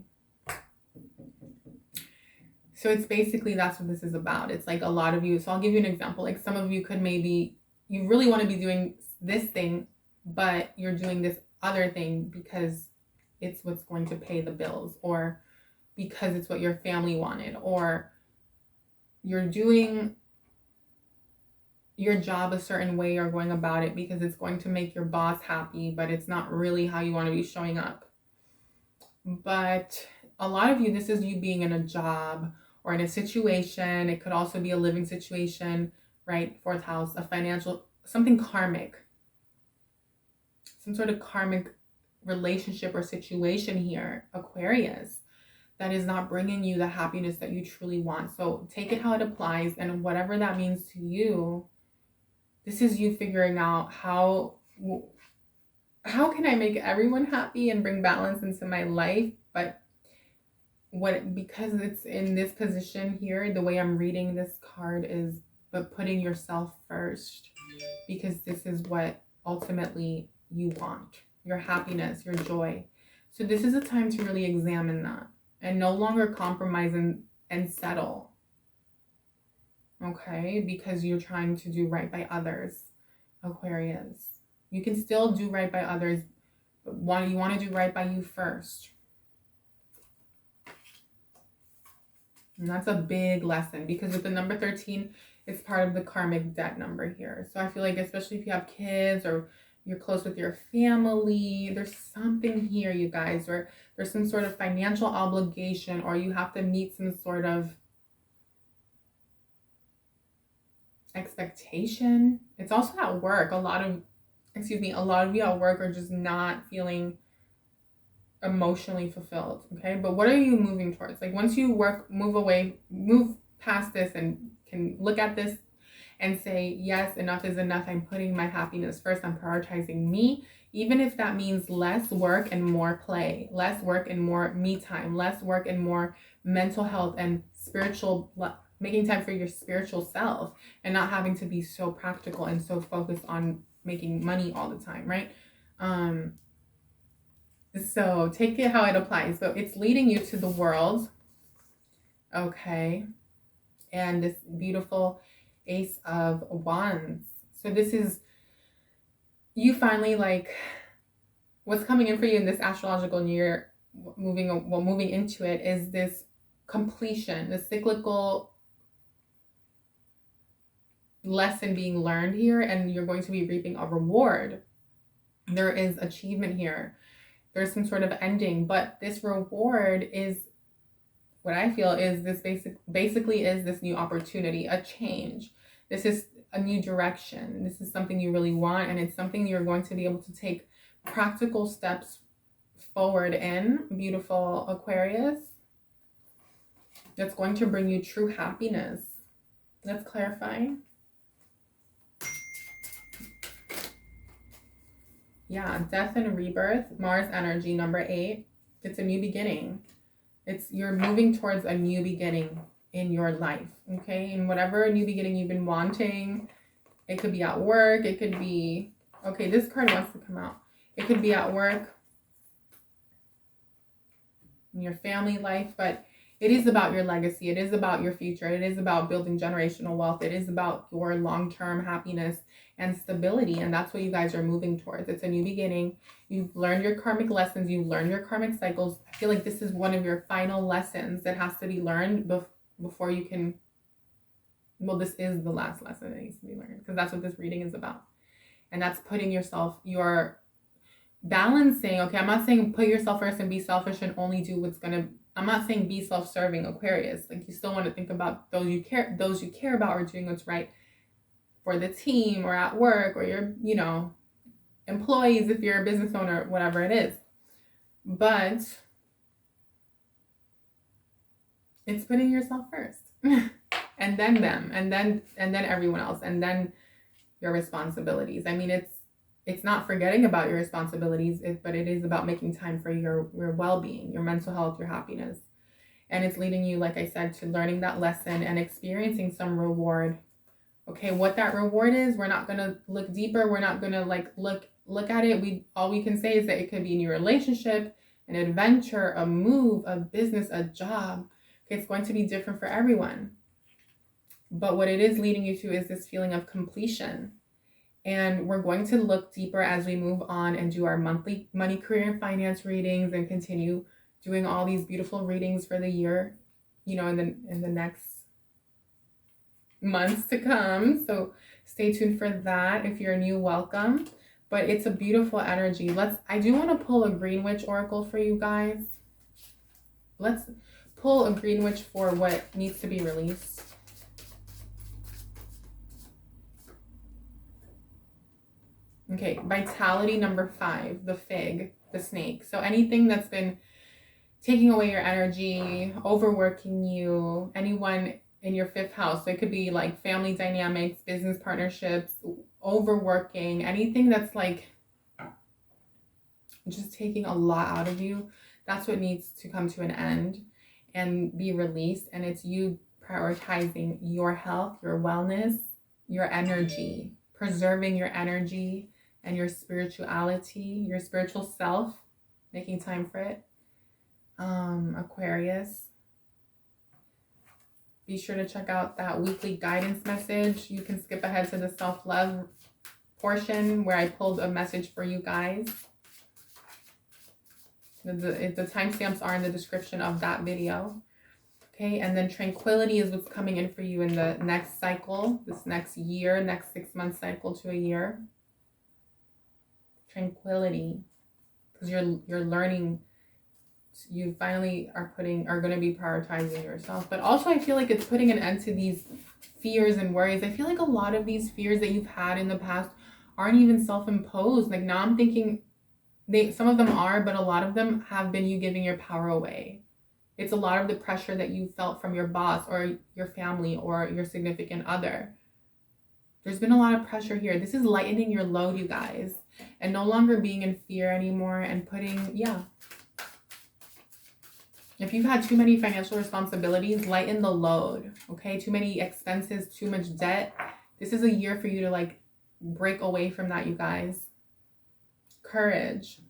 Speaker 1: So it's basically, that's what this is about. It's like a lot of you, so I'll give you an example. Like some of you could maybe, you really want to be doing this thing, but you're doing this other thing because it's what's going to pay the bills, or because it's what your family wanted, or you're doing your job a certain way or going about it because it's going to make your boss happy, but it's not really how you want to be showing up. But a lot of you, this is you being in a job or in a situation. It could also be a living situation, right? Fourth house, a financial, something karmic, some sort of karmic relationship or situation here, Aquarius, that is not bringing you the happiness that you truly want. So take it how it applies, and whatever that means to you, this is you figuring out how can I make everyone happy and bring balance into my life, but because it's in this position here, the way I'm reading this card is, but putting yourself first, because this is what ultimately you want, your happiness, your joy. So this is a time to really examine that and no longer compromise and settle. Okay, because you're trying to do right by others, Aquarius. You can still do right by others, but you want to do right by you first. And that's a big lesson, because with the number 13, it's part of the karmic debt number here. So I feel like, especially if you have kids or you're close with your family, there's something here, you guys, where there's some sort of financial obligation, or you have to meet some sort of expectation. It's also at work. A lot of you at work are just not feeling emotionally fulfilled. Okay, but what are you moving towards? Like once you move past this and can look at this and say, yes, enough is enough. I'm putting my happiness first. I'm prioritizing me. Even if that means less work and more play, less work and more me time, less work and more mental health and spiritual, making time for your spiritual self and not having to be so practical and so focused on making money all the time, right? So take it how it applies. So it's leading you to the world. Okay. And this beautiful Ace of Wands. So this is you finally, like, what's coming in for you in this astrological new year, moving into it, is this completion, the cyclical lesson being learned here, and you're going to be reaping a reward. There is achievement here. There's some sort of ending, but this reward is what I feel is this basically is this new opportunity, a change. This is a new direction. This is something you really want, and it's something you're going to be able to take practical steps forward in, beautiful Aquarius. That's going to bring you true happiness. Let's clarify. Yeah, death and rebirth, Mars energy, number 8. It's a new beginning. You're moving towards a new beginning in your life, okay? And whatever new beginning you've been wanting, it could be at work, it could be, okay, this card wants to come out. It could be at work, in your family life, but it is about your legacy. It is about your future. It is about building generational wealth. It is about your long-term happiness and stability. And that's what you guys are moving towards. It's a new beginning. You've learned your karmic lessons. You've learned your karmic cycles. I feel like this is one of your final lessons that has to be learned before you can, well, this is the last lesson that needs to be learned, because that's what this reading is about. And that's putting yourself, you're balancing. Okay, I'm not saying put yourself first and be selfish and only do what's going to, I'm not saying be self-serving, Aquarius. Like, you still want to think about those you care about, or doing what's right for the team or at work, or your, employees if you're a business owner, whatever it is. But it's putting yourself first. And then them, and then everyone else, and then your responsibilities. I mean, it's not forgetting about your responsibilities, but it is about making time for your well-being, your mental health, your happiness. And it's leading you, like I said, to learning that lesson and experiencing some reward. Okay, what that reward is, we're not going to look deeper. We're not going to look at it. All we can say is that it could be a new relationship, an adventure, a move, a business, a job. Okay, it's going to be different for everyone. But what it is leading you to is this feeling of completion. And we're going to look deeper as we move on and do our monthly money, career, and finance readings, and continue doing all these beautiful readings for the year, in the next months to come. So stay tuned for that. If you're new, welcome. But it's a beautiful energy. I do want to pull a Green Witch Oracle for you guys. Let's pull a Green Witch for what needs to be released. Okay, vitality number 5, the fig, the snake. So anything that's been taking away your energy, overworking you, anyone in your 5th house. So it could be like family dynamics, business partnerships, overworking, anything that's like just taking a lot out of you. That's what needs to come to an end and be released. And it's you prioritizing your health, your wellness, your energy, preserving your energy and your spirituality, your spiritual self, making time for it. Aquarius, be sure to check out that weekly guidance message. You can skip ahead to the self-love portion where I pulled a message for you guys. The timestamps are in the description of that video. Okay, and then tranquility is what's coming in for you in the next cycle, this next year, next 6-month cycle to a year. Tranquility, because you're learning. You finally are going to be prioritizing yourself. But also I feel like it's putting an end to these fears and worries. I feel like a lot of these fears that you've had in the past aren't even self-imposed. Like, now I'm thinking some of them are, but a lot of them have been you giving your power away. It's a lot of the pressure that you felt from your boss or your family or your significant other. There's been a lot of pressure here. This is lightening your load, you guys, and no longer being in fear anymore and putting, yeah. If you've had too many financial responsibilities, lighten the load, okay? Too many expenses, too much debt. This is a year for you to like break away from that, you guys. Courage.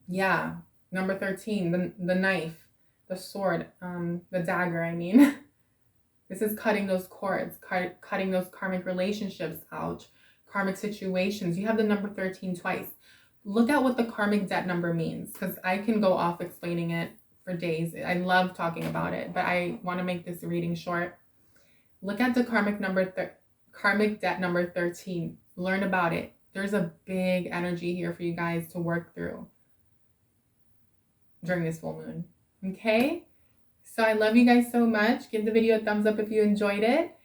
Speaker 1: Yeah. Number 13, the knife, the sword, the dagger, I mean. This is cutting those cords, cutting those karmic relationships out, karmic situations. You have the number 13 twice. Look at what the karmic debt number means, because I can go off explaining it for days. I love talking about it, but I want to make this reading short. Look at the karmic debt number 13. Learn about it. There's a big energy here for you guys to work through during this full moon. Okay? So I love you guys so much. Give the video a thumbs up if you enjoyed it.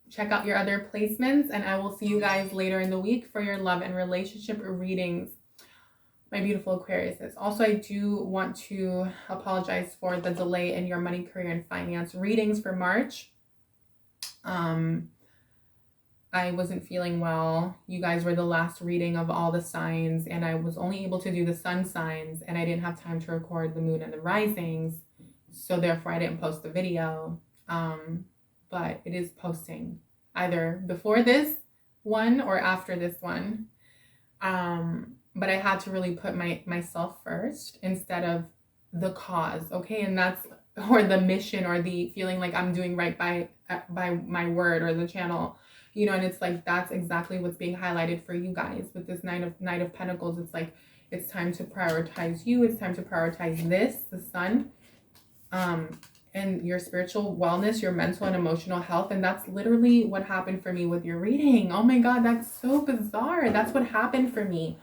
Speaker 1: Check out your other placements, and I will see you guys later in the week for your love and relationship readings, my beautiful Aquariuses. Also, I do want to apologize for the delay in your money, career, and finance readings for March. I wasn't feeling well. You guys were the last reading of all the signs, and I was only able to do the sun signs, and I didn't have time to record the moon and the risings. So therefore I didn't post the video, but it is posting either before this one or after this one. But I had to really put myself first instead of the cause, okay? And that's, or the mission, or the feeling like I'm doing right by my word or the channel, you know. And it's like, that's exactly what's being highlighted for you guys with this Knight of Pentacles. It's like, it's time to prioritize you. It's time to prioritize this, the sun. And your spiritual wellness, your mental and emotional health. And that's literally what happened for me with your reading. Oh my God, that's so bizarre. That's what happened for me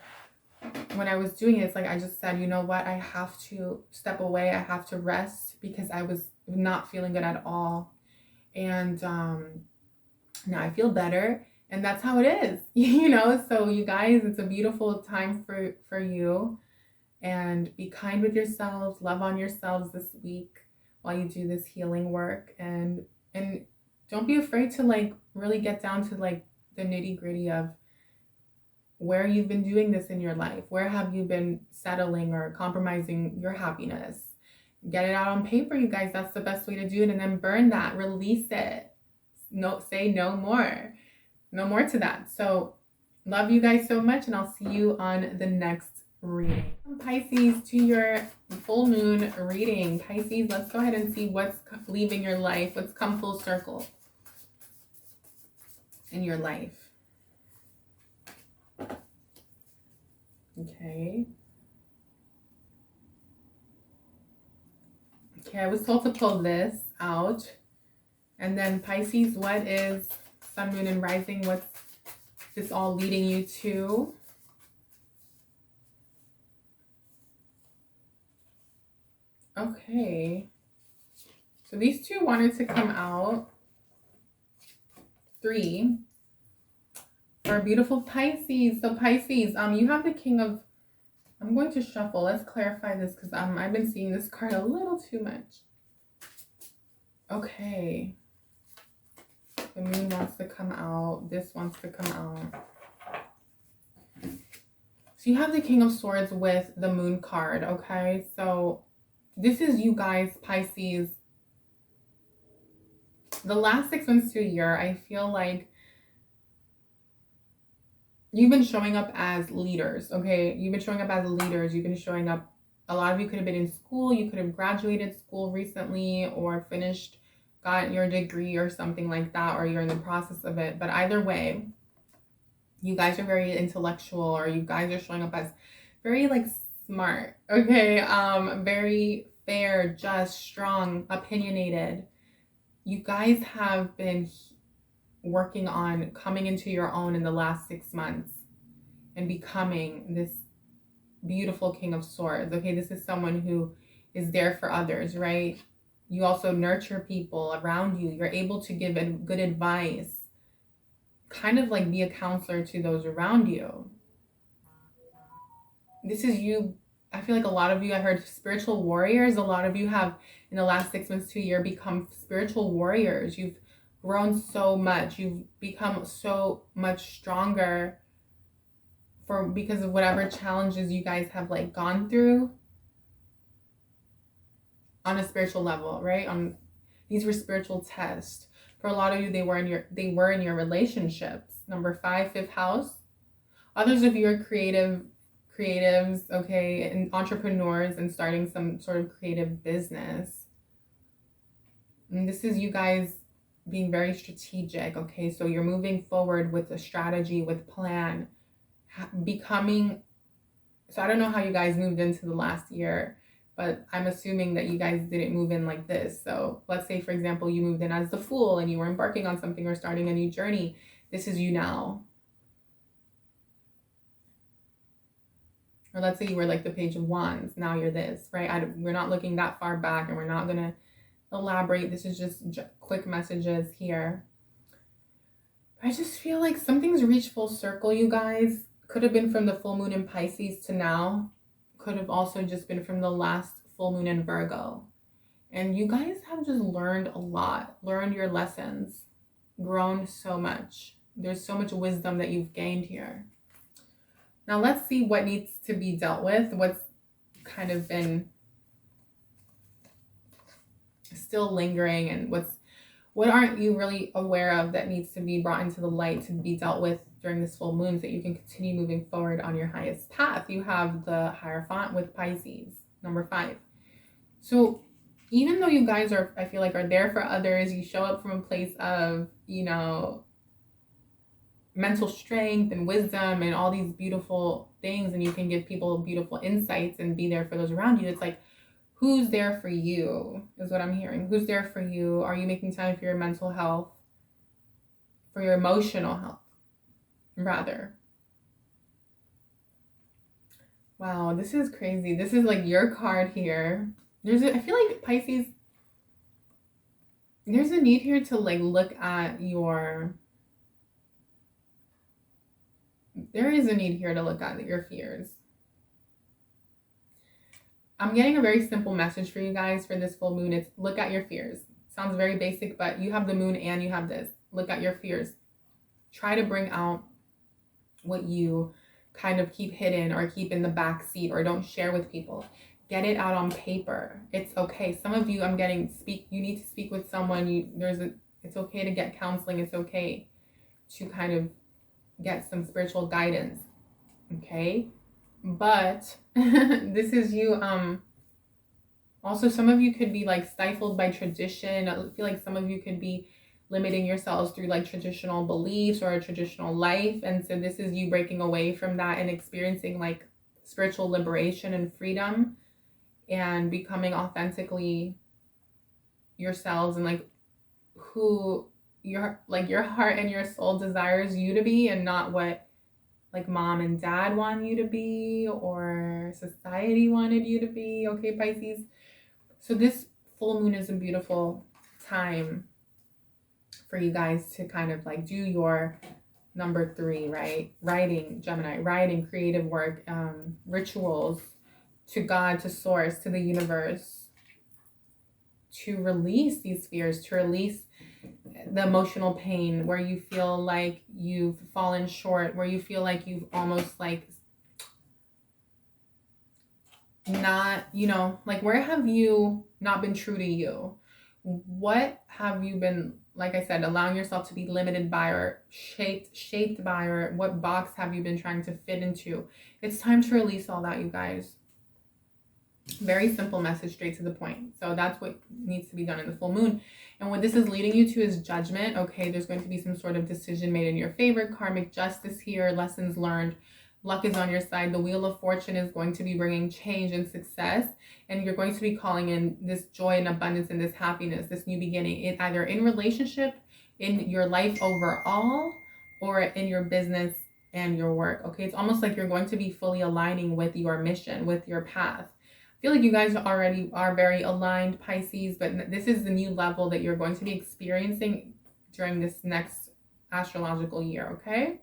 Speaker 1: when I was doing it. It's like, I just said, you know what? I have to step away. I have to rest because I was not feeling good at all. And, now I feel better, and that's how it is, you know? So you guys, it's a beautiful time for you. And be kind with yourselves, love on yourselves this week while you do this healing work. And don't be afraid to like really get down to like the nitty-gritty of where you've been doing this in your life. Where have you been settling or compromising your happiness? Get it out on paper, you guys. That's the best way to do it. And then burn that, release it. No, say no more. No more to that. So love you guys so much, and I'll see you on the next reading. Pisces, to your full moon reading. Pisces, let's go ahead and see what's leaving your life, what's come full circle in your life. Okay. Okay, I was told to pull this out. And then Pisces, what is sun, moon, and rising? What's this all leading you to? Okay, so these two wanted to come out. 3 for beautiful Pisces. So Pisces, you have the King of, I'm going to shuffle. Let's clarify this because I've been seeing this card a little too much. Okay, the moon wants to come out. This wants to come out. So you have the King of Swords with the Moon card. Okay, so this is you guys, Pisces. The last 6 months to a year, I feel like you've been showing up as leaders, okay? You've been showing up as leaders. You've been showing up. A lot of you could have been in school. You could have graduated school recently or finished, got your degree or something like that, or you're in the process of it. But either way, you guys are very intellectual, or you guys are showing up as very like smart, okay? Very fair, just, strong, opinionated. You guys have been working on coming into your own in the last 6 months and becoming this beautiful King of Swords, okay? This is someone who is there for others, right? You also nurture people around you. You're able to give good advice, kind of like be a counselor to those around you. This is you. I feel like a lot of you, I heard spiritual warriors. A lot of you have in the last 6 months to a year become spiritual warriors. You've grown so much. You've become so much stronger because of whatever challenges you guys have like gone through on a spiritual level, right? These were spiritual tests. For a lot of you, they were in your relationships. Number 5, 5th house. Others of you are creatives, okay, and entrepreneurs and starting some sort of creative business. And this is you guys being very strategic, okay? So you're moving forward with a strategy, with plan, becoming. So I don't know how you guys moved into the last year, but I'm assuming that you guys didn't move in like this. So let's say, for example, you moved in as the Fool and you were embarking on something or starting a new journey. This is you now. Or let's say you were like the Page of Wands. Now you're this, right? We're not looking that far back and we're not going to elaborate. This is just quick messages here. I just feel like something's reached full circle, you guys. Could have been from the full moon in Pisces to now. Could have also just been from the last full moon in Virgo. And you guys have just learned a lot, learned your lessons, grown so much. There's so much wisdom that you've gained here. Now let's see what needs to be dealt with, what's kind of been still lingering, and what aren't you really aware of that needs to be brought into the light to be dealt with during this full moon so that you can continue moving forward on your highest path. You have the Hierophant with Pisces, number 5. So even though you guys I feel like are there for others, you show up from a place of, mental strength and wisdom and all these beautiful things, and you can give people beautiful insights and be there for those around you. It's like, who's there for you is what I'm hearing. Who's there for you? Are you making time for your mental health, for your emotional health, rather? Wow, this is crazy. This is like your card here. I feel like Pisces, there's a need here to like look at there is a need here to look at your fears. I'm getting a very simple message for you guys for this full moon. It's look at your fears. Sounds very basic, but you have the moon and you have this. Look at your fears. Try to bring out what you kind of keep hidden or keep in the back seat or don't share with people. Get it out on paper. It's okay. Some of you, you need to speak with someone. It's okay to get counseling. It's okay to kind of get some spiritual guidance. Okay? But this is you. Also, some of you could be like stifled by tradition. I feel like some of you could be limiting yourselves through like traditional beliefs or a traditional life. And so this is you breaking away from that and experiencing like spiritual liberation and freedom and becoming authentically yourselves and like who your heart and your soul desires you to be, and not what like mom and dad want you to be or society wanted you to be. Okay, Pisces. So this full moon is a beautiful time for you guys to kind of like do your number 3, right? Writing, Gemini, writing, creative work, rituals to God, to source, to the universe, to release these fears, to release the emotional pain where you feel like you've fallen short, where you feel like you've almost like not, like where have you not been true to you? What have you been, like I said, allowing yourself to be limited by or shaped by, or what box have you been trying to fit into? It's time to release all that, you guys. Very simple message, straight to the point. So that's what needs to be done in the full moon. And what this is leading you to is judgment. Okay, there's going to be some sort of decision made in your favor, karmic justice here, lessons learned. Luck is on your side. The Wheel of Fortune is going to be bringing change and success. And you're going to be calling in this joy and abundance and this happiness, this new beginning, either in relationship, in your life overall, or in your business and your work. Okay, it's almost like you're going to be fully aligning with your mission, with your path. I feel like you guys already are very aligned, Pisces, but this is the new level that you're going to be experiencing during this next astrological year, okay?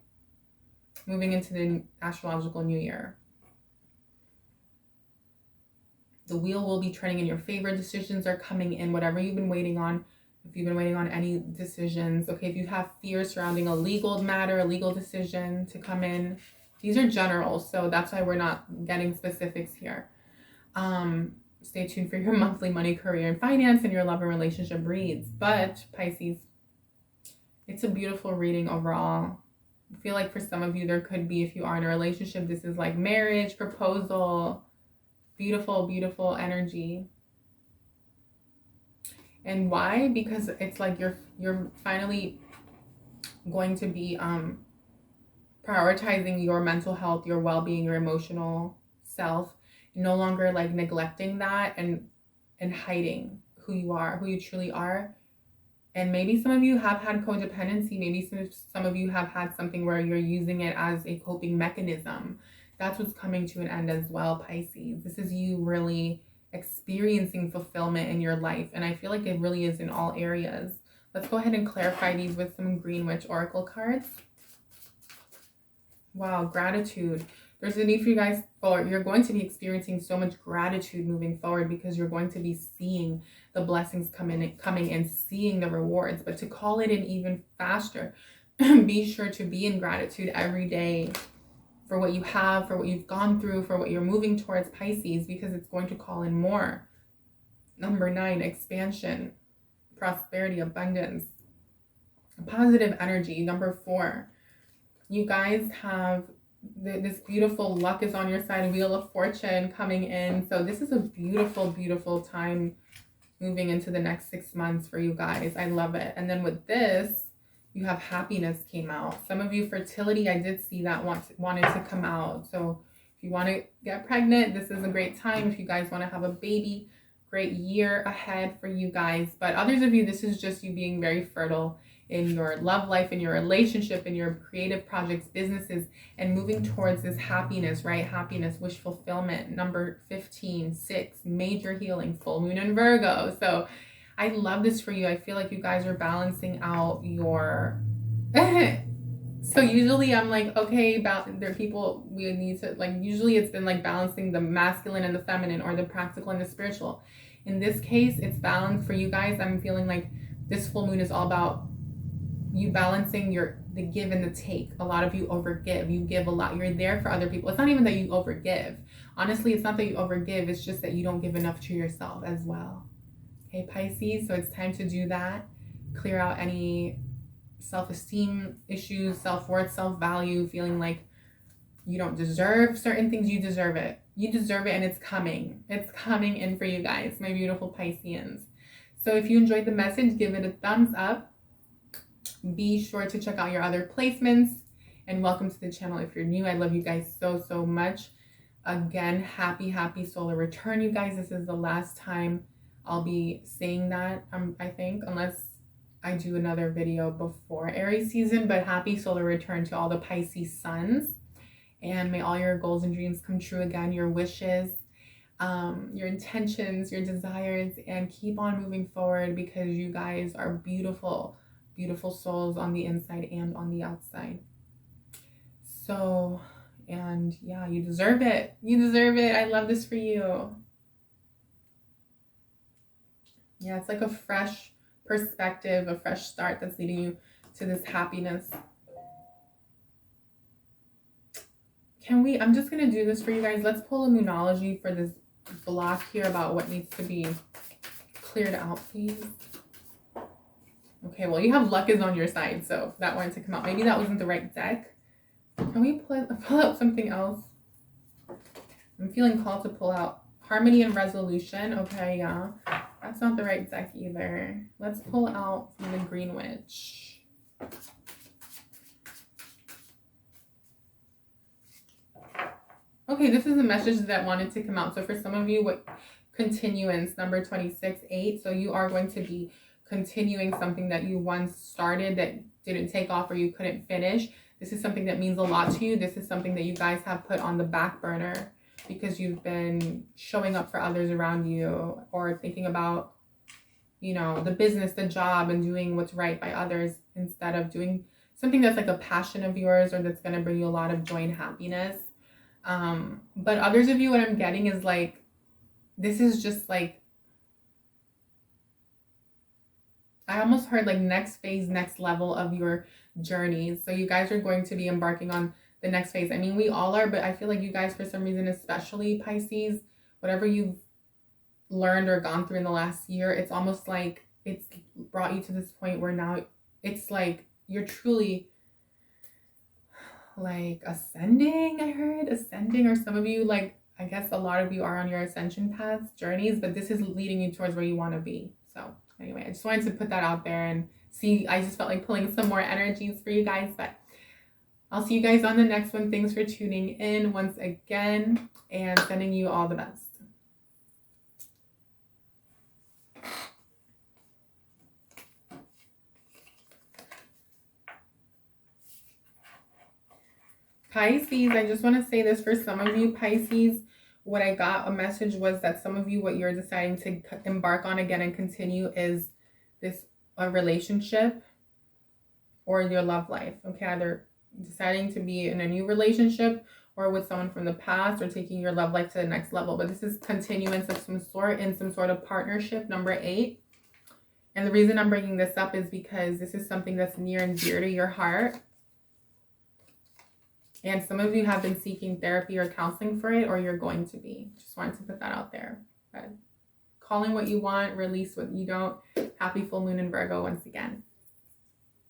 Speaker 1: Moving into the astrological new year. The wheel will be turning in your favor. Decisions are coming in. Whatever you've been waiting on, if you've been waiting on any decisions. Okay, if you have fears surrounding a legal matter, a legal decision to come in, these are general, so that's why we're not getting specifics here. Stay tuned for your monthly money, career, and finance, and your love and relationship reads. But Pisces, it's a beautiful reading overall. I feel like for some of you, there could be, if you are in a relationship, this is like marriage, proposal, beautiful, beautiful energy. And why? Because it's like you're finally going to be prioritizing your mental health, your well-being, your emotional self, no longer like neglecting that and hiding who you are, who you truly are. And maybe some of you have had codependency. Maybe some of you have had something where you're using it as a coping mechanism. That's what's coming to an end as well, Pisces. This is you really experiencing fulfillment in your life. And I feel like it really is in all areas. Let's go ahead and clarify these with some Green Witch Oracle cards. Wow, gratitude. There's a need for you guys, or you're going to be experiencing so much gratitude moving forward because you're going to be seeing the blessings coming and seeing the rewards. But to call it in even faster, be sure to be in gratitude every day for what you have, for what you've gone through, for what you're moving towards, Pisces, because it's going to call in more. Number 9, expansion, prosperity, abundance, positive energy. Number 4, you guys have this beautiful luck is on your side, Wheel of Fortune coming in. So this is a beautiful, beautiful time moving into the next 6 months for you guys. I love it. And then with this, you have happiness came out. Some of you, fertility, I did see that wanted to come out. So if you want to get pregnant, this is a great time. If you guys want to have a baby, great year ahead for you guys. But others of you, this is just you being very fertile in your love life, in your relationship, in your creative projects, businesses, and moving towards this happiness, right? Happiness, wish fulfillment. Number 15, 6, major healing, full moon in Virgo. So I love this for you. I feel like you guys are balancing out your... So usually I'm like, okay, there are people we need to, like, usually it's been like balancing the masculine and the feminine, or the practical and the spiritual. In this case, it's balanced for you guys. I'm feeling like this full moon is all about you balancing the give and the take. A lot of you overgive. You give a lot. You're there for other people. It's not even that you overgive. Honestly, it's not that you overgive. It's just that you don't give enough to yourself as well. Okay, Pisces, so it's time to do that. Clear out any self-esteem issues, self-worth, self-value, feeling like you don't deserve certain things. You deserve it. You deserve it, and it's coming. It's coming in for you guys, my beautiful Pisceans. So if you enjoyed the message, give it a thumbs up. Be sure to check out your other placements, and welcome to the channel if you're new. I love you guys so, so much. Again, happy solar return, you guys. This is the last time I'll be saying that, I think, unless I do another video before Aries season. But happy solar return to all the Pisces suns, and may all your goals and dreams come true again, your wishes, your intentions, your desires, and keep on moving forward, because you guys are beautiful, beautiful souls on the inside and on the outside. So, and yeah, you deserve it. You deserve it. I love this for you. Yeah, it's like a fresh perspective, a fresh start that's leading you to this happiness. I'm just going to do this for you guys. Let's pull a Moonology for this block here about what needs to be cleared out, please. Okay, well, you have luck is on your side, so that wanted to come out. Maybe that wasn't the right deck. Can we pull out something else? I'm feeling called to pull out Harmony and Resolution. Okay, yeah. That's not the right deck either. Let's pull out from the Green Witch. Okay, this is a message that wanted to come out. So for some of you, what continuance, number 26, 8. So you are going to be continuing something that you once started that didn't take off or you couldn't finish. This is something that means a lot to you. This is something that you guys have put on the back burner because you've been showing up for others around you, or thinking about, you know, the business, the job, and doing what's right by others instead of doing something that's like a passion of yours, or that's going to bring you a lot of joy and happiness. But others of you, what I'm getting is like, this is just like I almost heard like next phase, next level of your journeys. So you guys are going to be embarking on the next phase. I mean, we all are, but I feel like you guys, for some reason, especially Pisces, whatever you've learned or gone through in the last year, it's almost like it's brought you to this point where now it's like you're truly like ascending. I heard ascending, or some of you, like, I guess a lot of you are on your ascension paths, journeys, but this is leading you towards where you want to be. So anyway, I just wanted to put that out there and see, I just felt like pulling some more energies for you guys, but I'll see you guys on the next one. Thanks for tuning in once again and sending you all the best. Pisces, I just want to say this for some of you, Pisces. What I got a message was that some of you, what you're deciding to embark on again and continue is this a relationship or your love life. Okay, either deciding to be in a new relationship or with someone from the past, or taking your love life to the next level. But this is continuance of some sort in some sort of partnership, number 8. And the reason I'm bringing this up is because this is something that's near and dear to your heart. And some of you have been seeking therapy or counseling for it, or you're going to be. Just wanted to put that out there. But calling what you want, release what you don't. Happy full moon in Virgo once again.